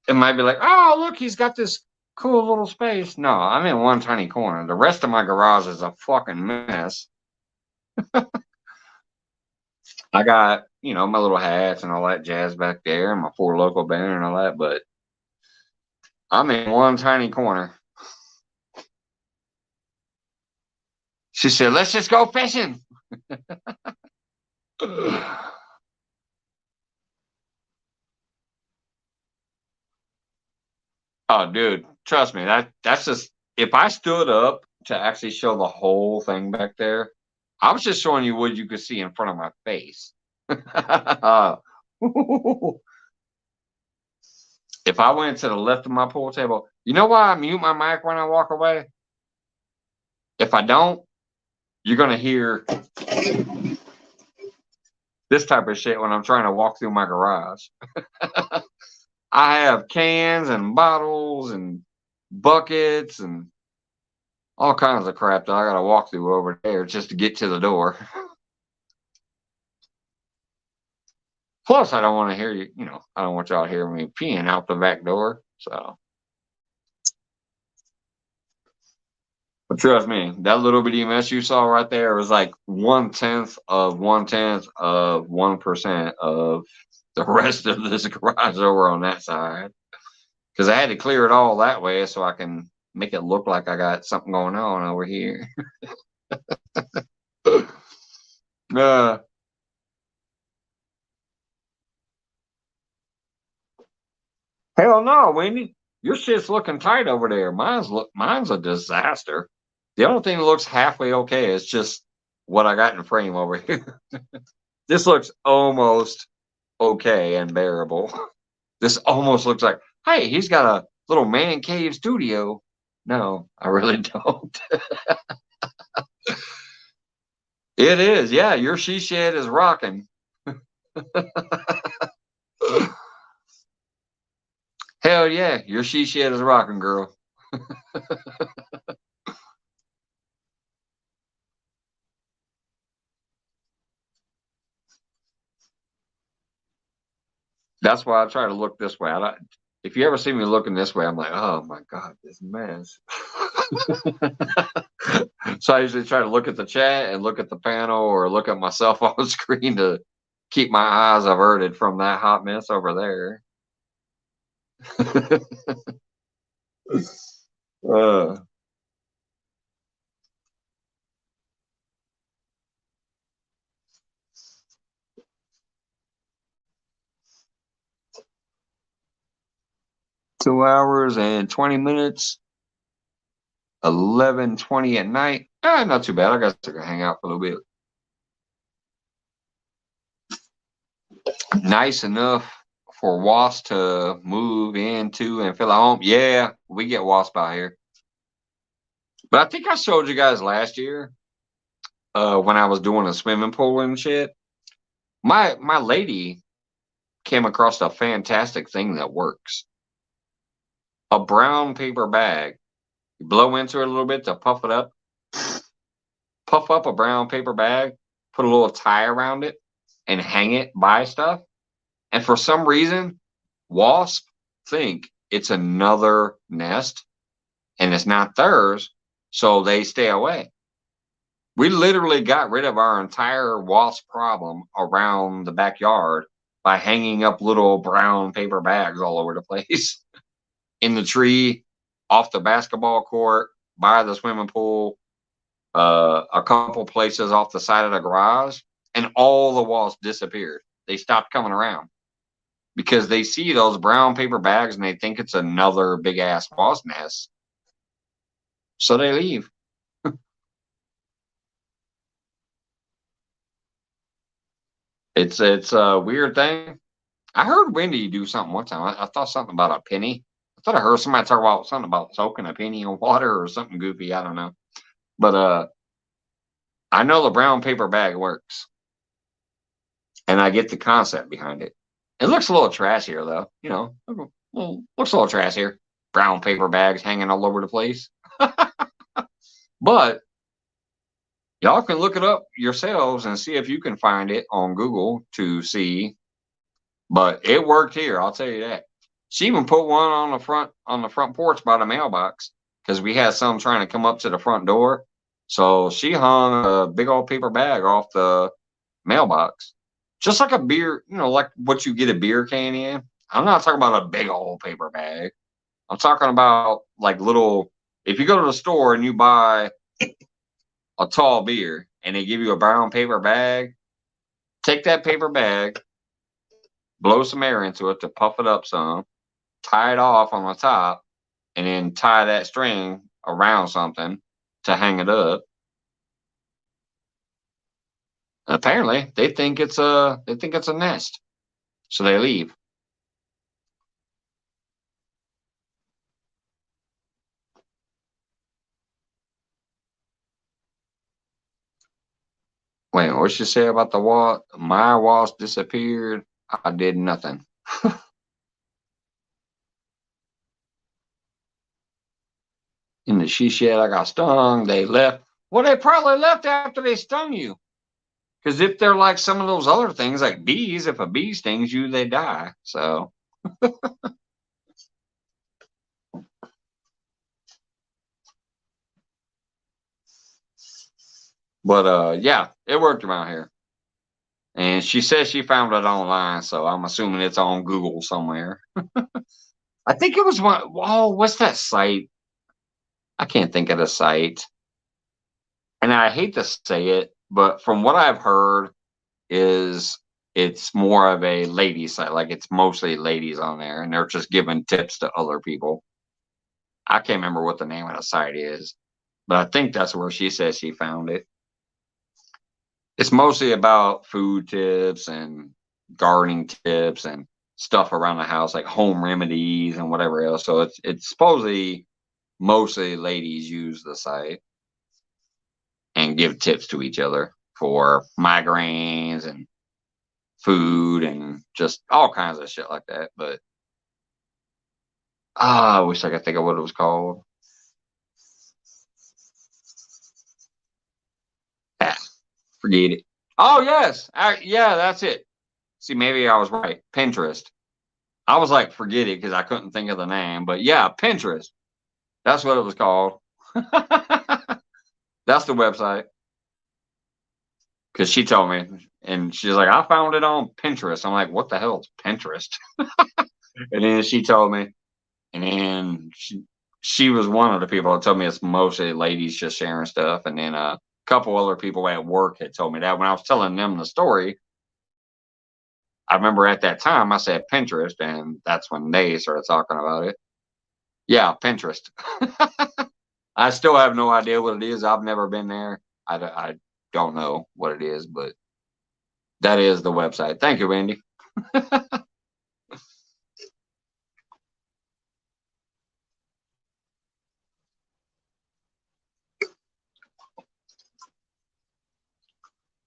it might be like, oh, look, he's got this cool little space. No, I'm in one tiny corner. The rest of my garage is a fucking mess. I got, my little hats and all that jazz back there, and my 4 local banner and all that, but I'm in one tiny corner. She said, let's just go fishing. Oh, dude, trust me, that's just, if I stood up to actually show the whole thing back there, I was just showing you what you could see in front of my face. If I went to the left of my pool table, you know why I mute my mic when I walk away? If I don't, you're going to hear this type of shit when I'm trying to walk through my garage. I have cans and bottles and buckets and all kinds of crap that I got to walk through over there just to get to the door. Plus, I don't want to hear you, I don't want y'all to hear me peeing out the back door. So, but trust me, that little bitty mess you saw right there was like 1/10 of 1/10 of 1% of the rest of this garage over on that side. Because I had to clear it all that way so I can make it look like I got something going on over here. Hell no, Wendy. Your shit's looking tight over there. Mine's a disaster. The only thing that looks halfway okay is just what I got in frame over here. This looks almost okay and bearable. This almost looks like, hey, he's got a little man cave studio. No, I really don't. It is, yeah. Your she shed is rocking. Hell yeah, your she shed is rocking, girl. That's why I try to look this way. If you ever see me looking this way, I'm like, oh my God, this mess. So I usually try to look at the chat and look at the panel or look at myself on the screen to keep my eyes averted from that hot mess over there. 2 hours and 20 minutes, 11:20 at night. Not too bad. I guess I can hang out for a little bit. Nice enough for wasps to move into and feel at home. Yeah, we get wasps out here. But I think I showed you guys last year when I was doing a swimming pool and shit. My lady came across a fantastic thing that works. A brown paper bag. You blow into it a little bit to puff it up. Puff up a brown paper bag, put a little tie around it, and hang it by stuff. And for some reason, wasps think it's another nest and it's not theirs, so they stay away. We literally got rid of our entire wasp problem around the backyard by hanging up little brown paper bags all over the place. In the tree, off the basketball court, by the swimming pool, a couple places off the side of the garage, and all the wasps disappeared. They stopped coming around because they see those brown paper bags and they think it's another big ass wasp nest. So they leave. It's a weird thing. I heard Wendy do something one time. I thought something about a penny. I thought I heard somebody talk about something about soaking a penny in water or something goofy. I don't know. But I know the brown paper bag works. And I get the concept behind it. It looks a little trashier though, you know. Looks a little trashier. Brown paper bags hanging all over the place. But y'all can look it up yourselves and see if you can find it on Google to see. But it worked here, I'll tell you that. She even put one on the front porch by the mailbox because we had some trying to come up to the front door. So she hung a big old paper bag off the mailbox. Just like a beer, you know, like what you get a beer can in. I'm not talking about a big old paper bag. I'm talking about like little, if you go to the store and you buy a tall beer and they give you a brown paper bag, take that paper bag, blow some air into it to puff it up some, tie it off on the top, and then tie that string around something to hang it up. And apparently, they think it's a nest, so they leave. Wait, what she say about the wasp? My wasp disappeared. I did nothing. In the she shed, I got stung. They left. Well, they probably left after they stung you. Because if they're like some of those other things, like bees, if a bee stings you, they die. So. But yeah, it worked around here. And she says she found it online, so I'm assuming it's on Google somewhere. I think it was one. Oh, what's that site? I can't think of the site. and I hate to say it, but from what I've heard, is it's more of a lady site. Like it's mostly ladies on there, and they're just giving tips to other people. I can't remember what the name of the site is, but I think that's where she says she found it. It's mostly about food tips and gardening tips and stuff around the house, like home remedies and whatever else. So it's supposedly mostly ladies use the site and give tips to each other for migraines and food and just all kinds of shit like that. But I wish I could think of what it was called. Ah, forget it. Oh yes, yeah, that's it. See, maybe I was right. Pinterest. I was like, forget it because I couldn't think of the name. But yeah, Pinterest. That's what it was called. That's the website. Because she told me, and she's like, I found it on Pinterest. I'm like, what the hell is Pinterest? And then she told me, and then she was one of the people that told me it's mostly ladies just sharing stuff. And then a couple other people at work had told me that when I was telling them the story. I remember at that time I said Pinterest, and that's when they started talking about it. Yeah, Pinterest. I still have no idea what it is. I've never been there. I don't know what it is, but that is the website. Thank you, Wendy.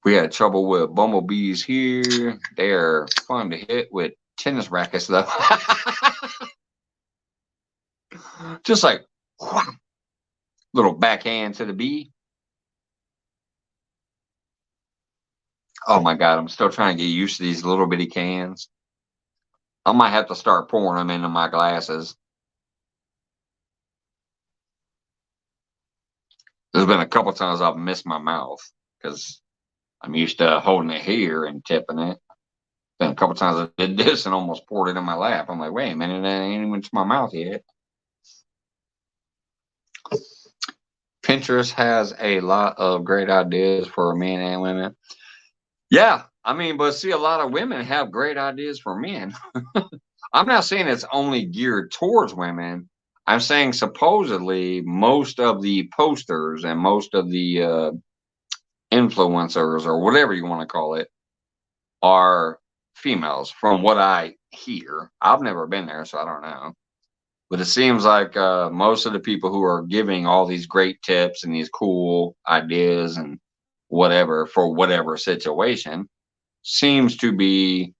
We had trouble with bumblebees here. They're fun to hit with tennis rackets, though. Just like little backhand to the bee. Oh my God, I'm still trying to get used to these little bitty cans. I might have to start pouring them into my glasses. There's been a couple times I've missed my mouth because I'm used to holding it here and tipping it. Been a couple times I did this and almost poured it in my lap. I'm like, wait a minute, that ain't even to my mouth yet. Pinterest has a lot of great ideas for men and women. Yeah, I mean, but see, a lot of women have great ideas for men. I'm not saying it's only geared towards women. I'm saying supposedly most of the posters and most of the influencers or whatever you want to call it are females, from what I hear. I've never been there, so I don't know. But it seems like most of the people who are giving all these great tips and these cool ideas and whatever for whatever situation seems to be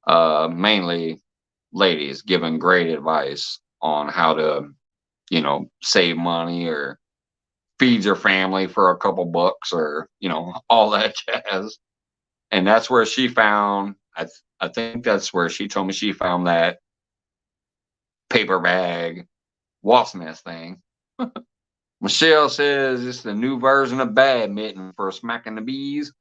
mainly ladies giving great advice on how to, save money or feed your family for a couple bucks or, all that jazz. And that's where she found, I think that's where she told me she found that paper bag wasp nest thing. Michelle says it's the new version of badminton for smacking the bees.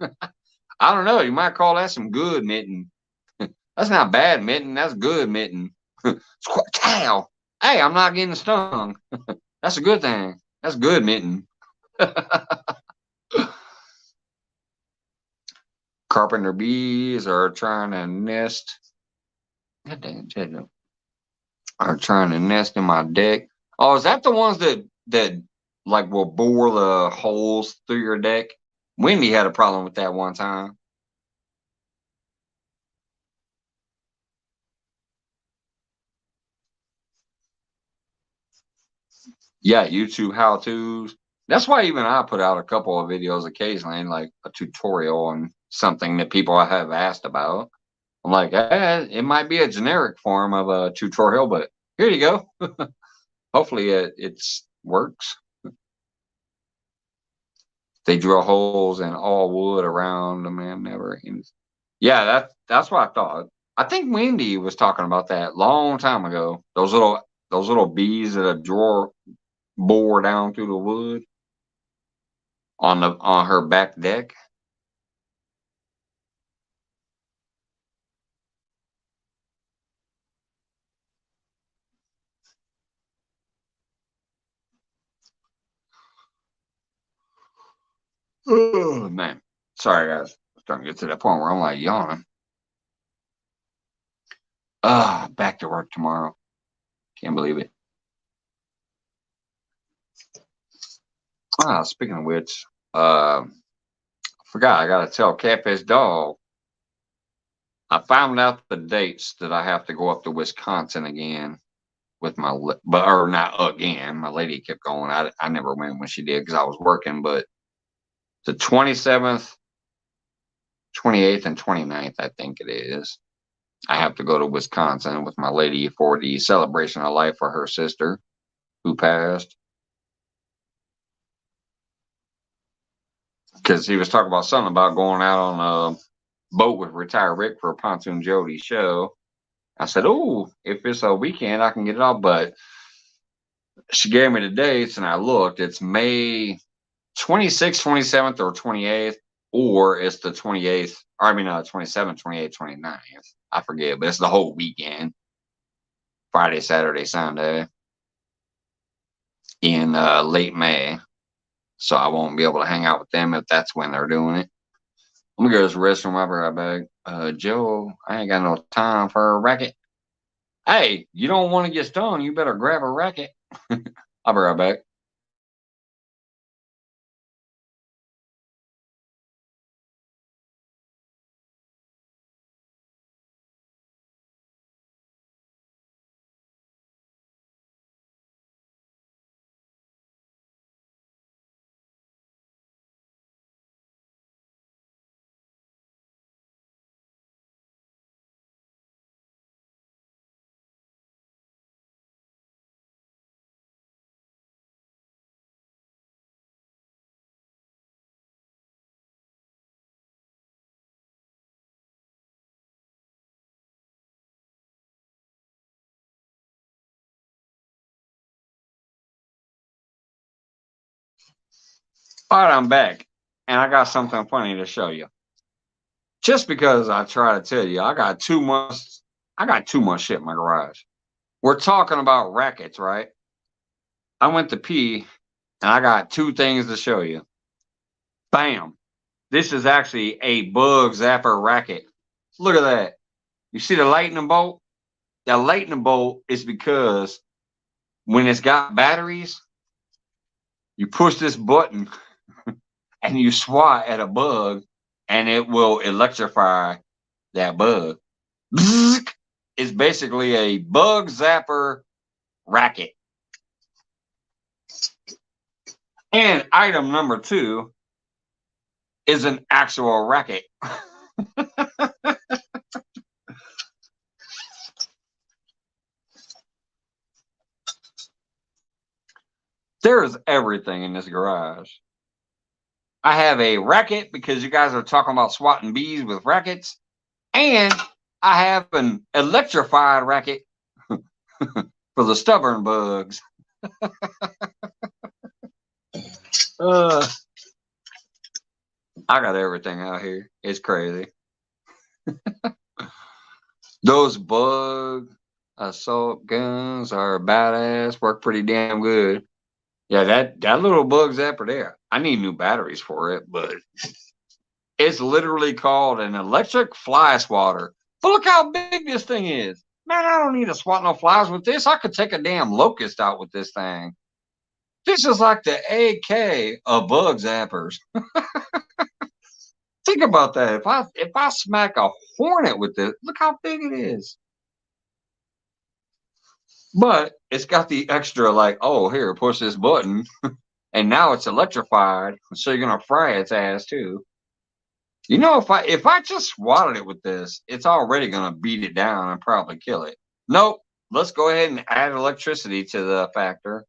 I don't know. You might call that some good mitten. That's not bad mitten. That's good mitten. Cow. Hey, I'm not getting stung. That's a good thing. That's good mitten. Carpenter bees are trying to nest. God dang it, are trying to nest in my deck. Oh, is that the ones that like will bore the holes through your deck? Wendy had a problem with that one time. Yeah, YouTube how tos. That's why even I put out a couple of videos occasionally, like a tutorial on something that people have asked about. I'm like, it might be a generic form of a tutorial, but here you go. Hopefully it works. They drill holes in all wood around them and never ends. Yeah, that's what I thought. I think Wendy was talking about that long time ago. Those little bees that a drawer bore down through the wood on her back deck. Oh, man. Sorry, guys. I'm starting to get to that point where I'm like yawning. Back to work tomorrow. Can't believe it. Speaking of which, forgot I gotta tell Catfish Dog. I found out the dates that I have to go up to Wisconsin again with my, or not again. My lady kept going. I never went when she did because I was working. But the 27th, 28th, and 29th, I think it is. I have to go to Wisconsin with my lady for the celebration of life for her sister who passed. Because he was talking about something about going out on a boat with Retired Rick for a Pontoon Jody show. I said, "Oh, if it's a weekend, I can get it off." But she gave me the dates, and I looked. It's May 26th, 27th, or 28th, or it's the 28th. Or I mean, 27th, 28th, 29th. I forget, but it's the whole weekend. Friday, Saturday, Sunday in late May. So I won't be able to hang out with them if that's when they're doing it. Let me go to the restroom. I'll be right back. Joe, I ain't got no time for a racket. Hey, you don't want to get stoned, you better grab a racket. I'll be right back. All right, I'm back. And I got something funny to show you. Just because I try to tell you, I got too much shit in my garage. We're talking about rackets, right? I went to pee and I got two things to show you. Bam. This is actually a bug zapper racket. Look at that. You see the lightning bolt? That lightning bolt is because when it's got batteries, you push this button and you swat at a bug and it will electrify that bug. It's basically a bug zapper racket. And item number 2 is an actual racket. There's everything in this garage. I have a racket because you guys are talking about swatting bees with rackets. And I have an electrified racket for the stubborn bugs. I got everything out here. It's crazy. Those bug assault guns are badass. Work pretty damn good. Yeah, that little bug zapper there. I need new batteries for it, but it's literally called an electric fly swatter. But look how big this thing is. Man, I don't need to swat no flies with this. I could take a damn locust out with this thing. This is like the AK of bug zappers. Think about that. If I smack a hornet with this, look how big it is. But it's got the extra like, oh, here, push this button. And now it's electrified. So you're gonna fry its ass too. You know, if I just swatted it with this, it's already gonna beat it down and probably kill it. Nope. Let's go ahead and add electricity to the factor.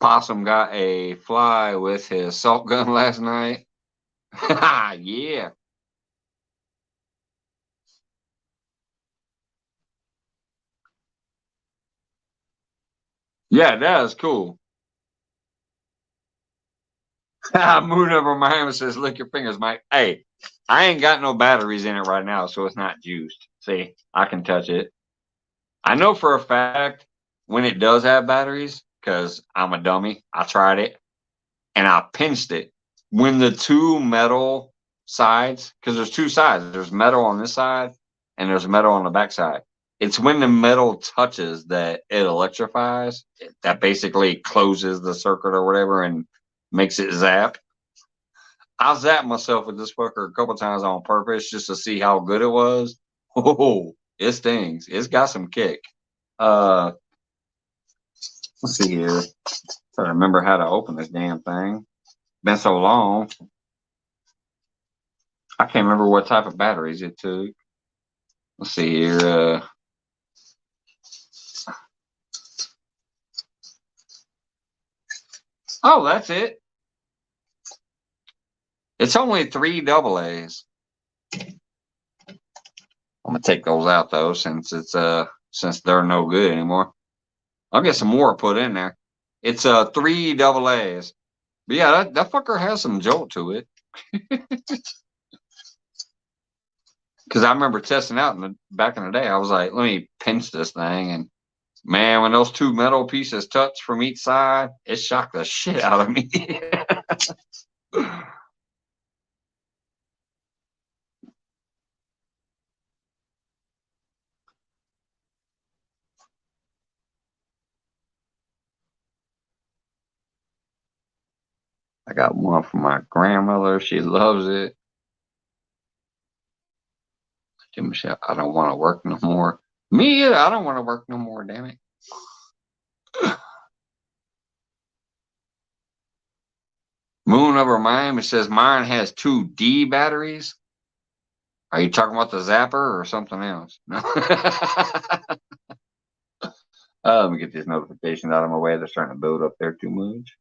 Possum got a fly with his salt gun last night. Yeah. Yeah, that is cool. Moon over my hand says, lick your fingers, Mike. Hey, I ain't got no batteries in it right now, so it's not juiced. See, I can touch it. I know for a fact when it does have batteries, because I'm a dummy, I tried it and I pinched it. When the two metal sides, because there's two sides, there's metal on this side and there's metal on the back side. It's when the metal touches that it electrifies, that basically closes the circuit or whatever and makes it zap. I zapped myself with this fucker a couple times on purpose just to see how good it was. Oh, it stings. It's got some kick. Uh, let's see here. Try to remember how to open this damn thing. Been so long. I can't remember what type of batteries it took. Let's see here. Oh, that's it. It's only 3 AA's. I'm gonna take those out though, since since they're no good anymore. I'll get some more put in there. It's 3 AA's. But yeah, that fucker has some jolt to it. Because I remember testing out back in the day. I was like, let me pinch this thing, and man, when those two metal pieces touch from each side, it shocked the shit out of me. I got one from my grandmother. She loves it. Michelle, I don't want to work no more. Me either. I don't want to work no more, damn it. Moon over mine. It says mine has 2 D batteries. Are you talking about the zapper or something else? No. Let me get these notifications out of my way. They're starting to build up there too much.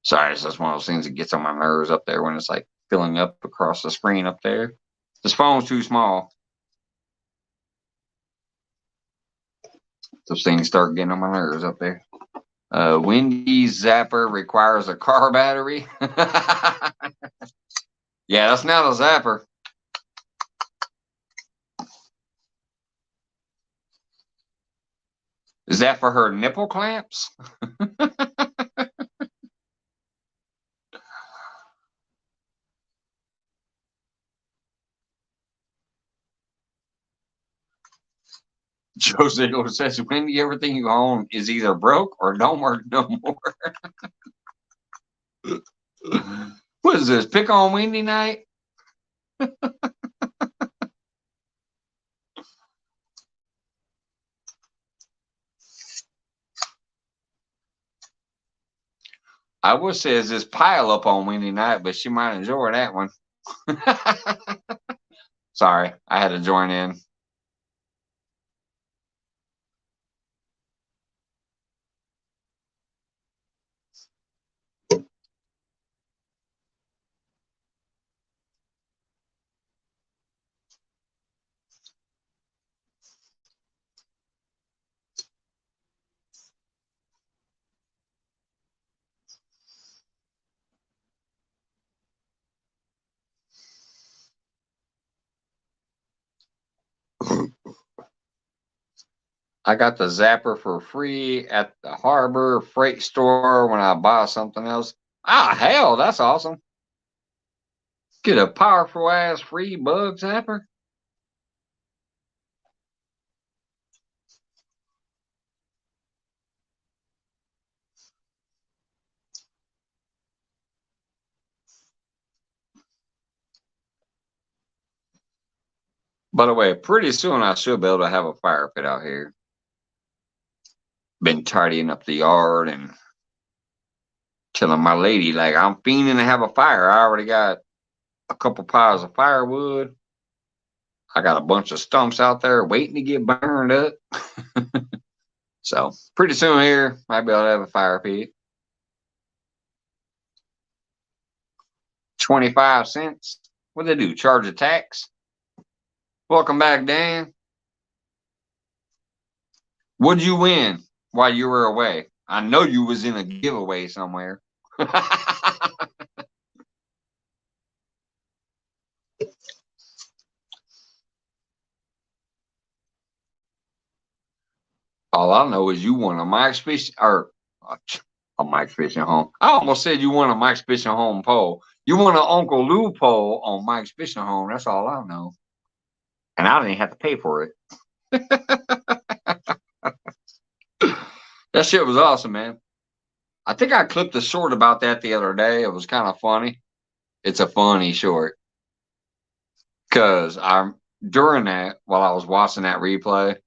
Sorry, it's just one of those things that gets on my nerves up there when it's like filling up across the screen up there. This phone's too small. Those things start getting on my nerves up there. Wendy's zapper requires a car battery. Yeah, that's not a zapper. Is that for her nipple clamps? Joe Ziegler says, Wendy, everything you own is either broke or don't work no more. What is this? Pick on Wendy night? I would say it's this pile up on Wednesday night, but she might enjoy that one. Sorry, I had to join in. I got the zapper for free at the Harbor Freight store when I buy something else. Ah, hell, that's awesome. Get a powerful ass free bug zapper. By the way, pretty soon I should be able to have a fire pit out here. Been tidying up the yard and telling my lady, like, I'm fiending to have a fire. I already got a couple piles of firewood. I got a bunch of stumps out there waiting to get burned up. So pretty soon here, might be able to have a fire pit. 25 cents. What they do? Charge a tax? Welcome back, Dan. What'd you win while you were away? I know you was in a giveaway somewhere. All I know is you won a Mike's Fish or a Mike's Fishing Home. I almost said you won a Mike's Fishing Home pole. You won an Uncle Lou pole on Mike's Fishing Home. That's all I know. And I didn't have to pay for it. That shit was awesome, man. I think I clipped a short about that the other day. It was kind of funny. It's a funny short. Because during that, while I was watching that replay,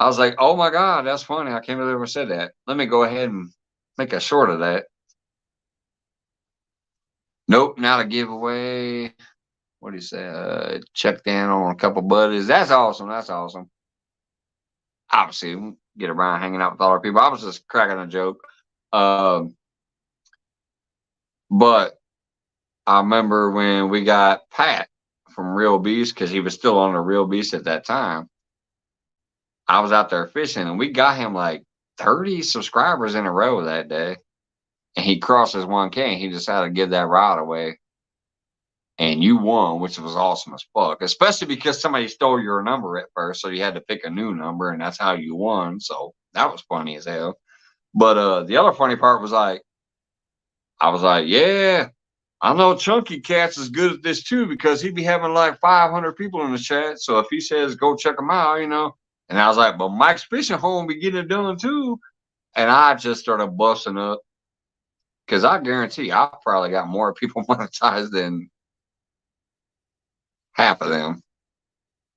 I was like, oh my God, that's funny. I can't believe I said that. Let me go ahead and make a short of that. Nope, not a giveaway. What do you say? Check in on a couple buddies. That's awesome. That's awesome. Obviously, get around hanging out with all our people. I was just cracking a joke. But I remember when we got Pat from Real Beast, because he was still on the Real Beast at that time. I was out there fishing, and we got him like 30 subscribers in a row that day. And he crossed his 1K, and he decided to give that rod away. And you won, which was awesome as fuck, especially because somebody stole your number at first, so you had to pick a new number, and that's how you won. So that was funny as hell. But the other funny part was like, I was like, yeah, I know Chunky Cat's is good at this too, because he'd be having like 500 people in the chat. So if he says go check him out, you know. And I was like, but Mike's Fishing Home be getting it done too. And I just started busting up, because I guarantee I probably got more people monetized than half of them.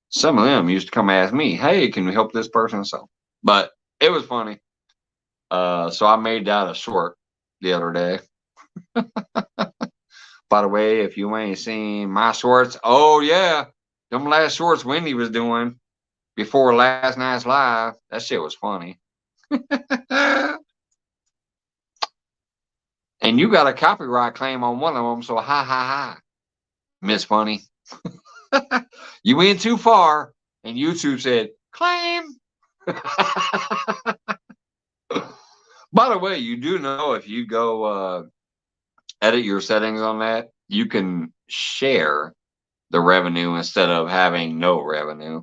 Some of them used to come ask me, hey, can we help this person? So, but it was funny. So I made that a short the other day. By the way, if you ain't seen my shorts, oh yeah, them last shorts Wendy was doing before last night's live, that shit was funny. And you got a copyright claim on one of them, so ha ha ha, Miss Funny. You went too far, and YouTube said claim. By the way, you do know if you go edit your settings on that, you can share the revenue instead of having no revenue.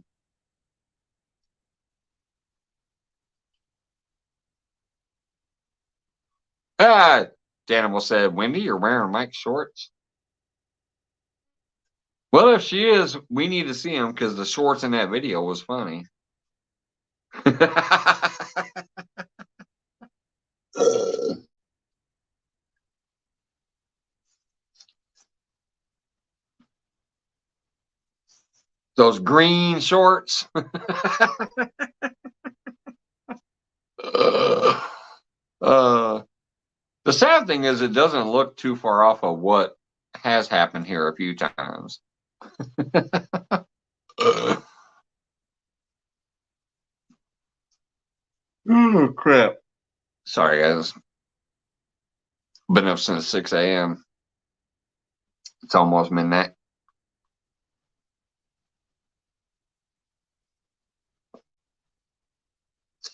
Danimal said, Wendy, you're wearing Mike's shorts? Well, if she is, we need to see them, because the shorts in that video was funny. Those green shorts. The sad thing is it doesn't look too far off of what has happened here a few times. Oh, crap. Sorry, guys. Been up since 6 a.m. It's almost midnight.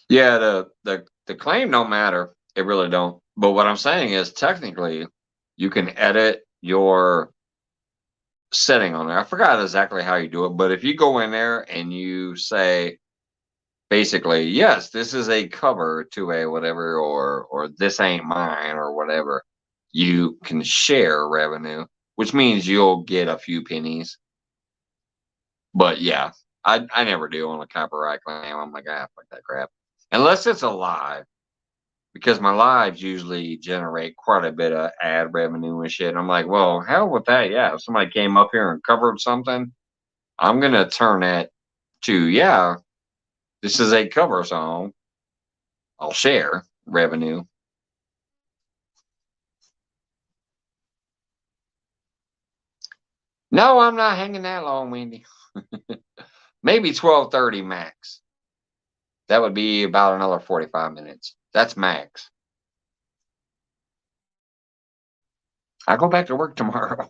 Yeah, the claim don't matter. It really don't. But what I'm saying is, technically, you can edit your setting on there. I forgot exactly how you do it, but if you go in there and you say, basically, yes, this is a cover to a whatever, or this ain't mine, or whatever, you can share revenue, which means you'll get a few pennies. But yeah, I never do on a copyright claim. I'm like, fuck that crap. Unless it's a live, because my lives usually generate quite a bit of ad revenue and shit. And I'm like, well, hell with that. Yeah, if somebody came up here and covered something, I'm going to turn that to, yeah, this is a cover song. I'll share revenue. No, I'm not hanging that long, Wendy. Maybe 12:30 max. That would be about another 45 minutes. That's max. I go back to work tomorrow.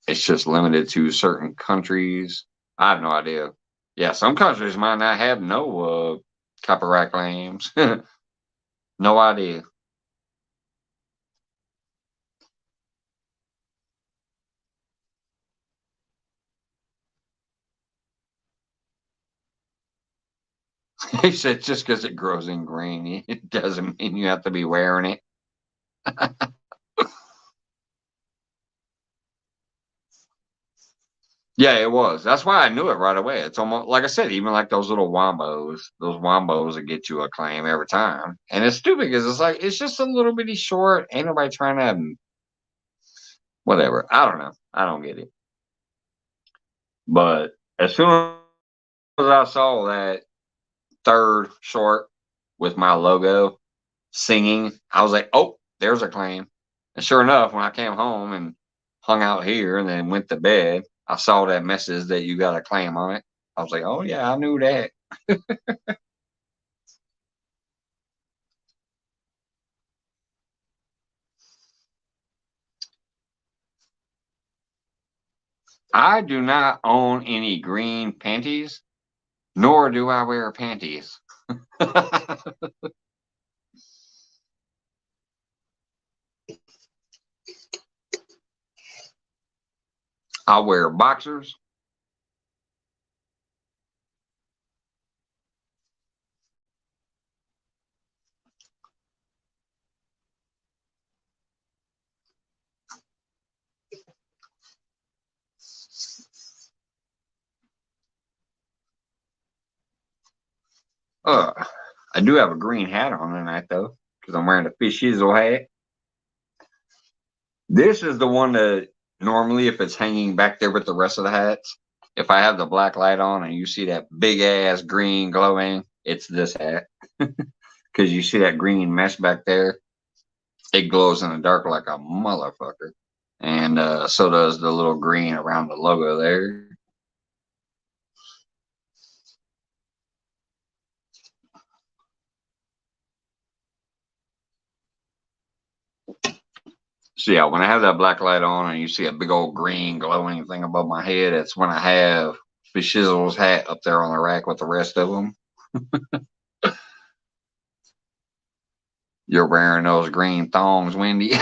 It's just limited to certain countries. I have no idea. Yeah, some countries might not have no copyright claims. No idea. He said just because it grows in green, it doesn't mean you have to be wearing it. Yeah, it was. That's why I knew it right away. It's almost like I said, even like those little wombos, those wombos that get you a claim every time. And it's stupid because it's like it's just a little bitty short. Ain't nobody trying to whatever. I don't know. I don't get it. But as soon as I saw that third short with my logo singing, I was like, oh, there's a claim. And sure enough, when I came home and hung out here and then went to bed, I saw that message that you got a claim on it. I was like, oh, yeah, I knew that. I do not own any green panties, nor do I wear panties. I wear boxers. I do have a green hat on tonight, though, because I'm wearing a fish shizzle hat. This is the one that normally, if it's hanging back there with the rest of the hats, if I have the black light on and you see that big ass green glowing, it's this hat. Because you see that green mesh back there, it glows in the dark like a motherfucker. And so does the little green around the logo there. So yeah, when I have that black light on and you see a big old green glowing thing above my head, it's when I have Fish Shizzle's hat up there on the rack with the rest of them. You're wearing those green thongs, Wendy.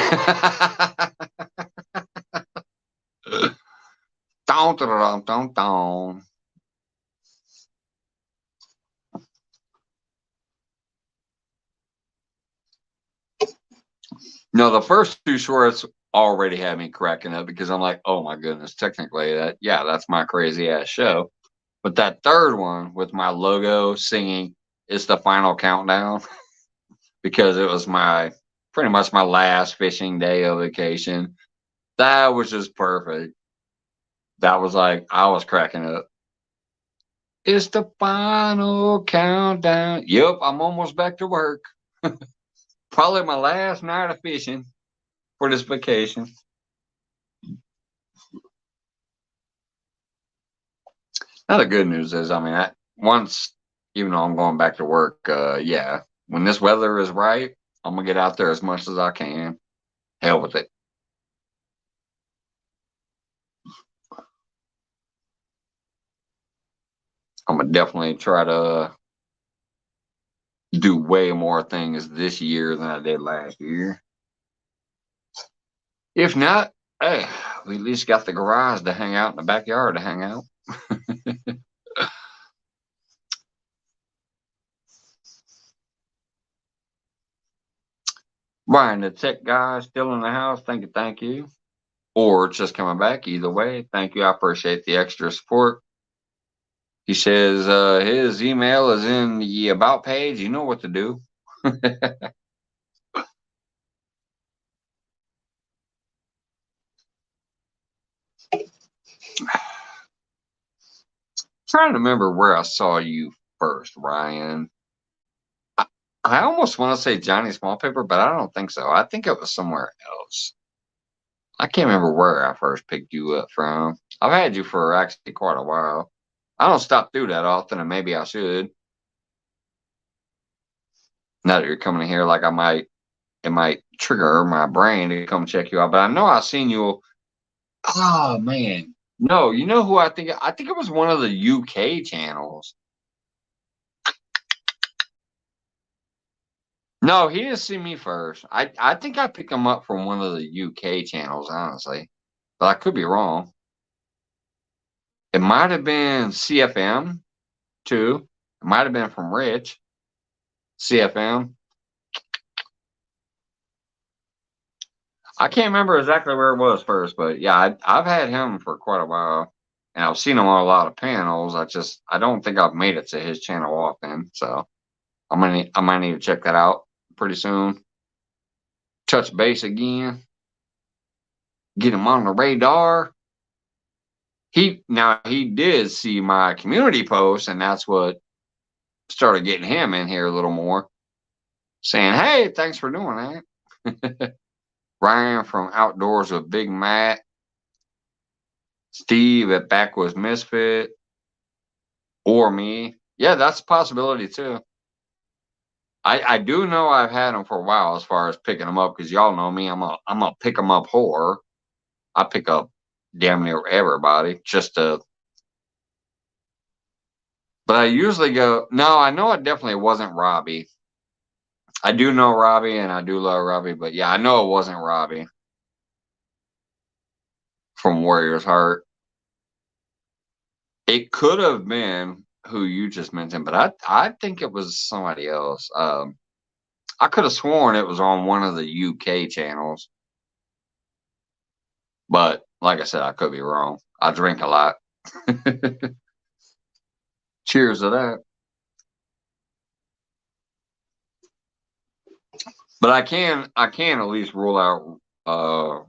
Thong, thong, thong, thong. No, the first two shorts already had me cracking up because I'm like, oh my goodness, technically that's my crazy ass show. But that third one with my logo singing "It's the Final Countdown" because it was my pretty much my last fishing day of vacation. That was just perfect. That was like I was cracking up. It's the final countdown. Yep, I'm almost back to work. Probably my last night of fishing for this vacation. Now the good news is, I mean, once even though I'm going back to work, yeah, when this weather is right, I'm gonna get out there as much as I can. Hell with it. I'm gonna definitely try to do way more things this year than I did last year. If not, hey, we at least got the garage to hang out in the backyard to hang out. Brian, the tech guy still in the house. Thank you. Or just coming back. Either way, thank you. I appreciate the extra support. He says his email is in the about page. You know what to do. Trying to remember where I saw you first, Ryan. I almost want to say Johnny Smallpaper, but I don't think so. I think it was somewhere else. I can't remember where I first picked you up from. I've had you for actually quite a while. I don't stop through that often, and maybe I should. Now that you're coming in here, like it might trigger my brain to come check you out. But I know I've seen you. Oh man, no, you know who I think? I think it was one of the UK channels. No, he didn't see me first. I think I picked him up from one of the UK channels, honestly, but I could be wrong. It might have been CFM too. It might have been from Rich. CFM. I can't remember exactly where it was first, but yeah, I've had him for quite a while, and I've seen him on a lot of panels. I don't think I've made it to his channel often, so I might need to check that out pretty soon. Touch base again, get him on the radar. He did see my community post, and that's what started getting him in here a little more, saying, "Hey, thanks for doing that." Ryan from Outdoors with Big Matt. Steve at Backwoods Misfit. Or me. Yeah, that's a possibility too. I do know I've had them for a while as far as picking them up, because y'all know me. I'm a pick them up whore. I pick up damn near everybody just to. But I usually go. No, I know it definitely wasn't Robbie. I do know Robbie, and I do love Robbie, but yeah, I know it wasn't Robbie from Warrior's Heart. It could have been who you just mentioned, but I think it was somebody else. I could have sworn it was on one of the UK channels, but like I said, I could be wrong. I drink a lot. Cheers to that. But I can at least rule out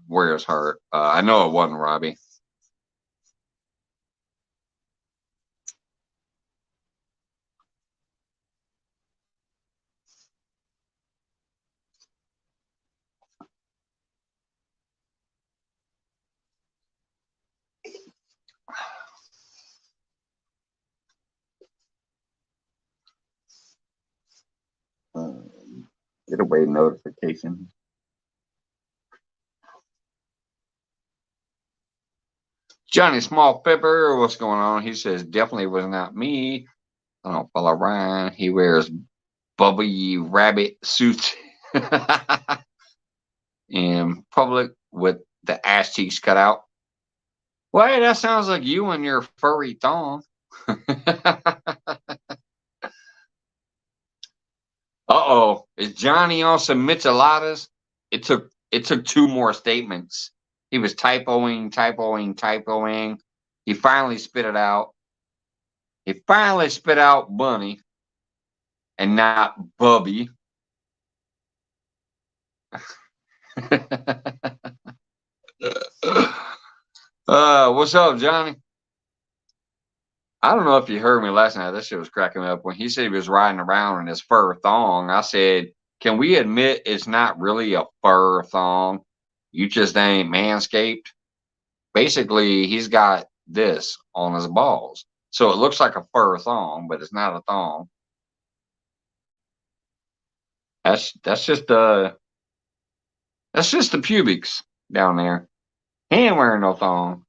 Warrior's Heart. I know it wasn't Robbie. Get away notification. Johnny Small Pepper, what's going on? He says definitely was not me. I don't follow Ryan. He wears bubbly rabbit suits in public with the ass cheeks cut out. Well, hey, that sounds like you and your furry thong. Uh-oh. Is Johnny on some micheladas? It took two more statements. He was typoing. He finally spit it out. He finally spit out Bunny and not Bubby. What's up, Johnny? I don't know if you heard me last night. That shit was cracking me up. When he said he was riding around in his fur thong, I said, can we admit it's not really a fur thong? You just ain't manscaped. Basically, he's got this on his balls. So it looks like a fur thong, but it's not a thong. That's just the pubics down there. He ain't wearing no thong.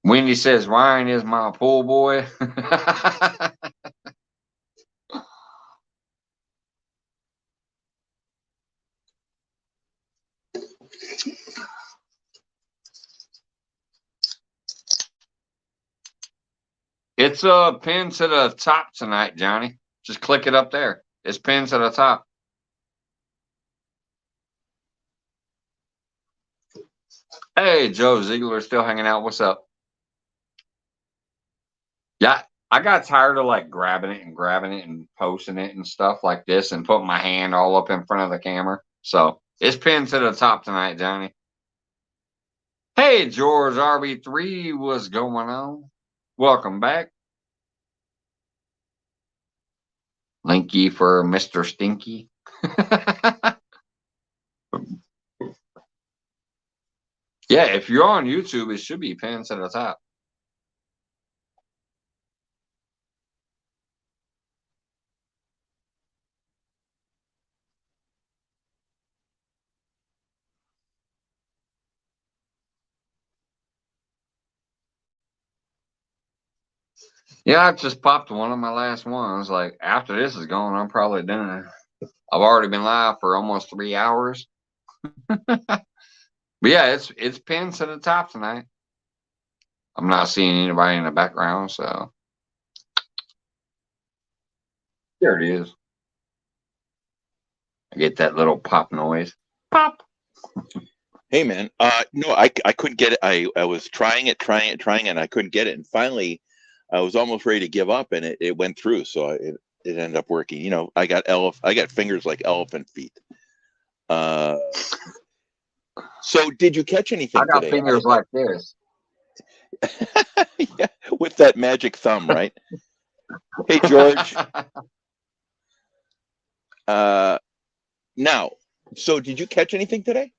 Wendy says Ryan is my pool boy. It's pinned to the top tonight, Johnny. Just click it up there. It's pinned to the top. Hey, Joe Ziegler still hanging out. What's up? Yeah, I got tired of like grabbing it and posting it and stuff like this and putting my hand all up in front of the camera. So it's pinned to the top tonight, Johnny. Hey, George RB3, what's going on? Welcome back. Linky for Mr. Stinky. Yeah, if you're on YouTube, it should be pinned to the top. Yeah, I just popped one of my last ones. Like, after this is gone, I'm probably done. I've already been live for almost 3 hours. But yeah, it's pinned to the top tonight. I'm not seeing anybody in the background, so there it is. I get that little pop noise. Pop. Hey man, no, I couldn't get it. I was trying it, and I couldn't get it. And finally, I was almost ready to give up, and it went through. So it ended up working. You know, I got fingers like elephant feet. So did you catch anything I got today? fingers like this. Yeah, with that magic thumb, right? Hey George. Now, so did you catch anything today?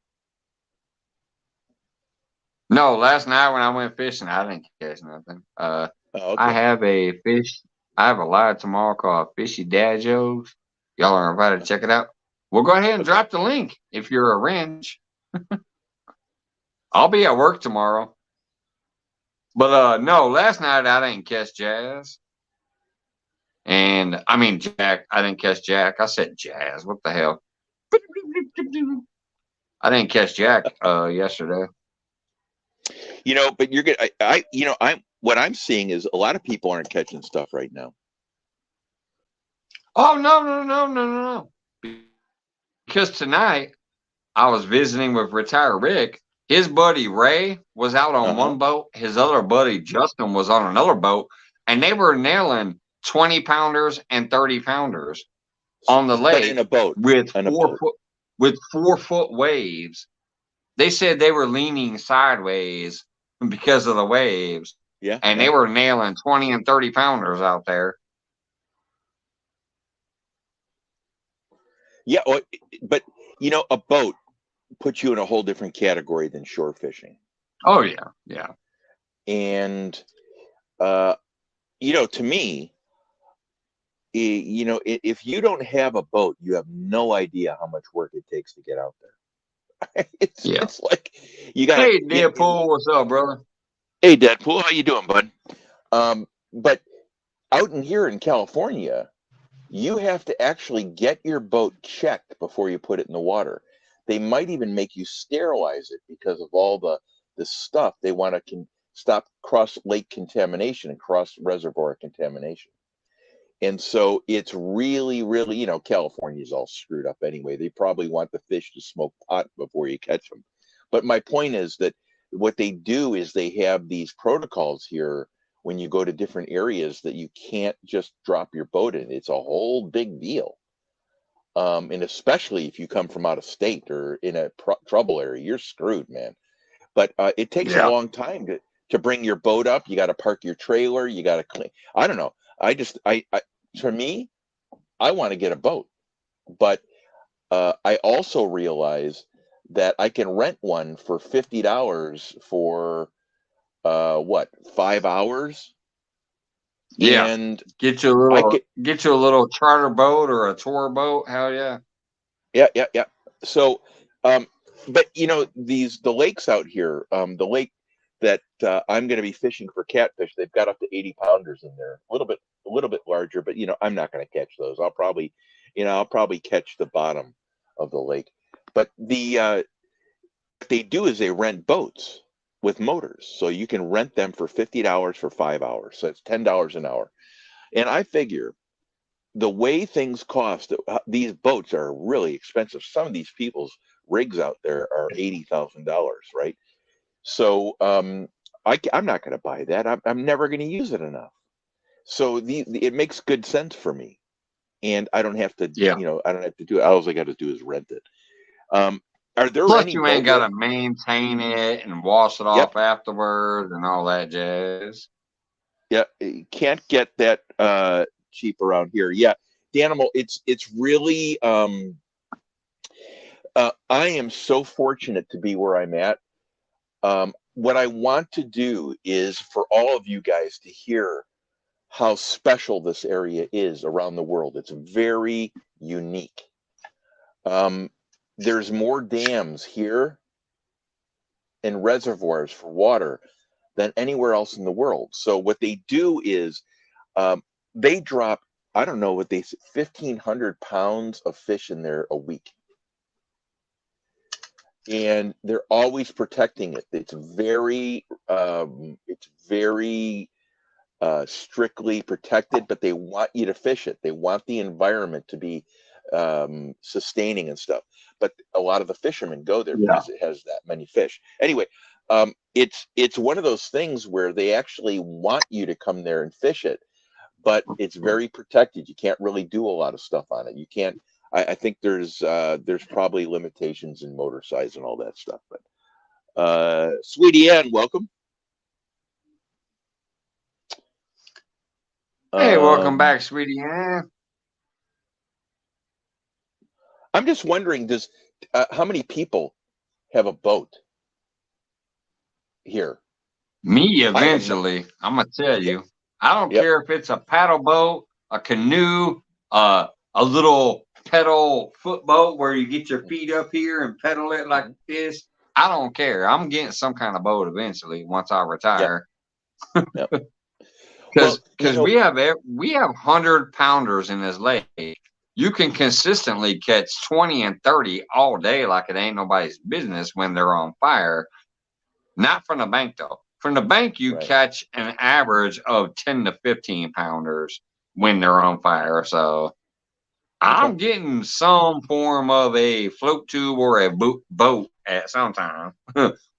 No, last night when I went fishing, I didn't catch nothing. Oh, I okay. have a fish. I have a live tomorrow called Fishy Dad Jokes. Y'all are invited to check it out. We'll go ahead and drop the link if you're a wrench. I'll be at work tomorrow. But no, last night I didn't catch Jazz. And I mean Jack. I didn't catch Jack. I said Jazz. What the hell? I didn't catch Jack yesterday. You know, but you're good. What I'm seeing is a lot of people aren't catching stuff right now. Oh no. Because tonight I was visiting with retired Rick. His buddy Ray was out on one boat. His other buddy Justin was on another boat, and they were nailing 20-pounders and 30-pounders on the lake in a boat with 4-foot waves. They said they were leaning sideways because of the waves. Yeah. And they were nailing 20 and 30-pounders out there. Yeah, but you know, a boat puts you in a whole different category than shore fishing. Oh yeah. And you know, to me, you know, if you don't have a boat, you have no idea how much work it takes to get out there. It's like you got. Hey Deadpool, what's up, brother? Hey Deadpool, how you doing, bud? But out in here in California, you have to actually get your boat checked before you put it in the water. They might even make you sterilize it because of all the stuff they want to stop cross lake contamination and cross reservoir contamination. And so it's really, really, you know, California's all screwed up anyway. They probably want the fish to smoke pot before you catch them. But my point is that what they do is they have these protocols here when you go to different areas that you can't just drop your boat in. It's a whole big deal. And especially if you come from out of state or in a trouble area, you're screwed, man. But it takes a long time to bring your boat up. You got to park your trailer. You got to clean. I don't know. For me, I want to get a boat, but I also realize that I can rent one for $50 for 5 hours. Yeah, and get you a little charter boat or a tour boat. Hell yeah. Yeah. So, but you know, the lakes out here, the lake that I'm going to be fishing for catfish, they've got up to 80-pounders in there, a little bit larger, but you know, I'm not going to catch those. I'll probably catch the bottom of the lake. But what they do is they rent boats with motors, so you can rent them for $50 for 5 hours. So it's $10 an hour, and I figure the way things cost, these boats are really expensive. Some of these people's rigs out there are $80,000, right? So I'm not going to buy that. I'm never going to use it enough. So it makes good sense for me, and I don't have to. Yeah. You know, I don't have to do it. All I got to do is rent it. Are there Plus, any you ain't boat got to maintain it and wash it off Yep. afterwards and all that jazz. Yeah, you can't get that cheap around here. Yeah, Danimal, it's really. I am so fortunate to be where I'm at. What I want to do is for all of you guys to hear how special this area is around the world. It's very unique. There's more dams here and reservoirs for water than anywhere else in the world. So what they do is they drop, I don't know what 1,500 pounds of fish in there a week. and they're always protecting it. It's very strictly protected, but they want you to fish it. They want the environment to be sustaining and stuff. But a lot of the fishermen go there Yeah. because it has that many fish. Anyway, it's one of those things where they actually want you to come there and fish it, but it's very protected. You can't really do a lot of stuff on it. You can't. I think there's probably limitations in motor size and all that stuff. But Sweetie Ann, welcome. Hey, welcome back, Sweetie Ann. I'm just wondering, how many people have a boat here? Me, eventually. I'm gonna tell you. I don't care if it's a paddle boat, a canoe, a little pedal foot boat where you get your feet up here and pedal it like this. I don't care. I'm getting some kind of boat eventually once I retire. Because we have 100-pounders in this lake. You can consistently catch 20 and 30 all day like it ain't nobody's business when they're on fire. Not from the bank though. From the bank, you catch an average of 10 to 15 pounders when they're on fire. So I'm getting some form of a float tube or a boat at some time.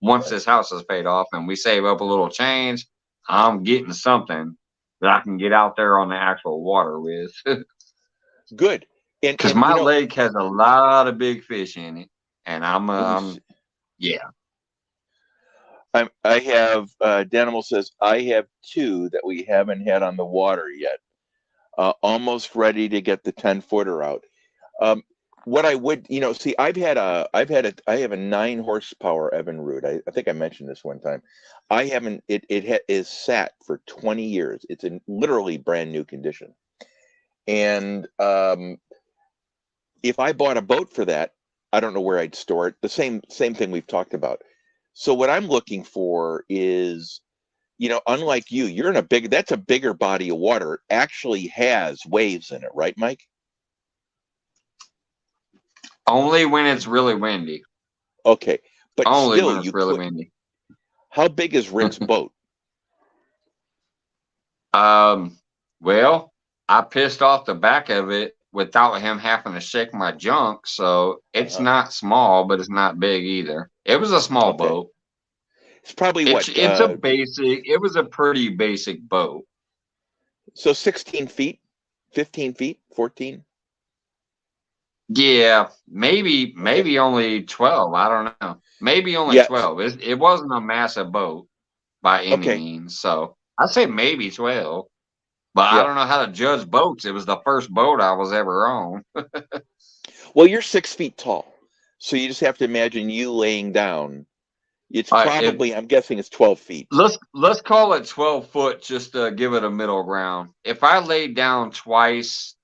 Once this house is paid off and we save up a little change, I'm getting something that I can get out there on the actual water with. Good. Because my lake has a lot of big fish in it. And yeah. I have, Danimal says, I have 2 that we haven't had on the water yet. Almost ready to get the 10-footer out. What I would, see, I have a 9 horsepower Evinrude. I think I mentioned this one time. I haven't, it is sat for 20 years. It's in literally brand new condition. And if I bought a boat for that, I don't know where I'd store it. The same thing we've talked about. So what I'm looking for is, unlike you're in that's a bigger body of water. It actually has waves in it, right, Mike? Only when it's really windy. Okay, but only still, when it's really windy. How big is Rick's boat? Well, I pissed off the back of it without him having to shake my junk, so it's not small, but it's not big either. It was a small boat. It's probably it's a basic. It was a pretty basic boat. So 16 feet, 15 feet, 14. Yeah, maybe only 12. I don't know. Maybe only 12. It wasn't a massive boat by any means. So I say maybe 12. But I don't know how to judge boats. It was the first boat I was ever on. Well, you're 6 feet tall, so you just have to imagine you laying down. It's probably, I'm guessing it's 12 feet. Let's call it 12 foot just to give it a middle ground. If I laid down twice,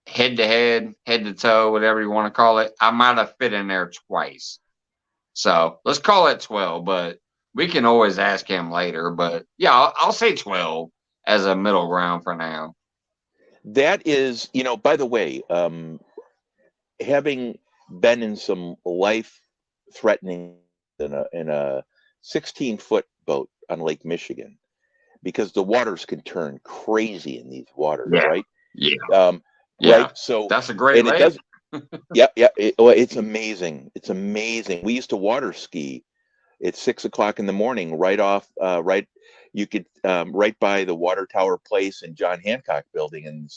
head to head, head to toe, whatever you want to call it, I might have fit in there twice. So let's call it 12, but we can always ask him later. But yeah, I'll say 12 as a middle ground for now. That is, by the way, having been in some life-threatening in a 16-foot boat on Lake Michigan, because the waters can turn crazy in these waters, right? Yeah. Right. So that's a great lake. It does. It's amazing. It's amazing. We used to water ski at 6 o'clock in the morning, you could right by the Water Tower Place and John Hancock Building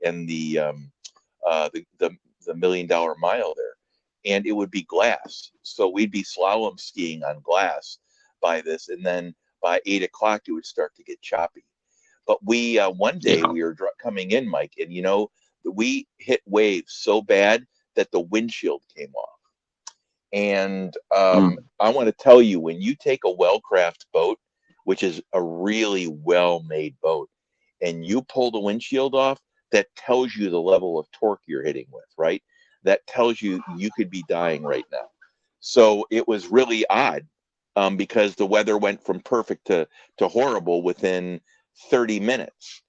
and the $1 Million Mile there, and it would be glass. So we'd be slalom skiing on glass by this, and then by 8 o'clock it would start to get choppy. But we one day we were coming in, Mike, and we hit waves so bad that the windshield came off. And I want to tell you, when you take a Wellcraft boat, which is a really well-made boat, and you pull the windshield off, that tells you the level of torque you're hitting with, right? That tells you could be dying right now. So it was really odd because the weather went from perfect to horrible within 30 minutes.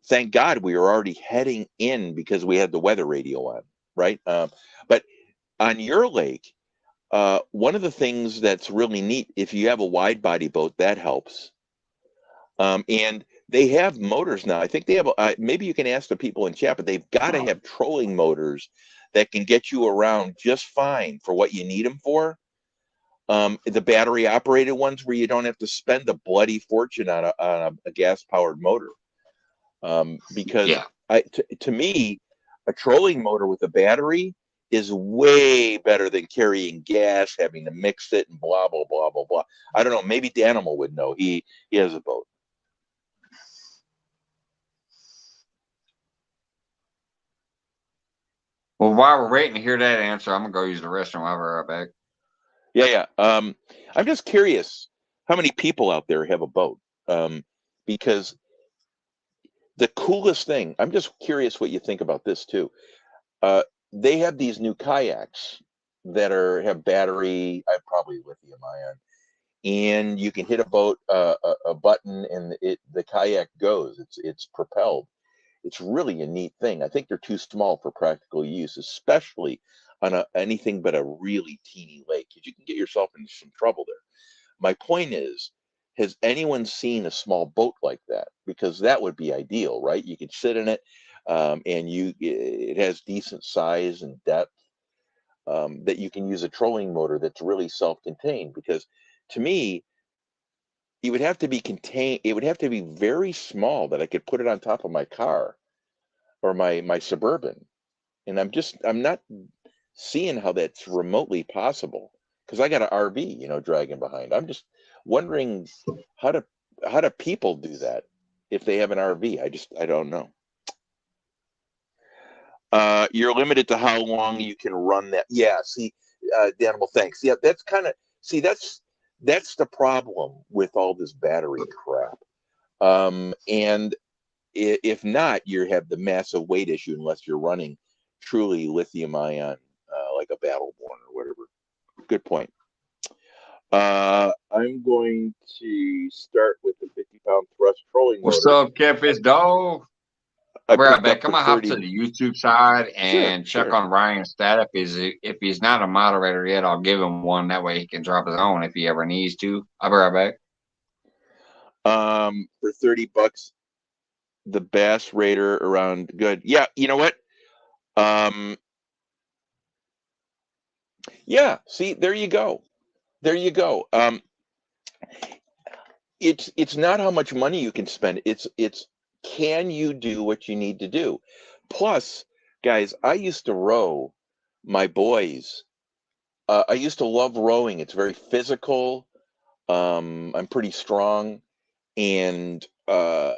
Thank God we were already heading in because we had the weather radio on, right? But on your lake, One of the things that's really neat, if you have a wide body boat, that helps. And they have motors now. I think they have, maybe you can ask the people in chat, but they've got to have trolling motors that can get you around just fine for what you need them for. The battery operated ones where you don't have to spend a bloody fortune on a gas powered motor. Because to me, a trolling motor with a battery is way better than carrying gas, having to mix it and blah, blah, blah, blah, blah. I don't know. Maybe Danimal would know. He has a boat. Well, while we're waiting to hear that answer, I'm going to go use the restroom. I'll be right back. Yeah. I'm just curious how many people out there have a boat. Because the coolest thing, I'm just curious what you think about this too. They have these new kayaks that have battery, probably lithium ion, and you can hit a button and the kayak goes. It's propelled. It's really a neat thing. I think they're too small for practical use, especially on anything but a really teeny lake, because you can get yourself into some trouble there. My point is, has anyone seen a small boat like that? Because that would be ideal, right? You could sit in it, and it has decent size and depth, that you can use a trolling motor that's really self-contained. Because to me, it would have to be contained. It would have to be very small that I could put it on top of my car or my Suburban. And I'm not seeing how that's remotely possible, because I got an RV, dragging behind. I'm just wondering how do people do that if they have an RV? I don't know. You're limited to how long you can run that. Yeah, see, Danimal, thanks. Yeah, that's the problem with all this battery crap. And if not, you have the massive weight issue unless you're running truly lithium ion, like a Battleborn or whatever. Good point. I'm going to start with the 50-pound thrust trolling motor. What's up, Catfish Dog? I'll be right back. I'm gonna hop to the YouTube side and check on Ryan's stat. If he's not a moderator yet, I'll give him one. That way he can drop his own if he ever needs to. I'll be right back. For $30, the Bass Raider around good. Yeah, you know what? Yeah, see, there you go. It's not how much money you can spend. It's can you do what you need to do? Plus, guys, I used to row my boys. I used to love rowing. It's very physical. I'm pretty strong, and I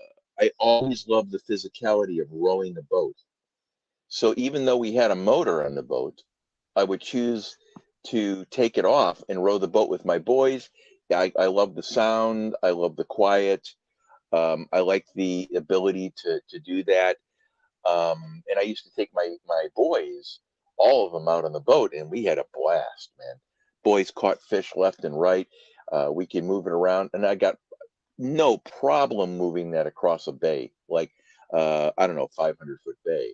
always loved the physicality of rowing a boat. So even though we had a motor on the boat, I would choose to take it off and row the boat with my boys. I love the sound. I love the quiet. I like the ability to do that. And I used to take my boys, all of them, out on the boat, and we had a blast, man. Boys caught fish left and right. We could move it around, and I got no problem moving that across a bay, like, I don't know, 500-foot bay.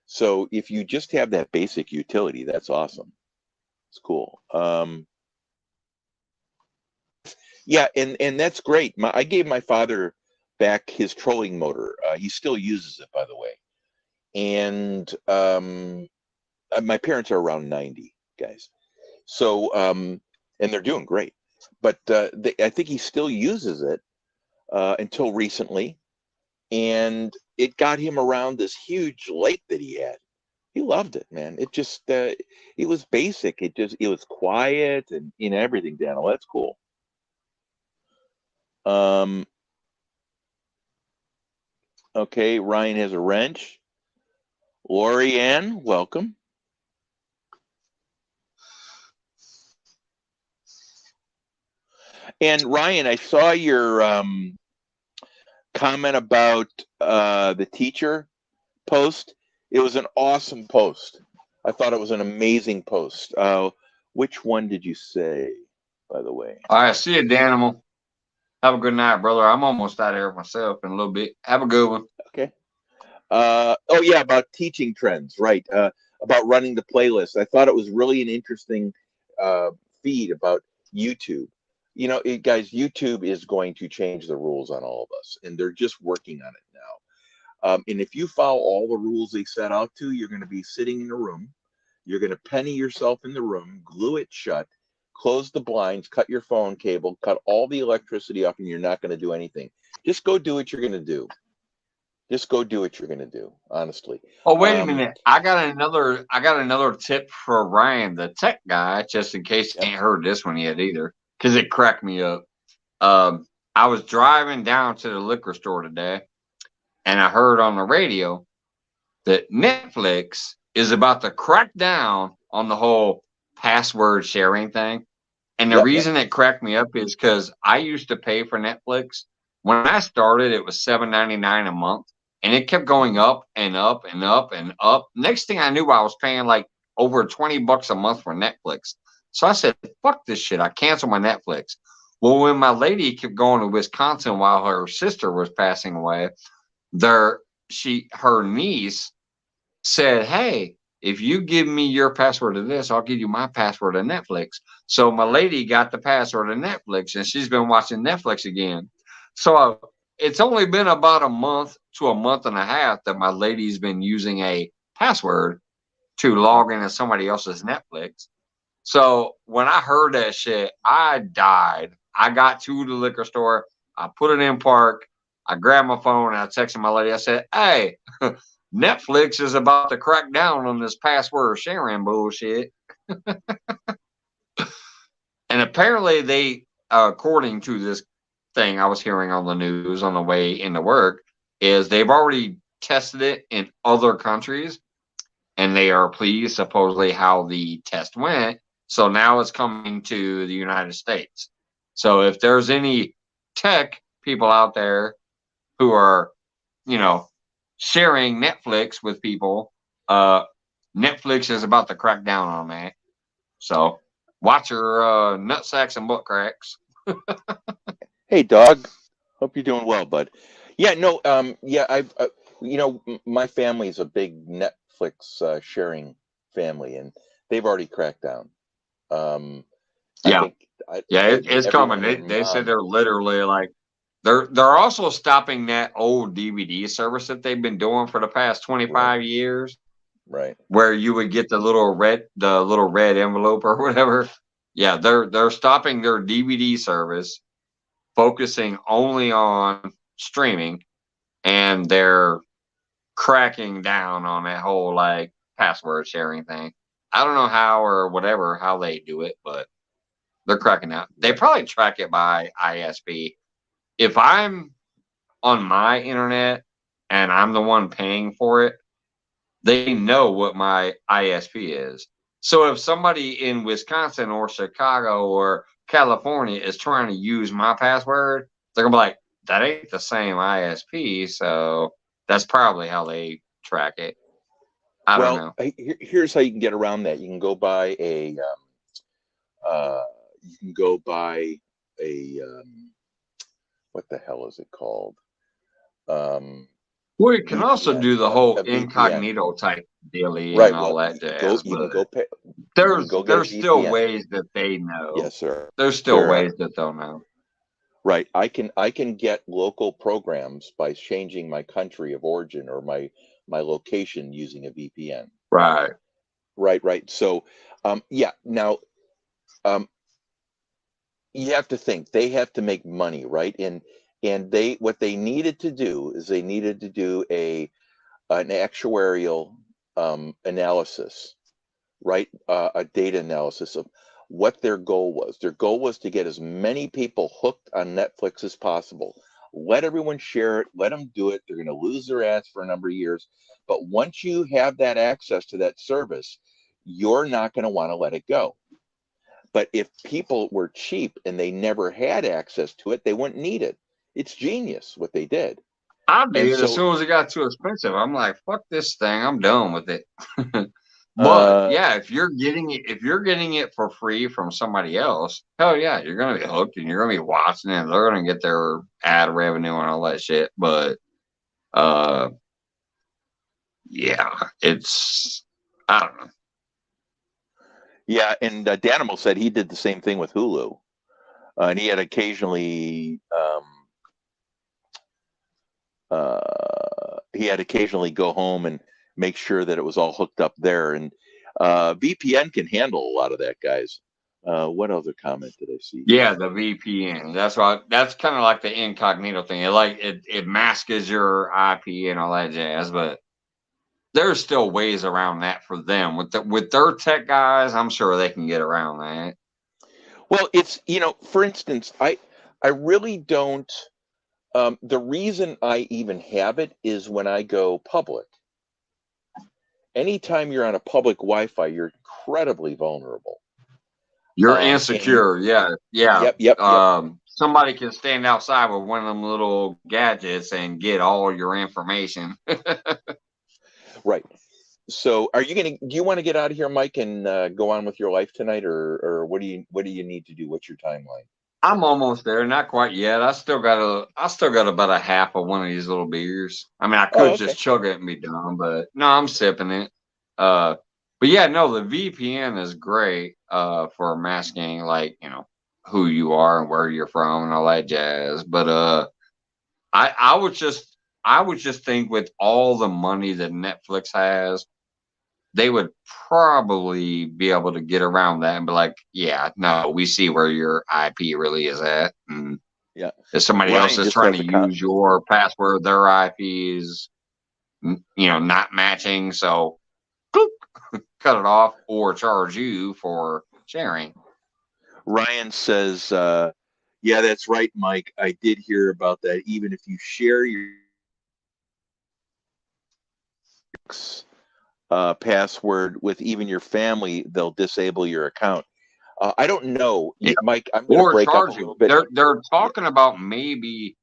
So if you just have that basic utility, that's awesome. It's cool. Yeah, and that's great. I gave my father back his trolling motor. He still uses it, by the way. And my parents are around 90, guys. So, and they're doing great. But I think he still uses it until recently. And it got him around this huge lake that he had. He loved it, man. It just, it was basic. It was quiet and everything, Daniel. That's cool. Okay, Ryan has a wrench. Lori Ann, welcome. And Ryan, I saw your comment about the teacher post. It was an awesome post. I thought it was an amazing post. Which one did you say, by the way? All right, see you, Danimal. Have a good night, brother. I'm almost out of here myself in a little bit. Have a good one. Okay. Oh yeah, about teaching trends, right? About running the playlist. I thought it was really an interesting feed about YouTube. You know, guys, YouTube is going to change the rules on all of us, and they're just working on it now. And if you follow all the rules they set out to, you're going to be sitting in a room. You're going to penny yourself in the room, glue it shut, close the blinds, cut your phone cable, cut all the electricity off, and you're not going to do anything. Just go do what you're going to do. Just go do what you're going to do, honestly. Oh, wait a minute. I got another tip for Ryan, the tech guy, just in case you ain't heard this one yet either, because it cracked me up. I was driving down to the liquor store today, and I heard on the radio that Netflix is about to crack down on the whole password sharing thing. And the reason it cracked me up is because I used to pay for Netflix. When I started, it was $7.99 a month, and it kept going up and up and up and up. Next thing I knew, I was paying like over $20 a month for Netflix. So I said, "Fuck this shit!" I canceled my Netflix. Well, when my lady kept going to Wisconsin while her sister was passing away, her niece said, "Hey, if you give me your password to this, I'll give you my password to Netflix." So my lady got the password to Netflix, and she's been watching Netflix again. So it's only been about a month to a month and a half that my lady's been using a password to log into somebody else's Netflix. So when I heard that shit, I died. I got to the liquor store. I put it in park. I grabbed my phone and I texted my lady. I said, "Hey, Netflix is about to crack down on this password sharing bullshit." And apparently they, according to this thing I was hearing on the news on the way into work, is they've already tested it in other countries and they are pleased supposedly how the test went. So now it's coming to the United States. So if there's any tech people out there who are, sharing Netflix with people, Netflix is about to crack down on that. So watch your nutsacks and butt cracks. Hey, dog. Hope you're doing well, bud. Yeah, no, I've, my family is a big Netflix sharing family, and they've already cracked down. It's coming. They said they're literally like they're also stopping that old DVD service that they've been doing for the past 25 years. Right. Where you would get the little red envelope or whatever. Yeah, they're stopping their DVD service, focusing only on streaming, and they're cracking down on that whole like password sharing thing. I don't know how they do it, but they're cracking out. They probably track it by ISP. If I'm on my internet and I'm the one paying for it, they know what my ISP is. So if somebody in Wisconsin or Chicago or California is trying to use my password, they're gonna be like, "That ain't the same ISP." So that's probably how they track it. I don't know. Here's how you can get around that. You can go buy a what the hell is it called? Well, you can also do the whole incognito type dealie and all that jazz. There's still ways that they know. Yes, sir. There's still ways that they'll know. Right. I can get local programs by changing my country of origin or my location using a VPN. Right. So, now, you have to think they have to make money, right? And what they needed to do is they needed to do an actuarial analysis, right? A data analysis of what their goal was. Their goal was to get as many people hooked on Netflix as possible. Let everyone share it. Let them do it. They're going to lose their ass for a number of years. But once you have that access to that service, you're not going to want to let it go. But if people were cheap and they never had access to it, they wouldn't need it. It's genius what they did. I did. As soon as it got too expensive, I'm like, "Fuck this thing. I'm done with it." But if you're getting it for free from somebody else, hell yeah, you're gonna be hooked and you're gonna be watching it. And they're gonna get their ad revenue and all that shit. But it's I don't know. Yeah, and Danimal said he did the same thing with Hulu, and he had occasionally go home and make sure that it was all hooked up there. And VPN can handle a lot of that, guys. What other comment did I see? Yeah, the VPN. That's right. That's kind of like the incognito thing. It masks your IP and all that jazz, but there's still ways around that for them. With their tech guys, I'm sure they can get around that. Well, it's, for instance, I really don't. The reason I even have it is when I go public. Anytime you're on a public Wi-Fi, you're incredibly vulnerable. You're insecure. Yeah. Yep. Somebody can stand outside with one of them little gadgets and get all your information. Right. So, do you want to get out of here, Mike, and go on with your life tonight, or what do you need to do? What's your timeline? I'm almost there, not quite yet. I still got about a half of one of these little beers. I mean, I could just chug it and be done, but no, I'm sipping it. But yeah, no, the VPN is great for masking, like, who you are and where you're from and all that jazz. But I would just think with all the money that Netflix has, they would probably be able to get around that and be like, yeah, no, we see where your IP really is at. And yeah, if somebody else is trying to use your password, their IP is, not matching. So cut it off or charge you for sharing. Ryan says, yeah, that's right, Mike. I did hear about that. Even if you share your password with even your family, they'll disable your account. I don't know, Mike. I'm going to break up a little bit. They're talking about maybe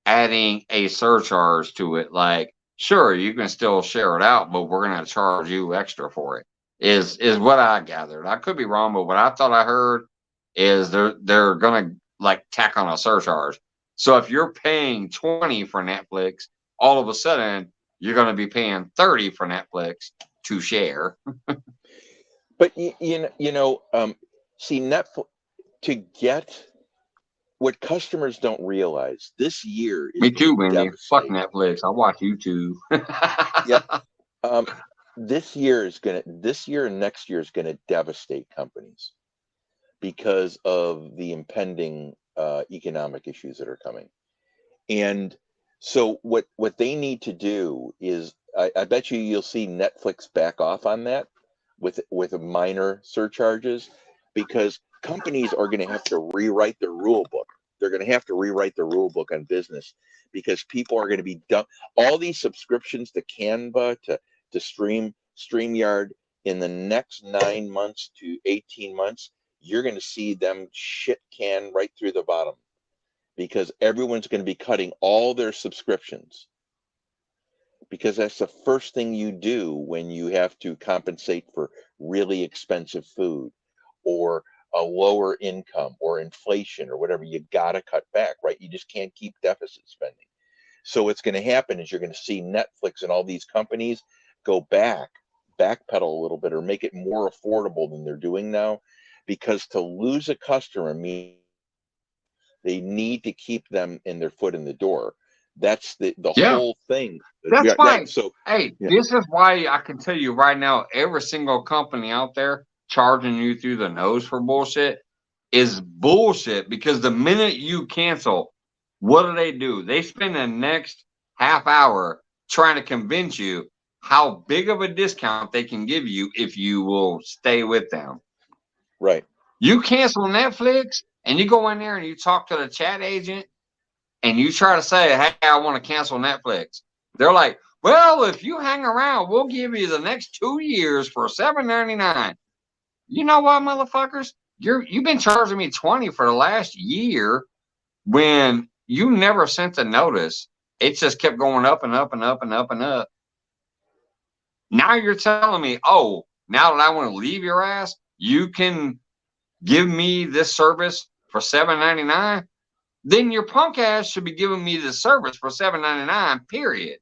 adding a surcharge to it. Like, sure, you can still share it out, but we're going to charge you extra for it. Is what I gathered. I could be wrong, but what I thought I heard is they're going to like tack on a surcharge. So if you're paying $20 for Netflix, all of a sudden you're going to be paying $30 for Netflix to share. But see, Netflix, to get what customers don't realize, this year is me too, Wendy. Fuck Netflix. I watch YouTube. Yeah. This year and next year is gonna devastate companies because of the impending economic issues that are coming. And so what they need to do is, I bet you'll see Netflix back off on that with minor surcharges, because companies are going to have to rewrite their rule book. They're going to have to rewrite the rule book on business, because people are going to be dumb. All these subscriptions to Canva, to StreamYard, in the next 9 months to 18 months, you're going to see them shit can right through the bottom, because everyone's going to be cutting all their subscriptions, because that's the first thing you do when you have to compensate for really expensive food or a lower income or inflation or whatever. You got to cut back, right? You just can't keep deficit spending. So what's going to happen is you're going to see Netflix and all these companies go backpedal a little bit, or make it more affordable than they're doing now, because to lose a customer means they need to keep them in their foot in the door. That's the whole thing. That's why. Right. So, this is why I can tell you right now, every single company out there charging you through the nose for bullshit is bullshit. Because the minute you cancel, what do? They spend the next half hour trying to convince you how big of a discount they can give you if you will stay with them. Right. You cancel Netflix and you go in there and you talk to the chat agent and you try to say, hey, I want to cancel Netflix. They're like, well, if you hang around, we'll give you the next 2 years for $7.99. You know what, motherfuckers? You've been charging me $20 for the last year when you never sent a notice. It just kept going up and up and up and up and up. Now you're telling me, oh, now that I want to leave your ass, you can give me this service for $7.99? Then your punk ass should be giving me the service for $7.99, period.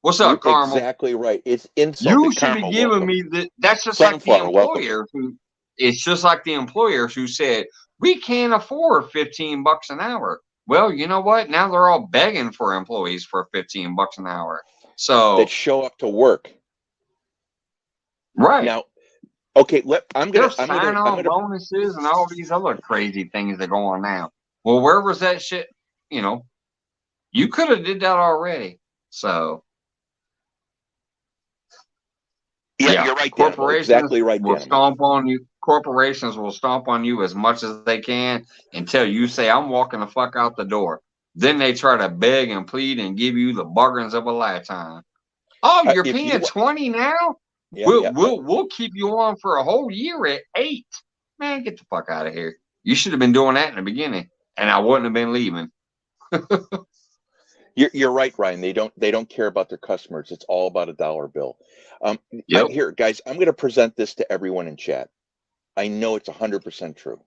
What's up, Carmel? Exactly right. It's insult. You should be giving me the. That's just like the employer. it's just like the employers who said, we can't afford $15 an hour. Well, you know what? Now they're all begging for employees for $15 an hour. So that show up to work. right. Now, okay, There's sign-on bonuses and all these other crazy things that go on now. Well, where was that shit? You know, you could have did that already. So yeah, you're right, corporations exactly right, will stomp on you. Corporations will stomp on you as much as they can until you say, I'm walking the fuck out the door. Then they try to beg and plead and give you the bargains of a lifetime. Oh, you're paying 20 now? Yeah, we'll keep you on for a whole year at 8. Man, get the fuck out of here. You should have been doing that in the beginning, and I wouldn't have been leaving. You're right, Ryan. They don't care about their customers. It's all about a dollar bill. Here, guys, I'm going to present this to everyone in chat. I know it's 100% true.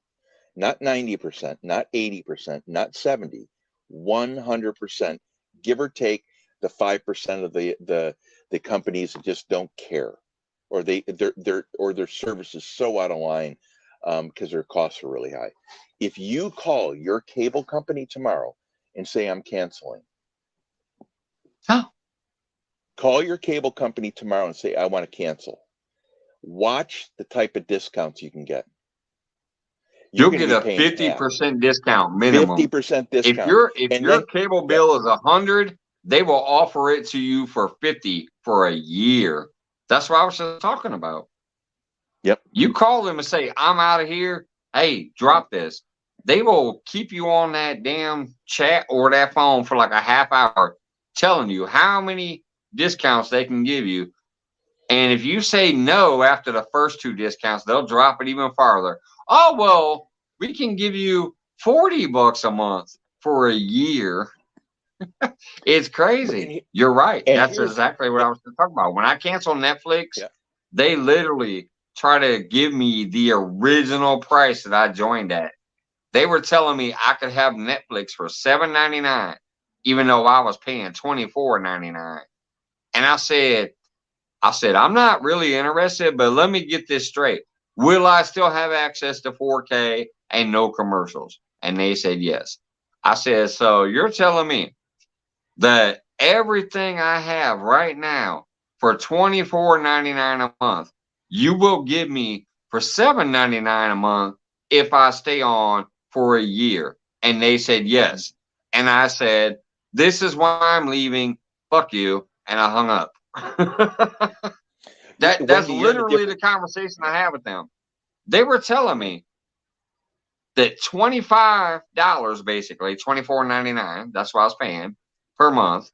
Not 90%, not 80%, not 70, 100%, give or take the 5% of the companies that just don't care, or their service is so out of line because their costs are really high. If you call your cable company tomorrow and say, I'm canceling, call your cable company tomorrow and say, I want to cancel. Watch the type of discounts you can get. You'll get a 50% discount minimum. 50% discount. If your cable bill is 100, they will offer it to you for 50 for a year. That's what I was just talking about. Yep. You call them and say, I'm out of here. Hey, drop this. They will keep you on that damn chat or that phone for like a half hour, telling you how many discounts they can give you. And if you say no after the first 2 discounts, they'll drop it even farther. Oh, well, we can give you $40 a month for a year. It's crazy. You're right. That's exactly what I was talking about. When I cancel Netflix, they literally try to give me the original price that I joined at. They were telling me I could have Netflix for $7.99, even though I was paying $24.99. And I said, I'm not really interested, but let me get this straight. Will I still have access to 4K and no commercials? And they said yes. I said, so you're telling me that everything I have right now for $24.99 a month, you will give me for $7.99 a month if I stay on for a year? And they said yes. And I said, this is why I'm leaving. Fuck you. And I hung up. That's literally the conversation I had with them. They were telling me that $25, basically $24.99, that's what I was paying per month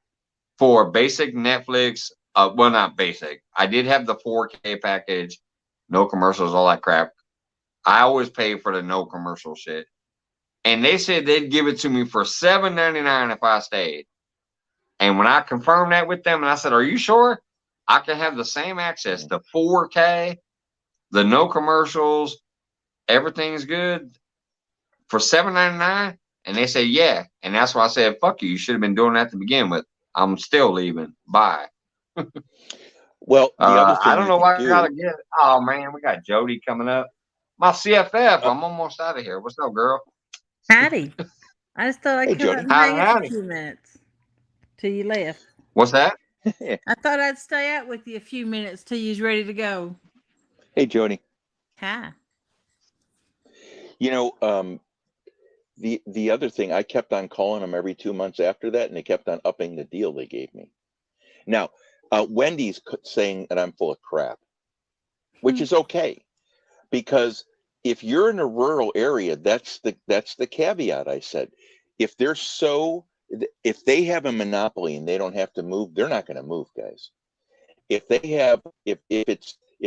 for basic Netflix. Well, not basic. I did have the 4K package, no commercials, all that crap. I always pay for the no commercial shit. And they said they'd give it to me for $7.99 if I stayed. And when I confirmed that with them, and I said, are you sure I can have the same access to 4K, the no commercials, everything's good for $7.99? And they said, yeah. And that's why I said, fuck you. You should have been doing that to begin with. I'm still leaving. Bye. Well, the other thing I don't know why I gotta get. Oh man, we got Jody coming up. My CFF. I'm almost out of here. What's up, girl? Howdy. I just thought I'd come out and hang out for a few minutes till you left. What's that? I thought I'd stay out with you a few minutes till you's ready to go. Hey, Jody. Hi. You know, the other thing, I kept on calling them every 2 months after that, and they kept on upping the deal they gave me. Now, Wendy's saying that I'm full of crap, which is okay, because if you're in a rural area, that's the caveat. I said, if they have a monopoly and they don't have to move, they're not going to move, guys. If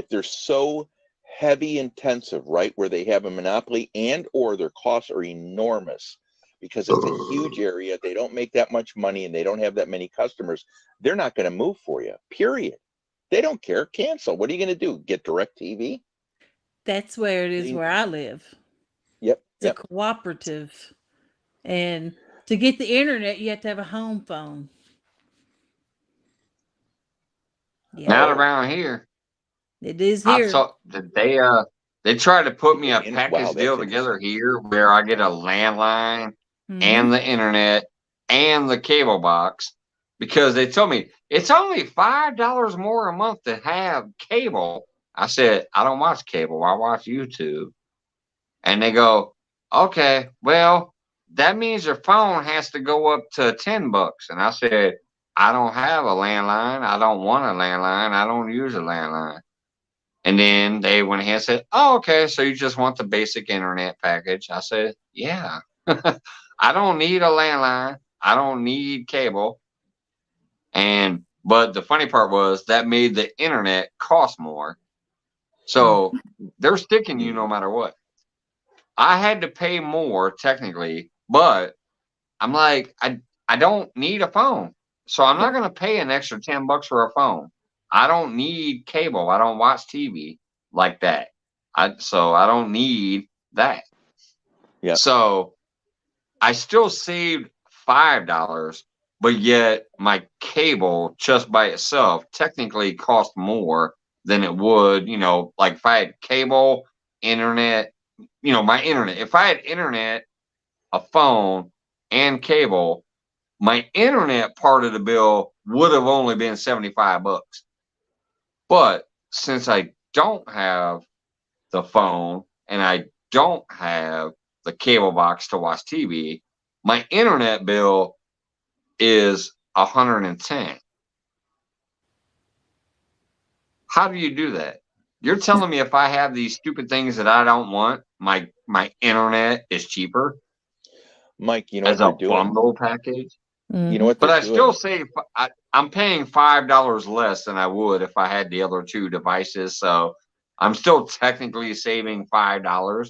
they're so heavy intensive, right, where they have a monopoly and or their costs are enormous because it's a huge area, they don't make that much money and they don't have that many customers, they're not going to move for you, period. They don't care. Cancel. What are you going to do? Get DirecTV? That's where it is where I live. Yep. It's a cooperative. And to get the internet, you have to have a home phone. Yeah. Not around here. It is here. They tried to put me a package deal together here where I get a landline and the internet and the cable box because they told me it's only $5 more a month to have cable. I said, I don't watch cable. I watch YouTube. And they go, okay, well, that means your phone has to go up to $10. And I said, I don't have a landline. I don't want a landline. I don't use a landline. And then they went ahead and said, oh, okay, so you just want the basic internet package. I said, yeah. I don't need a landline. I don't need cable. But the funny part was that made the internet cost more. So they're sticking you no matter what. I had to pay more technically, but I'm like, I don't need a phone. So I'm not going to pay an extra $10 for a phone. I don't need cable. I don't watch TV like that. So I don't need that. Yeah. So I still saved $5, but yet my cable just by itself technically cost more than it would, like if I had cable, internet, my internet. If I had internet, a phone, and cable, my internet part of the bill would have only been $75. But since I don't have the phone and I don't have the cable box to watch TV, my internet bill is $110. How do you do that? You're telling me if I have these stupid things that I don't want, my internet is cheaper? Mike, you know as what a they're doing? bundle package? You know what But they're I doing? still save. I'm paying $5 less than I would if I had the other two devices. So I'm still technically saving $5.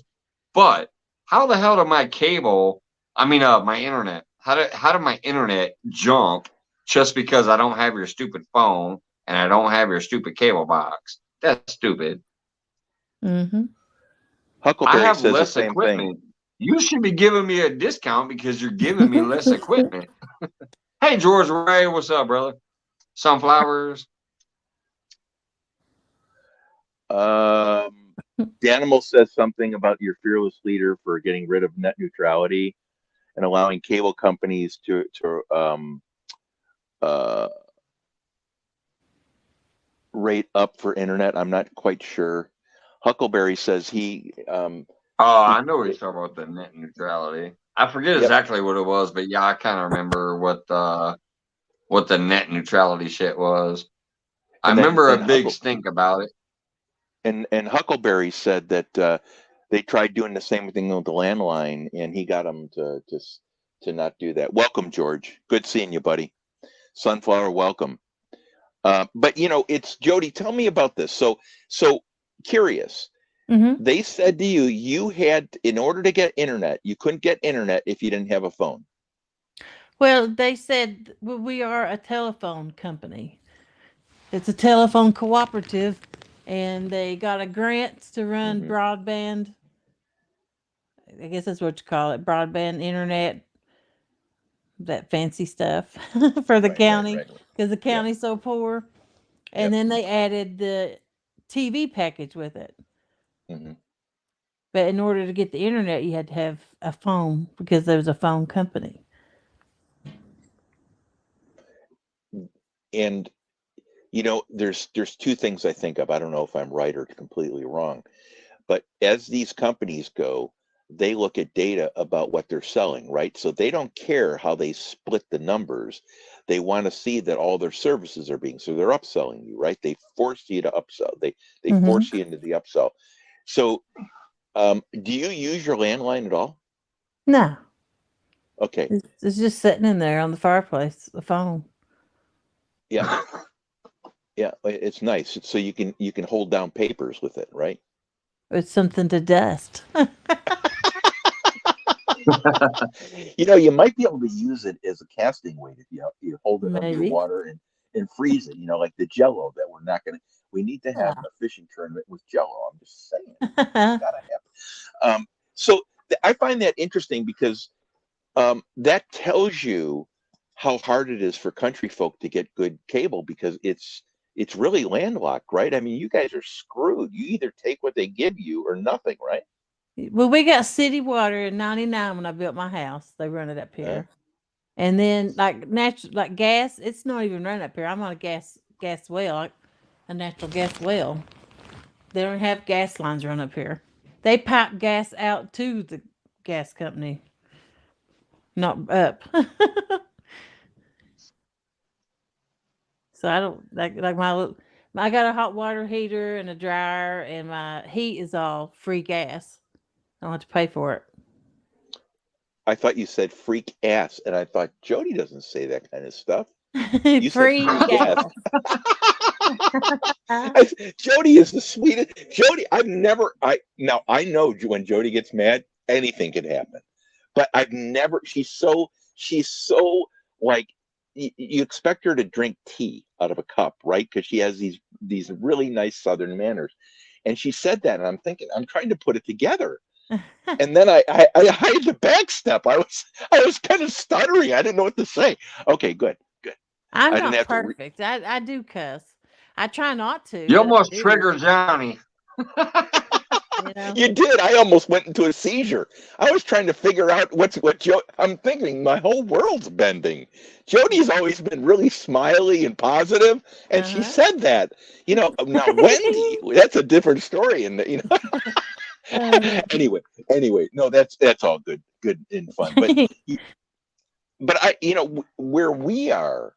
But how the hell did my cable? My internet. How did my internet jump just because I don't have your stupid phone and I don't have your stupid cable box? That's stupid. Huckleberry I have says less the same equipment. thing. You should be giving me a discount because you're giving me less equipment. Hey, George Ray, what's up, brother? Sunflowers. Danimal says something about your fearless leader for getting rid of net neutrality and allowing cable companies to rate up for internet. I'm not quite sure. Huckleberry says I know he's talking about the net neutrality. I forget exactly what it was, but yeah, I kind of remember what the net neutrality shit was. I remember a big stink about it. And Huckleberry said that they tried doing the same thing with the landline, and he got them to not do that. Welcome, George. Good seeing you, buddy. Sunflower, welcome. But it's Jody. Tell me about this. So curious. They said to you, you had, in order to get internet, you couldn't get internet if you didn't have a phone. Well, they said we are a telephone company. It's a telephone cooperative, and they got a grant to run broadband. I guess that's what you call it, broadband internet. That fancy stuff for the county because the county's so poor. And then they added the TV package with it. But in order to get the internet, you had to have a phone because there was a phone company. And there's two things I think of. I don't know if I'm right or completely wrong, but as these companies go, they look at data about what they're selling, right? So they don't care how they split the numbers. They want to see that all their services are so they're upselling you, right? They force you to upsell. They force you into the upsell. So do you use your landline at all? No. Okay. It's just sitting in there on the fireplace, the phone. Yeah. Yeah, it's nice. So you can hold down papers with it, right? It's something to dust. You might be able to use it as a casting weight if you hold it underwater and freeze it. Like the Jello that we need to have a fishing tournament with Jello. I'm just saying, gotta have. So I find that interesting because that tells you how hard it is for country folk to get good cable because it's it's really landlocked, right? I mean, you guys are screwed. You either take what they give you or nothing, right? Well, we got city water in '99 when I built my house. They run it up here, and then like natural, like gas. It's not even run up here. I'm on a gas well, like a natural gas well. They don't have gas lines run up here. They pipe gas out to the gas company, not up. So I don't like I got a hot water heater and a dryer, and my heat is all free gas. I don't have to pay for it. I thought you said freak ass, and I thought Jody doesn't say that kind of stuff. You Free said freak gas. ass. Jody is the sweetest. Jody, I know when Jody gets mad, anything can happen. But I've never. She's so like you expect her to drink tea out of a cup, right? Because she has these really nice Southern manners. And she said that, and I'm thinking, I'm trying to put it together. And then I had to backstep. I was kind of stuttering. I didn't know what to say. Okay, good. I'm not perfect. I do cuss. I try not to. You almost triggered Johnny. You know? You did. I almost went into a seizure. I was trying to figure out what I'm thinking. My whole world's bending. Jody's always been really smiley and positive, and she said that. Now Wendy, that's a different story. And anyway, no, that's all good and fun. But where we are,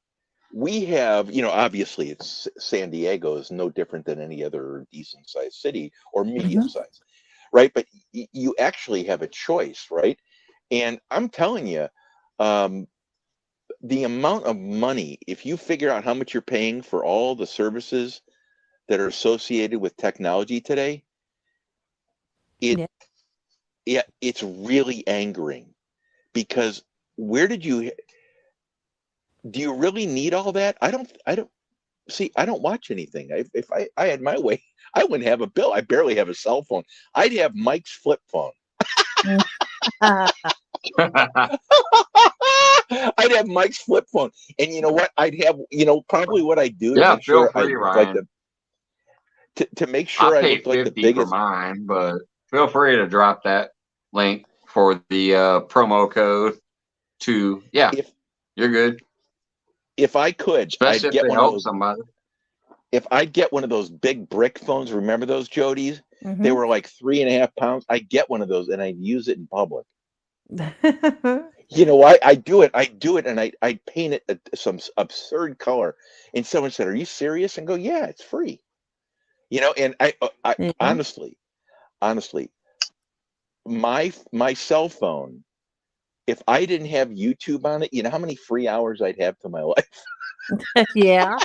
we have, obviously it's San Diego is no different than any other decent sized city or medium sized, right? But you actually have a choice, right? And I'm telling you, the amount of money, if you figure out how much you're paying for all the services that are associated with technology today, it's really angering, because do you really need all that? I don't watch anything. If I had my way, I wouldn't have a bill. I barely have a cell phone. I'd have Mike's flip phone. I'd have Mike's flip phone. And you know what? I'd have, probably what I do to make sure I look like to make sure I look like the biggest for mine, but feel free to drop that link for the promo code to you're good. If I could, especially I'd get one of those. Somebody. If I'd get one of those big brick phones, remember those, Jodies? They were like 3.5 pounds. I'd get one of those and I'd use it in public. I do it, and I paint it some absurd color. And someone said, "Are you serious?" And go, "Yeah, it's free." And I honestly, my cell phone, if I didn't have YouTube on it, you know how many free hours I'd have to my life? Yeah.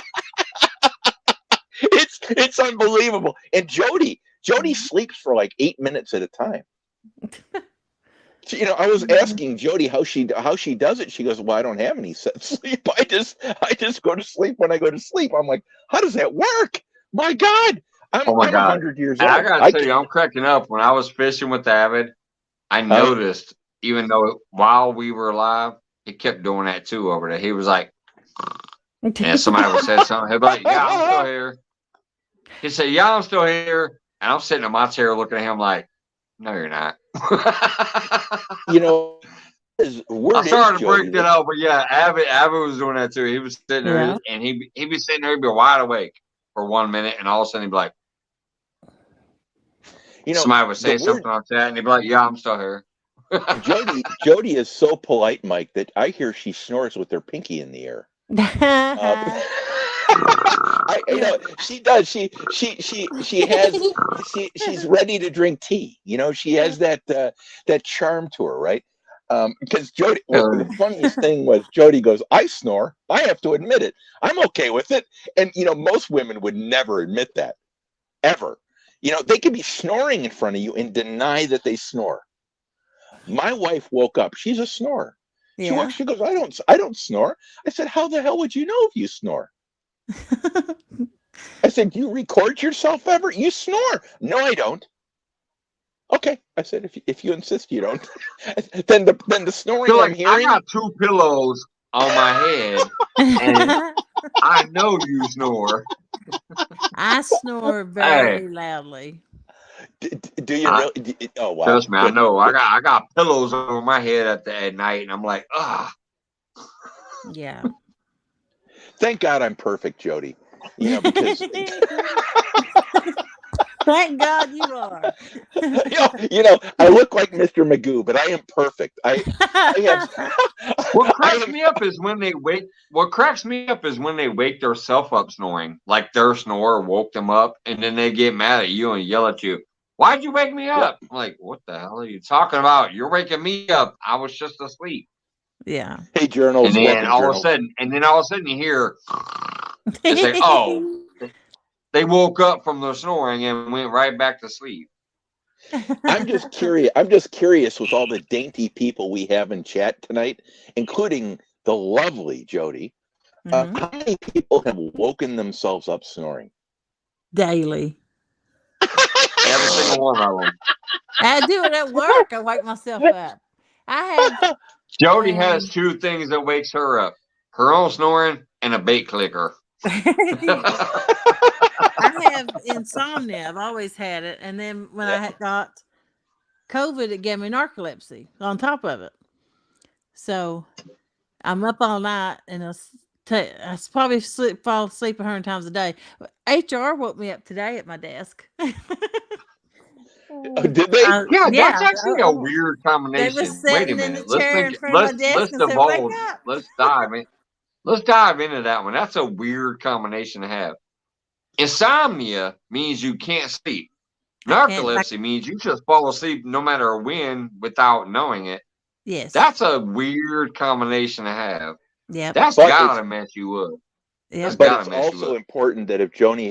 It's unbelievable. And Jody sleeps for like 8 minutes at a time. I was asking Jody how she does it. She goes, "Well, I don't have any set sleep. I just go to sleep when I go to sleep." I'm like, "How does that work? My God, I'm 100 years old." I gotta tell you, I'm cracking up. When I was fishing with Avid, I noticed, even though while we were live, he kept doing that too over there. He was like, and somebody would say something, he'd be like, "Yeah, I'm still here." He'd say, "Yeah, I'm still here." And I'm sitting in my chair looking at him like, "No, you're not." I'm sorry to break that out, but yeah, Avid was doing that too. He was sitting there and he'd be sitting there, he'd be wide awake for 1 minute, and all of a sudden he'd be like, somebody would say something like that, and he'd be like, "Yeah, I'm still here." Jody is so polite, Mike, that I hear she snores with her pinky in the air. She does. She's ready to drink tea. She has that charm to her, right? Because Jody, the funniest thing was Jody goes, "I snore. I have to admit it. I'm okay with it." And most women would never admit that, ever. They could be snoring in front of you and deny that they snore. My wife woke up. She's a snorer. Yeah. She goes, I don't snore. I said, "How the hell would you know if you snore?" I said, "Do you record yourself ever? You snore." "No, I don't." "Okay." I said, if you insist you don't, then the snoring I'm hearing. I got 2 pillows on my head, and I know you snore. I snore Hey, very loudly. Do you I, really? Oh wow, trust me, I good, know. good. I got pillows over my head at night, and I'm like, ah. Yeah. Thank God I'm perfect, Jody. Because Thank God you are. I look like Mr. Magoo, but I am perfect. I have What I cracks have me up is when they wake. What cracks me up is when they wake themselves up snoring, like their snore woke them up, and then they get mad at you and yell at you. Why'd you wake me yeah. up? I'm like, what the hell are you talking about? You're waking me up. I was just asleep. Yeah. Hey, And journals, then welcome all of a journals. sudden, you hear. It's like, oh, they woke up from their snoring and went right back to sleep. I'm just curious. I'm just curious with all the dainty people we have in chat tonight, including the lovely Jody. Mhm. How many people have woken themselves up snoring? Daily. Every single one of them. I do it at work. I wake myself up. I have Jody has um two things that wakes her up: her own snoring and a bait clicker. I have insomnia. I've always had it. And then when I had got COVID, it gave me narcolepsy on top of it. So I'm up all night and I probably fall asleep 100 times a day. HR woke me up today at my desk. Oh, did they? Yeah, that's Yeah, actually a weird they was combination. Wait a sitting in the minute. Let's chair think. in front of my desk Let's and said, "Wake divulge. up." Let's dive in. Let's dive into that one. That's a weird combination to have. Insomnia means you can't sleep. I can't. Narcolepsy means you just fall asleep no matter when without knowing it. Yes. That's a weird combination to have. Yep. That's But it's gotta mess you up. That's Yep. but gotta it's mess you also up. important that if Jody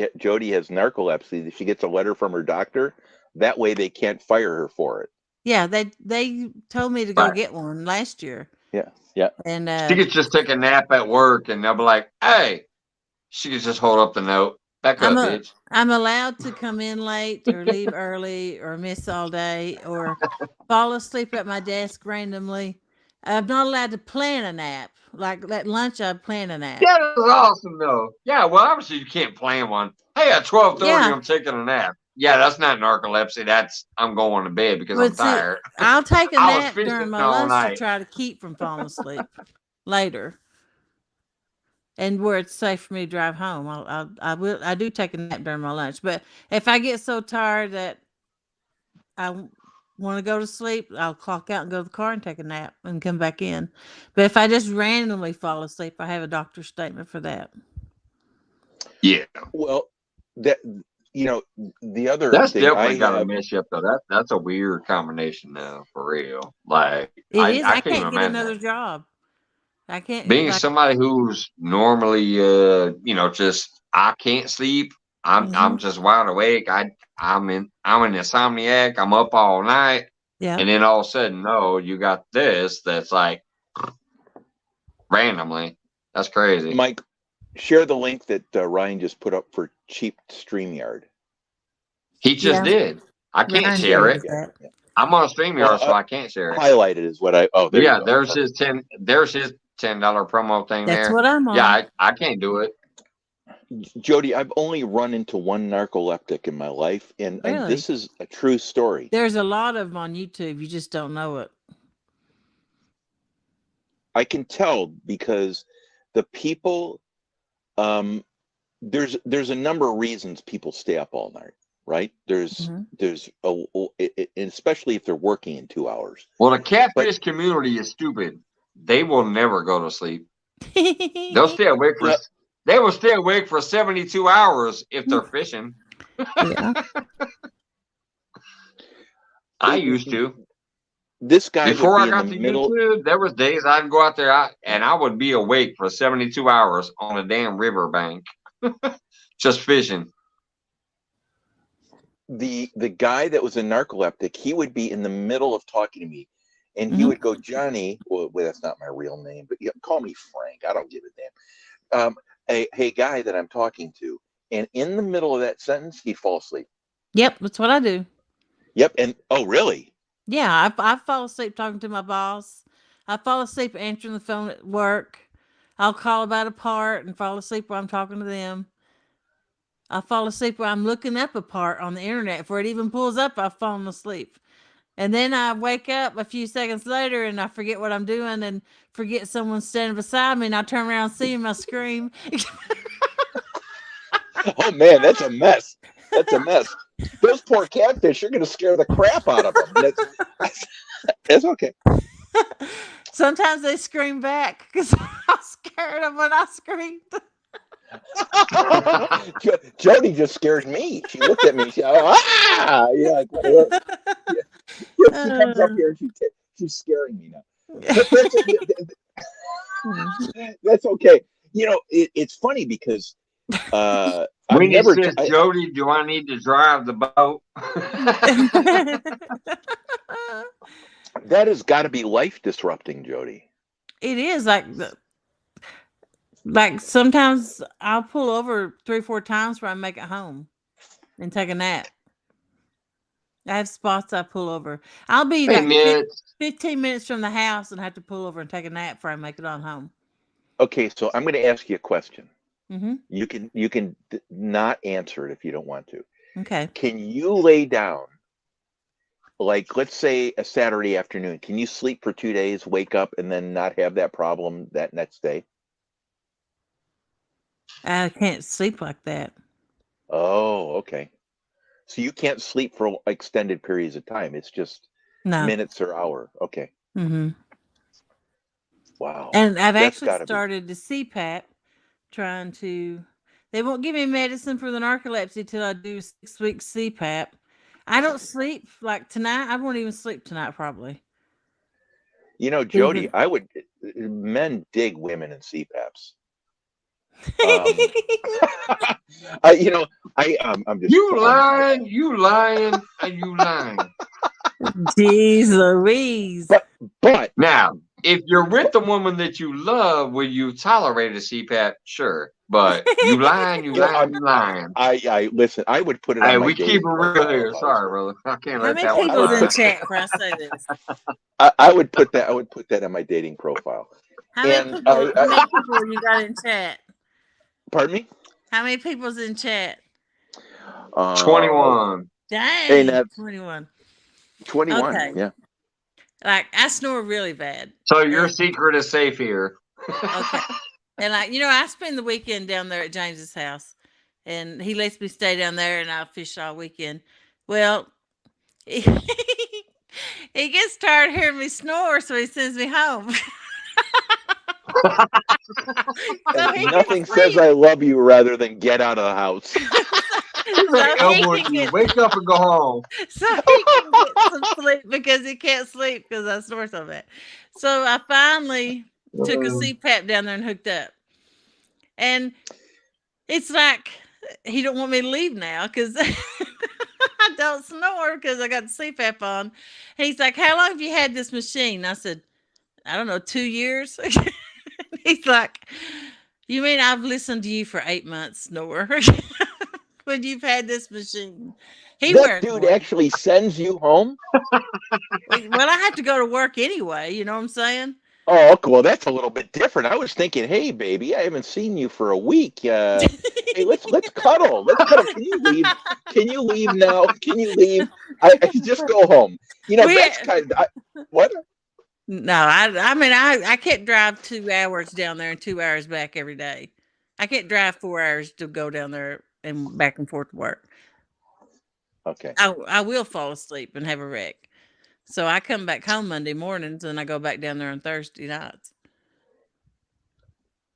has narcolepsy, that she gets a letter from her doctor. That way, they can't fire her for it. Yeah. They told me to go Right. get one last year, Yeah, yeah. and She could just take a nap at work and they'll be like, hey, she could just hold up the note. Back up, bitch. I'm allowed to come in late or leave early or miss all day or fall asleep at my desk randomly. I'm not allowed to plan a nap. Like at lunch, I plan a nap. That is awesome though. Yeah, well obviously you can't plan one. Hey, at 12:30 Yeah, I'm taking a nap. Yeah, that's not narcolepsy. That's I'm going to bed because I'm but see, tired. I'll take a I was nap during fishing my all lunch to night. try to keep from falling asleep later, and where it's safe for me to drive home. I do take a nap during my lunch, but if I get so tired that I want to go to sleep, I'll clock out and go to the car and take a nap and come back in. But if I just randomly fall asleep, I have a doctor's statement for that. Yeah. Well, that the other That's thing I definitely gotta have. mess you up though. That's a weird combination now, for real. Like It is. I I can't even can't get imagine that. another job. I can't Being like. somebody who's normally just I can't sleep. I'm Mhm. just wide awake. I'm an insomniac. I'm up all night. Yep. And then all of a sudden, no, you got this that's like randomly. That's crazy. Mike, share the link that Ryan just put up for cheap StreamYard. He just Yeah. did. I can't Ryan share did it. do that. Yeah. I'm on StreamYard, so Well, I can't share it. highlighted is what I. Oh, there you Yeah, go. there's Perfect. his $10 promo thing That's there. what I'm Yeah, on. I can't do it. Jody, I've only run into one narcoleptic in my life, and Really? this is a true story. There's a lot of them on YouTube. You just don't know it. I can tell because the people, there's a number of reasons people stay up all night, right? Mhm. And especially if they're working in 2 hours. Well, the But catfish community is stupid. They will never go to sleep. They'll stay awake for yeah, they will stay awake for 72 hours if they're fishing. Yeah. I used to. this guy would Before I be in the got to middle. YouTube, there was days I'd go out there and I would be awake for 72 hours on a damn riverbank. Just fishing. The guy that was a narcoleptic, he would be in the middle of talking to me, and he Mhm. would go, Johnny. Well, that's not my real name, but call me Frank. I don't give a damn. Hey, guy that I'm talking to, and in the middle of that sentence, he'd fall asleep. Yep, that's what I do. Yep, and oh, really? Yeah, I fall asleep talking to my boss. I fall asleep answering the phone at work. I'll call about a part and fall asleep while I'm talking to them. I fall asleep while I'm looking up a part on the internet. Before it even pulls up, I've fallen asleep. And then I wake up a few seconds later and I forget what I'm doing and forget someone's standing beside me and I turn around and see him, I scream. Oh man, that's a mess. That's a mess. Those poor catfish, you're going to scare the crap out of them. That's okay. Sometimes they scream back because I scared them when I screamed. Jody just scared me. She looked at me. She, ah! You're like, what? Yeah. She comes up here and she's scaring me now. That's okay. You know, it's funny because when he says, Jody, do I need to drive the boat? That has got to be life disrupting, Jody. It is like sometimes I'll pull over 3 or 4 times before I make it home and take a nap. I have spots I pull over. I'll be like 15 minutes from the house and have to pull over and take a nap before I make it on home. Okay, so I'm going to ask you a question. Mm-hmm. You can not answer it if you don't want to. Okay. Can you lay down, like let's say a Saturday afternoon? Can you sleep for 2 days, wake up, and then not have that problem that next day? I can't sleep like that. Oh, okay. So you can't sleep for extended periods of time. It's just minutes or hour. Okay. Mm-hmm. Wow. And I've actually started the CPAP, trying to. They won't give me medicine for the narcolepsy till I do 6 weeks CPAP. I don't sleep like tonight. I won't even sleep tonight probably. You know, Jody, men dig women in CPAPs. I'm just. You lying, and you lying. Jeez Louise. But now, if you're with the woman that you love, will you tolerate a CPAP? Sure. But you lying, you lying. I listen, I would put it on my we dating keep it real profile here. Sorry, brother. I can't let that How many people's in chat for I say this? I would put that on my dating profile. How many people you got in chat? Pardon me? How many people's in chat? 21. Dang, hey, that's 21. 21, okay. Yeah. Like, I snore really bad. So your secret is safe here. Okay. And I spend the weekend down there at James's house, and he lets me stay down there, and I fish all weekend. Well, he gets tired of hearing me snore, so he sends me home. So nothing says I love you rather than get out of the house. Wake up and go home. So he can get some sleep because he can't sleep because I snore so bad. So I finally took a CPAP down there and hooked up. And it's like he don't want me to leave now because I don't snore because I got the CPAP on. He's like, how long have you had this machine? I said, I don't know, 2 years. He's like, you mean I've listened to you for 8 months snore when you've had this machine? That dude actually sends you home? Well, I have to go to work anyway. You know what I'm saying? Oh, well, that's a little bit different. I was thinking, hey, baby, I haven't seen you for a week. Hey, let's cuddle. Let's cuddle. Can you leave? Can you leave now? Can you leave? I just go home. You know, that's kind of what? No, I can't drive 2 hours down there and 2 hours back every day. I can't drive 4 hours to go down there and back and forth to work. Okay. I will fall asleep and have a wreck. So I come back home Monday mornings and I go back down there on Thursday nights.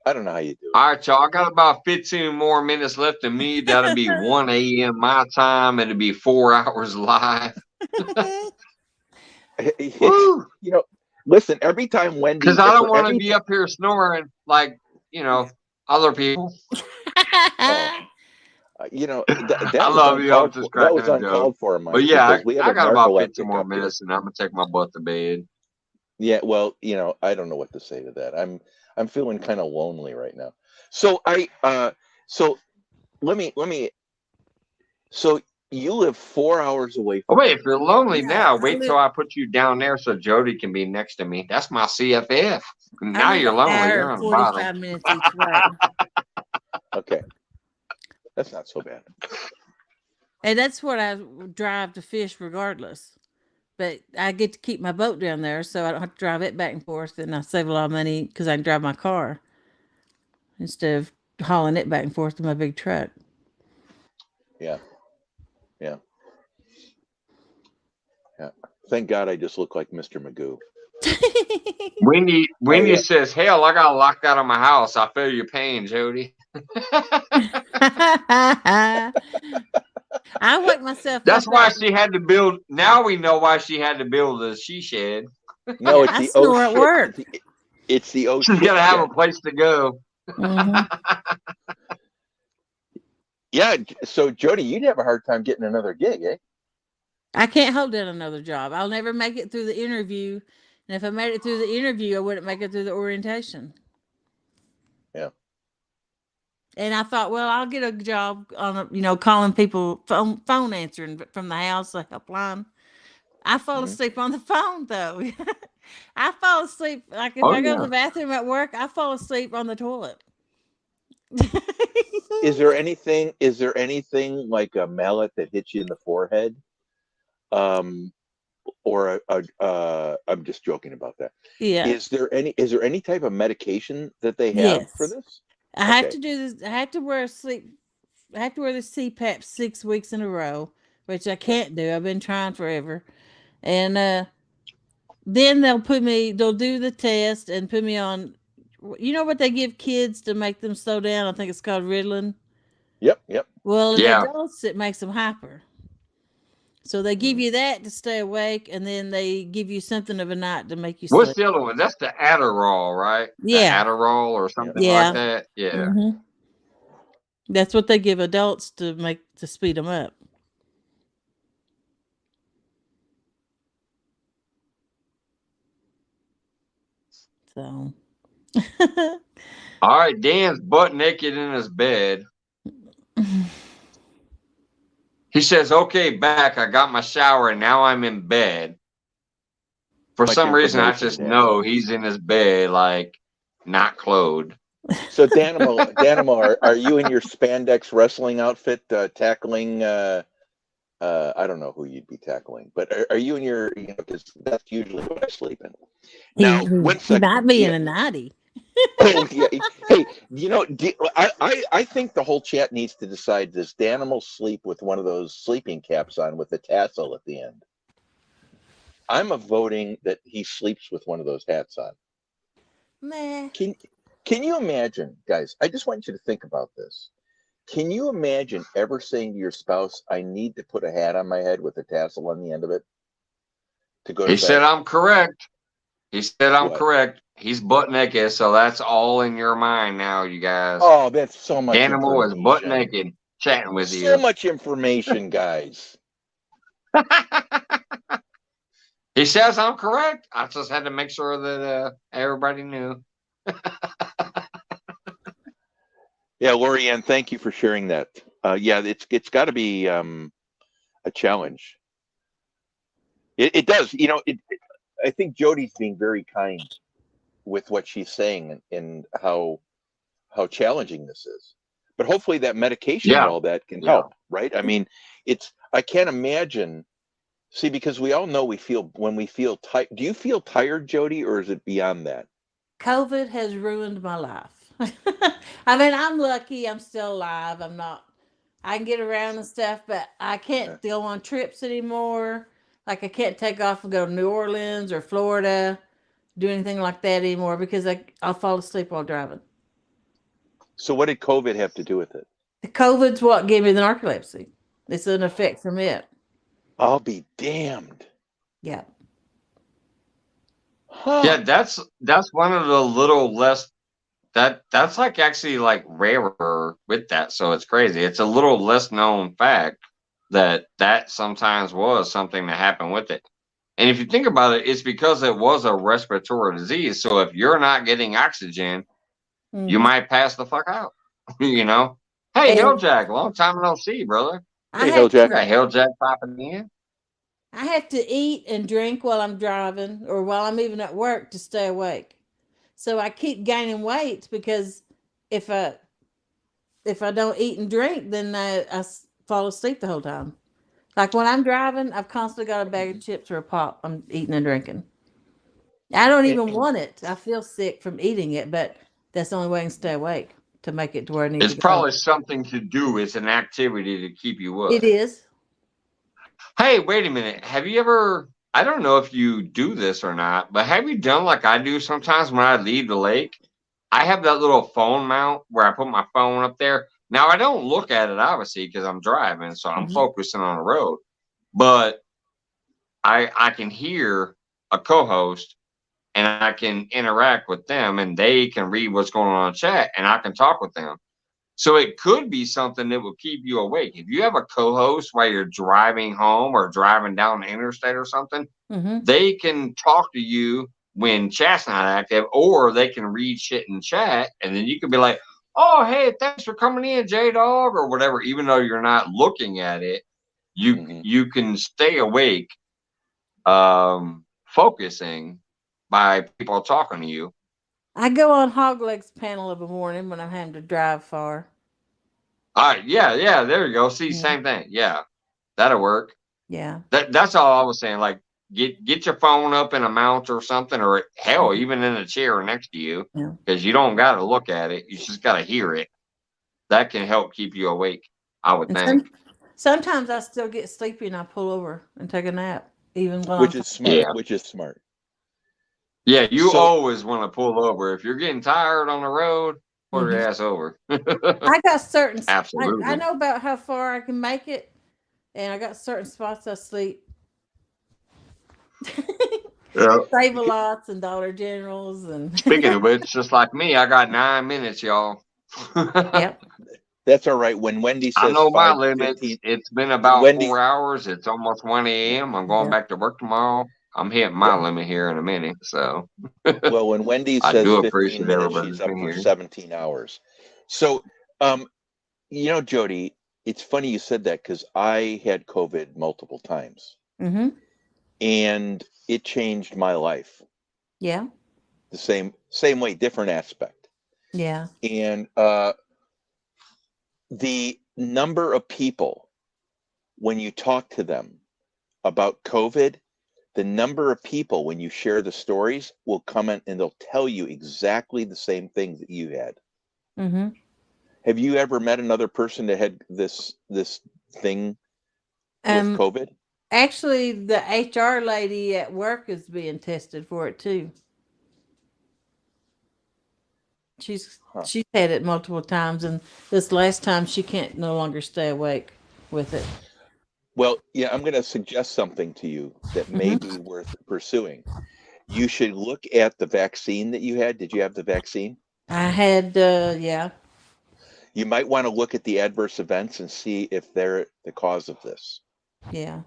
I don't know how you do it. All right, y'all. I got about 15 more minutes left of me. That'll be 1 a.m. my time, and it'll be 4 hours live. You know, listen, every time Wendy... Because I don't want to be up here snoring like, other people. You know, that I love you. I'm just cracking that was uncalled for, Mike. But yeah, I got about 15 more minutes, and I'm gonna take my butt to bed. Yeah, well, I don't know what to say to that. I'm feeling kind of lonely right now. So let me. So you live 4 hours away from. Oh, wait, if you're lonely now, wait till I put you down there so Jody can be next to me. That's my CFF. Now you're lonely. You're on the bottom. 45 minutes each way. Okay. That's not so bad. And that's what I drive to fish regardless. But I get to keep my boat down there, so I don't have to drive it back and forth, and I save a lot of money because I can drive my car instead of hauling it back and forth to my big truck. Yeah. Yeah. Yeah. Thank God I just look like Mr. Magoo. Wendy says, "Hell, I got locked out of my house. I feel your pain, Jody." I wake myself That's up. why she had to build. Now we know why she had to build a she shed. No, it's I the snore at work. It's the She's got to have a place to go. Yeah. So Jody, you'd have a hard time getting another gig, eh? I can't hold down another job. I'll never make it through the interview. And if I made it through the interview, I wouldn't make it through the orientation. Yeah. And I thought, well, I'll get a job on, calling people, phone answering from the house, a helpline. I fall asleep on the phone, though. I fall asleep. Like if I go to the bathroom at work, I fall asleep on the toilet. Is there anything like a mallet that hits you in the forehead? Or I'm just joking about that. Yeah. Is there any type of medication that they have for this? I have to do this. I have to wear I have to wear the CPAP 6 weeks in a row, which I can't do. I've been trying forever. And then they'll do the test and put me on, you know what they give kids to make them slow down? I think it's called Ritalin. Yep. Well, in adults, it makes them hyper. So they give you that to stay awake, and then they give you something of a night to make you sleep. What's the other one? That's the Adderall, right? Yeah. The Adderall or something like that. Yeah. Mm-hmm. That's what they give adults to speed them up. So. All right, Dan's butt naked in his bed. He says, "Okay, back. I got my shower and now I'm in bed." For some reason, I just know he's in his bed, like not clothed. So, Danimal, are you in your spandex wrestling outfit tackling? I don't know who you'd be tackling, but are you in your? Because that's usually what I sleep in. Now, he might be in a nightie. Oh, yeah. Hey, I think the whole chat needs to decide: does Danimal sleep with one of those sleeping caps on with a tassel at the end? I'm voting that he sleeps with one of those hats on. Meh. Can you imagine, guys? I just want you to think about this. Can you imagine ever saying to your spouse, "I need to put a hat on my head with a tassel on the end of it to go to bed"? He said, "I'm correct." He said, "I'm correct." He's butt naked, so that's all in your mind now, you guys. Oh, that's so much Animal is information. butt naked, chatting with you. So much information, guys. He says I'm correct. I just had to make sure that everybody knew. Yeah, Lorianne, thank you for sharing that. Yeah, it's got to be a challenge. It does. I think Jody's being very kind with what she's saying and how challenging this is. But hopefully that medication and all that can help, right? I mean, I can't imagine. See, because we all know when we feel tired. Do you feel tired, Jody, or is it beyond that? COVID has ruined my life. I mean, I'm lucky I'm still alive. I can get around and stuff, but I can't go on trips anymore. Like I can't take off and go to New Orleans or Florida, do anything like that anymore because I'll fall asleep while driving. So what did COVID have to do with it? The COVID's what gave me the narcolepsy. It's an effect from it. I'll be damned. Yeah. Huh. Yeah, that's one of the little less that's like actually like rarer with that. So it's crazy. It's a little less known fact that sometimes was something that happened with it. And if you think about it, it's because it was a respiratory disease. So if you're not getting oxygen, you might pass the fuck out. Hey, Helljack, long time no see, brother. Hey, Helljack. Helljack popping in. I have to eat and drink while I'm driving or while I'm even at work to stay awake. So I keep gaining weight because if if I don't eat and drink, then I fall asleep the whole time. Like when I'm driving, I've constantly got a bag of chips or a pop. I'm eating and drinking. I don't even want it. I feel sick from eating it, but that's the only way I can stay awake to make it to where I need It's to go. probably something to do. It's an activity to keep you It up. is. Hey, wait a minute. Have you ever, I don't know if you do this or not, but have you done like I do sometimes when I leave the lake? I have that little phone mount where I put my phone up there. Now, I don't look at it, obviously, because I'm driving, so I'm Mhm. focusing on the road. But I can hear a co-host and I can interact with them and they can read what's going on in chat and I can talk with them. So it could be something that will keep you awake. If you have a co-host while you're driving home or driving down the interstate or something, Mhm. they can talk to you when chat's not active, or they can read shit in chat, and then you can be like, "Oh, hey, thanks for coming in, J Dog," or whatever. Even though you're not looking at it, you can stay awake, focusing by people talking to you. I go on Hogleg's panel of a morning when I'm having to drive far. All right, yeah, there you go. See, Yeah. same thing. Yeah, that'll work. Yeah. That's all I was saying. Like, get your phone up in a mount or something, or hell, Mhm. even in a chair next to you, Yeah. because you don't got to look at it. You just got to hear it. That can help keep you awake, I would And think. sometimes I still get sleepy and I pull over and take a nap, even when I'm Which is smart. Yeah, Which is smart. yeah. You So, always want to pull over if you're getting tired on the road. Pull your Mhm. ass over. I got certain. I Absolutely. know about how far I can make it, and I got certain spots I sleep. Yeah. Save a lots and Dollar Generals and Speaking of which, just like me, I got 9 minutes, y'all. I yep, that's all right. When Wendy says know my 5 to 15, limits. It's been when about Wendy 4 hours. It's almost 1 a.m. I'm going yep. back to work tomorrow. I'm hitting my Well, limit here in a minute. So when Wendy I says do 15 appreciate minutes, everybody's she's up been for here. 17 hours. So, um, Jody, it's funny you said that because I had COVID multiple times Mm-hmm. and it changed my life Yeah, the same way, different aspect. yeah. And the number of people when you talk to them about COVID, the number of people when you share the stories will comment and they'll tell you exactly the same things that you had. Mm-hmm. Have you ever met another person that had this thing with Um, COVID? actually, the HR lady at work is being tested for it too. She's Huh. she's had it multiple times, and this last time she can't no longer stay awake with it. Well, yeah, I'm going to suggest something to you that may Mm-hmm. be worth pursuing. You should look at the vaccine that you had. Did you have the vaccine? I had, yeah. You might want to look at the adverse events and see if they're the cause of this, Yeah.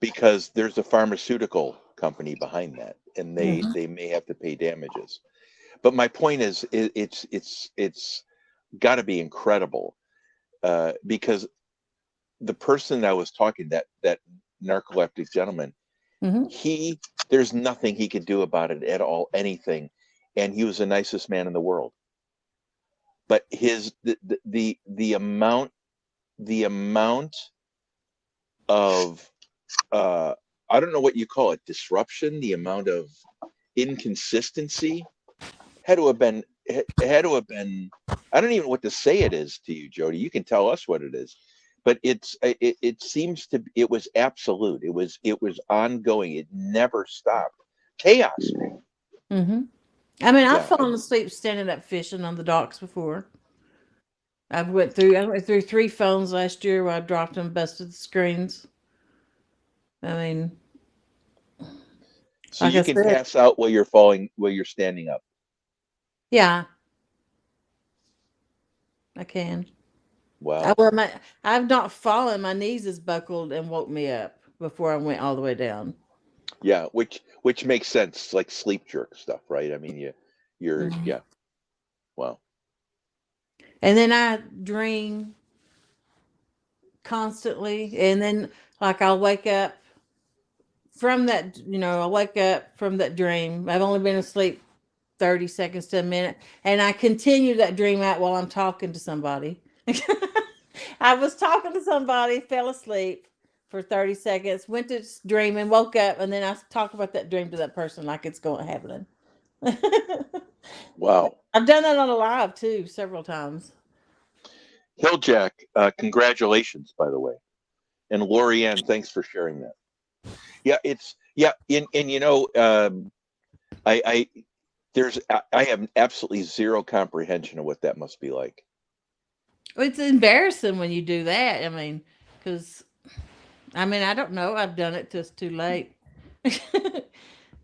because there's a pharmaceutical company behind that, and they Mm-hmm. they may have to pay damages. But my point is, it's got to be incredible, because the person that was talking, that narcoleptic gentleman, Mm-hmm. he there's nothing he could do about it at all, anything, and he was the nicest man in the world. But the amount of I don't know what you call it, disruption, the amount of inconsistency had to have been I don't even know what to say it is to you, Jody. You can tell us what it is. But it seems to it was absolute. It was ongoing. It never stopped. Chaos, man. Mm-hmm. I mean, I've Yeah. fallen asleep standing up fishing on the docks before. I went through 3 phones last year where I dropped them, busted the screens. I mean, So like you I can said, pass out while you're standing up. yeah, I can. I Wow. well, I've not fallen. My knees is buckled and woke me up before I went all the way down. Yeah, which makes sense, like sleep jerk stuff, right? I mean, you're Mhm. yeah. Wow. And then I dream constantly, and then like I'll wake up from that. I'll wake up from that dream. I've only been asleep 30 seconds to a minute. And I continue that dream out while I'm talking to somebody. I was talking to somebody, fell asleep for 30 seconds, went to dream and woke up, and then I talk about that dream to that person like it's going happening. Wow. I've done that on a live too, several times. Hilljack, congratulations, by the way. And Lorianne, thanks for sharing that. Yeah, I have absolutely zero comprehension of what that must be like. It's embarrassing when you do that. I mean, because I don't know. I've done it till it's too late. And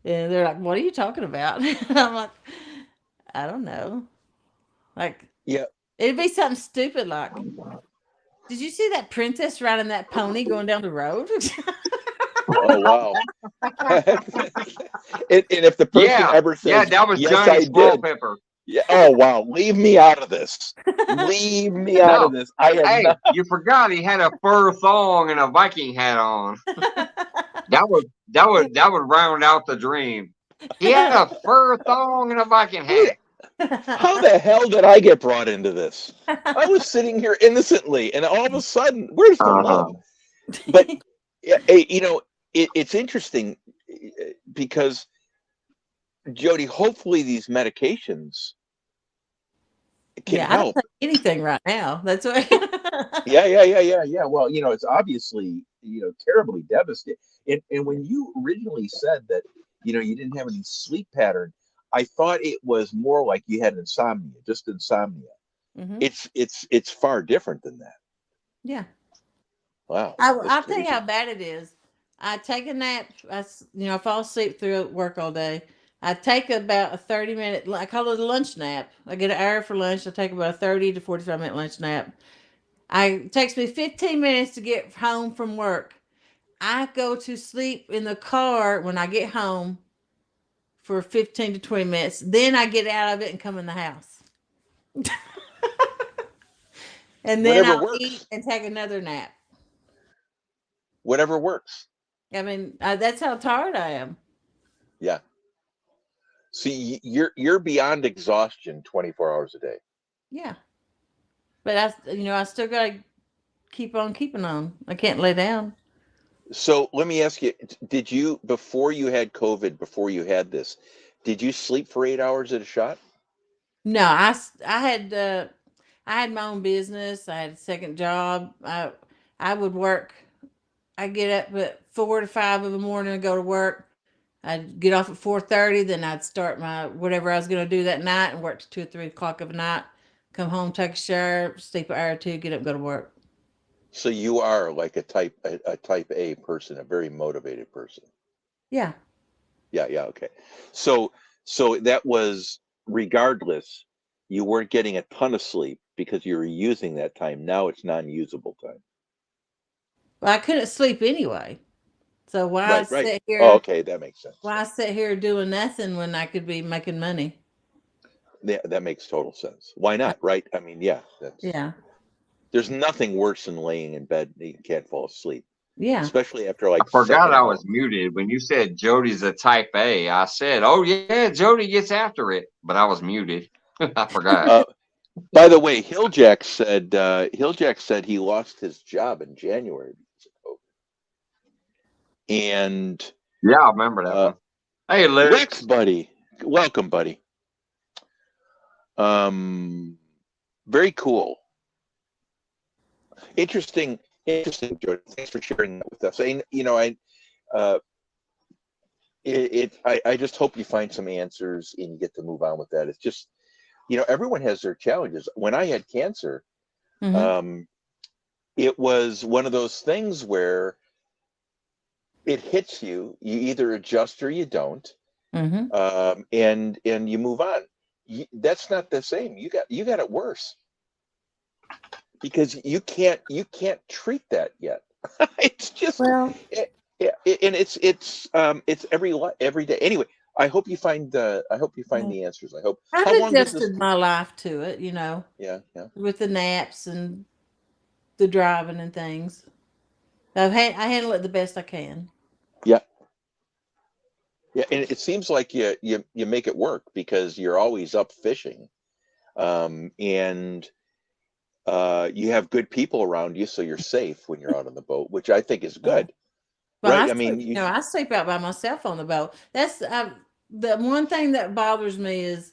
they're like, "What are you talking about?" And I'm like, "I don't know." Like, yeah, it'd be something stupid like, "Did you see that princess riding that pony going down the road?" Oh wow. and if the person ever says, that was yes, Johnny I Small did. Pepper. Yeah. Oh wow. Leave me out of this. Leave me out of this. Hey, you forgot he had a fur thong and a Viking hat on. That would round out the dream. He had a fur thong and a Viking hat. How the hell did I get brought into this? I was sitting here innocently, and all of a sudden, where's the love? But it's interesting because Jody, hopefully these medications can I help. don't take anything right now. That's why. Yeah. Well, it's obviously terribly devastating. And when you originally said that you didn't have any sleep pattern, I thought it was more like you had insomnia, just insomnia. Mm-hmm. It's far different than that. Yeah. Wow. I'll tell you how bad it is. I take a nap. I fall asleep through work all day. I take about a 30-minute, I call it a lunch nap. I get an hour for lunch. I take about a 30 to 45-minute lunch nap. It takes me 15 minutes to get home from work. I go to sleep in the car when I get home for 15 to 20 minutes. Then I get out of it and come in the house. And then I'll eat and take another nap. Whatever works. That's how tired I am. Yeah. See, you're beyond exhaustion 24 hours a day. Yeah. But I still got to keep on keeping on. I can't lay down. So let me ask you, did you, before you had COVID, before you had this, did you sleep for 8 hours at a shot? No, I had my own business. I had a second job. I would work. I'd get up at 4 to 5 in the morning and go to work. I'd get off at 4:30. Then I'd start my whatever I was going to do that night and work to 2 or 3 o'clock of the night. Come home, take a shower, sleep an hour or two, get up, go to work. So you are like a type A person, a very motivated person. Yeah. Yeah. Okay. So that was regardless, you weren't getting a ton of sleep because you were using that time. Now it's non-usable time. Well, I couldn't sleep anyway. So why sit here? Oh, okay, that makes sense. Why sit here doing nothing when I could be making money? Yeah, that makes total sense. Why not? Right? Yeah. There's nothing worse than laying in bed and you can't fall asleep. Yeah. Especially after like. I forgot I was muted when you said Jody's a type A. I said, "Oh yeah, Jody gets after it," but I was muted. I forgot. By the way, Hilljack said he lost his job in January because of COVID. And yeah, I remember that one. Hey, Lex, buddy, welcome, buddy. Very cool. Interesting, Jordan. Thanks for sharing that with us. I just hope you find some answers and you get to move on with that. It's just, everyone has their challenges. When I had cancer, it was one of those things where it hits you. You either adjust or you don't, and you move on. That's not the same. You got it worse because you can't treat that yet. It's just and it's every day. Anyway, I hope you find the answers. I hope. I've adjusted my life to it, Yeah. with the naps and the driving and things. I handle it the best I can. Yeah. Yeah, and it seems like you make it work because you're always up fishing, and you have good people around you, so you're safe when you're out on the boat, which I think is Yeah. good, Well, right? I I sleep, mean, I sleep out by myself on the boat. That's the one thing that bothers me is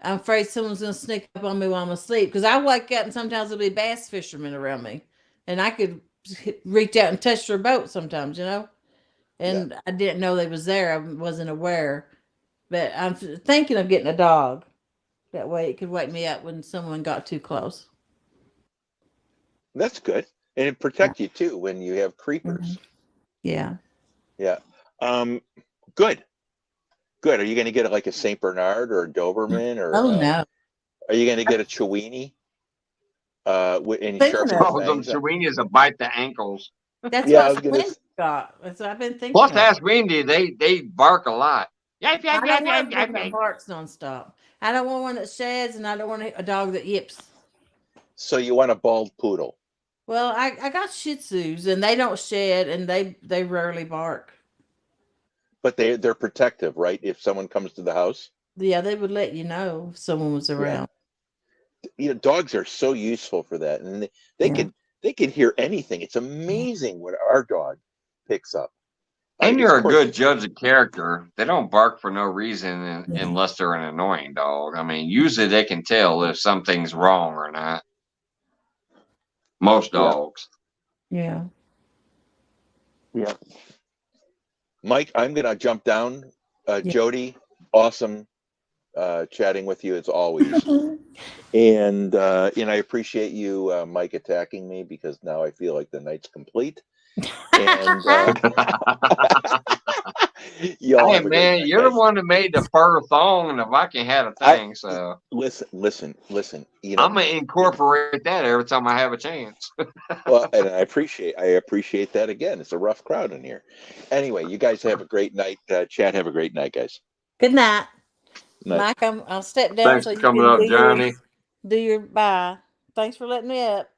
I'm afraid someone's going to sneak up on me while I'm asleep because I wake up and sometimes there'll be bass fishermen around me, and I could reach out and touch their boat sometimes, yeah. And I didn't know they was there. I wasn't aware, but I'm thinking of getting a dog. That way, it could wake me up when someone got too close. That's good, and it Yeah. protect you too when you have Mhm. creepers. Yeah. Yeah. Um, good. Good. Are you going to get like a Saint Bernard or a Doberman, or Oh no. are you going to get a Chiweenie? And Thinking sharpen the of Oh, them fangs up. Chihuahuas will bite the ankles. that's Yeah, I what was gonna. Wendy got. That's what I've been thinking Plus, of. ask Wendy, they bark a lot. Yap, yap, I don't yap, want yap, one yap, that yap. barks nonstop. I don't want one that sheds, and I don't want a dog that yips. So you want a bald poodle, Well, I got Shih Tzus, and they don't shed, and they rarely bark. but they're protective, right? If someone comes to the house. Yeah, they would let you know if someone was Yeah. around. Dogs are so useful for that, and they Yeah. can they can hear anything. It's amazing what our dog picks up. And Of you're a course, good judge of character. They don't bark for no reason Yeah. unless they're an annoying dog. I mean, usually they can tell if something's wrong or not. Most yeah, dogs. Yeah. yeah. Mike, I'm gonna jump down. Yeah. Jody, awesome chatting with you as always. And I appreciate you, Mike, attacking me because now I feel like the night's complete. And y'all Hey have a great man, night, you're the guys. one that made the fur thong and the Viking had a I thing, so listen. I'm gonna incorporate that every time I have a chance. Well, and I appreciate that again. It's a rough crowd in here. Anyway, you guys have a great night. Chad, have a great night, guys. Good night, Night. Mike. I'll step down Thanks so for you coming can up, Johnny. do your bye. Thanks for letting me up.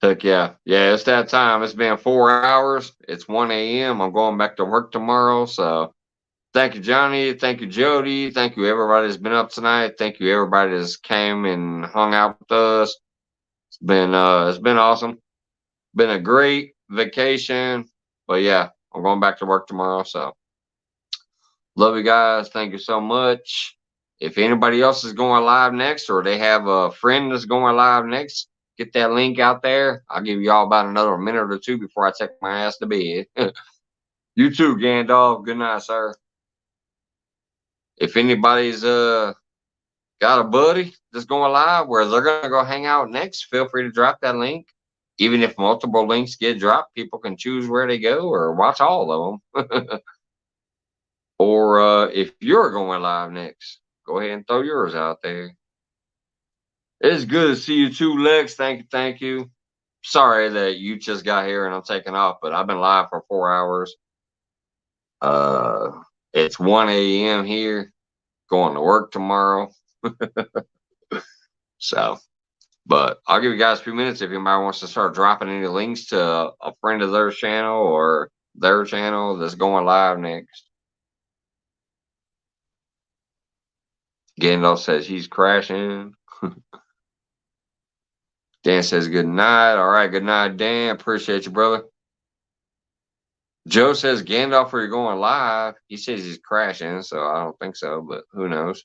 Heck yeah. Yeah, it's that time. It's been 4 hours. It's 1 a.m. I'm going back to work tomorrow. So thank you, Johnny. Thank you, Jody. Thank you, everybody that's been up tonight. Thank you, everybody that's came and hung out with us. It's been awesome. Been a great vacation. But yeah, I'm going back to work tomorrow. So love you guys. Thank you so much. If anybody else is going live next or they have a friend that's going live next, get that link out there. I'll give y'all about another minute or two before I take my ass to bed. You too, Gandalf. Good night, sir. If anybody's got a buddy that's going live where they're gonna go hang out next, feel free to drop that link. Even if multiple links get dropped, people can choose where they go or watch all of them. Or if you're going live next, go ahead and throw yours out there. It's good to see you too, Lex. Thank you, thank you. Sorry that you just got here and I'm taking off, but I've been live for 4 hours. Uh, it's 1 a.m. here. Going to work tomorrow. So, but I'll give you guys a few minutes if anybody wants to start dropping any links to a friend of their channel or their channel that's going live next. Gandalf says he's crashing. Dan says good night. All right, good night, Dan. Appreciate you, brother. Joe says Gandalf, are you going live? He says he's crashing, so I don't think so, but who knows?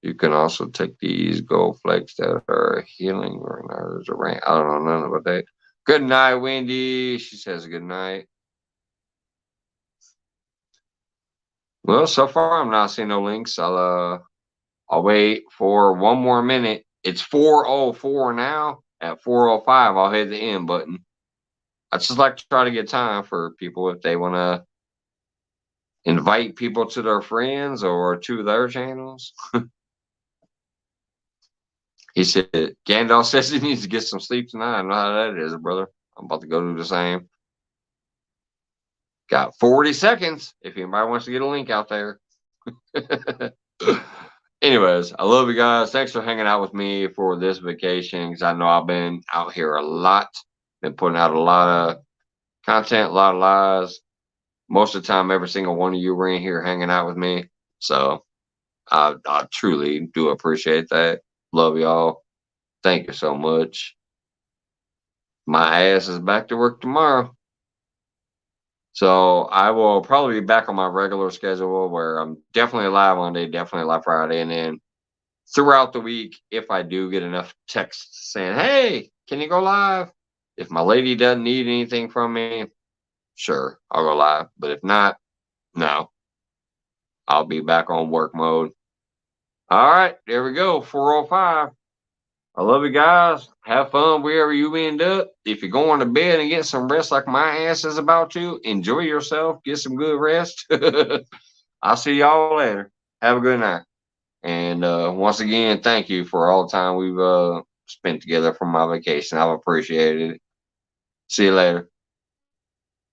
You can also take these gold flakes that are healing or nerves or rain. I don't know nothing about that. Good night, Wendy. She says good night. Well, so far I'm not seeing no links. I'll wait for one more minute. It's 4:04 now. At 4:05, I'll hit the end button. I just like to try to get time for people if they want to invite people to their friends or to their channels. He said, Gandalf says he needs to get some sleep tonight. I know how that is, brother. I'm about to go do the same. Got 40 seconds if anybody wants to get a link out there. Anyways, I love you guys. Thanks for hanging out with me for this vacation because I know I've been out here a lot. Been putting out a lot of content, a lot of lives. most of the time, every single one of you were in here hanging out with me. So I truly do appreciate that. Love y'all. Thank you so much. My ass is back to work tomorrow. So I will probably be back on my regular schedule where I'm definitely live Monday, definitely live Friday, and then throughout the week, if I do get enough texts saying, "Hey, can you go live?" If my lady doesn't need anything from me, sure, I'll go live. But if not, no, I'll be back on work mode. All right, there we go. 4:05. I love you guys. Have fun wherever you end up. If you're going to bed and get some rest like my ass is about to, enjoy yourself. Get some good rest. I'll see y'all later. Have a good night. And once again, thank you for all the time we've spent together from my vacation. I've appreciated it. See you later.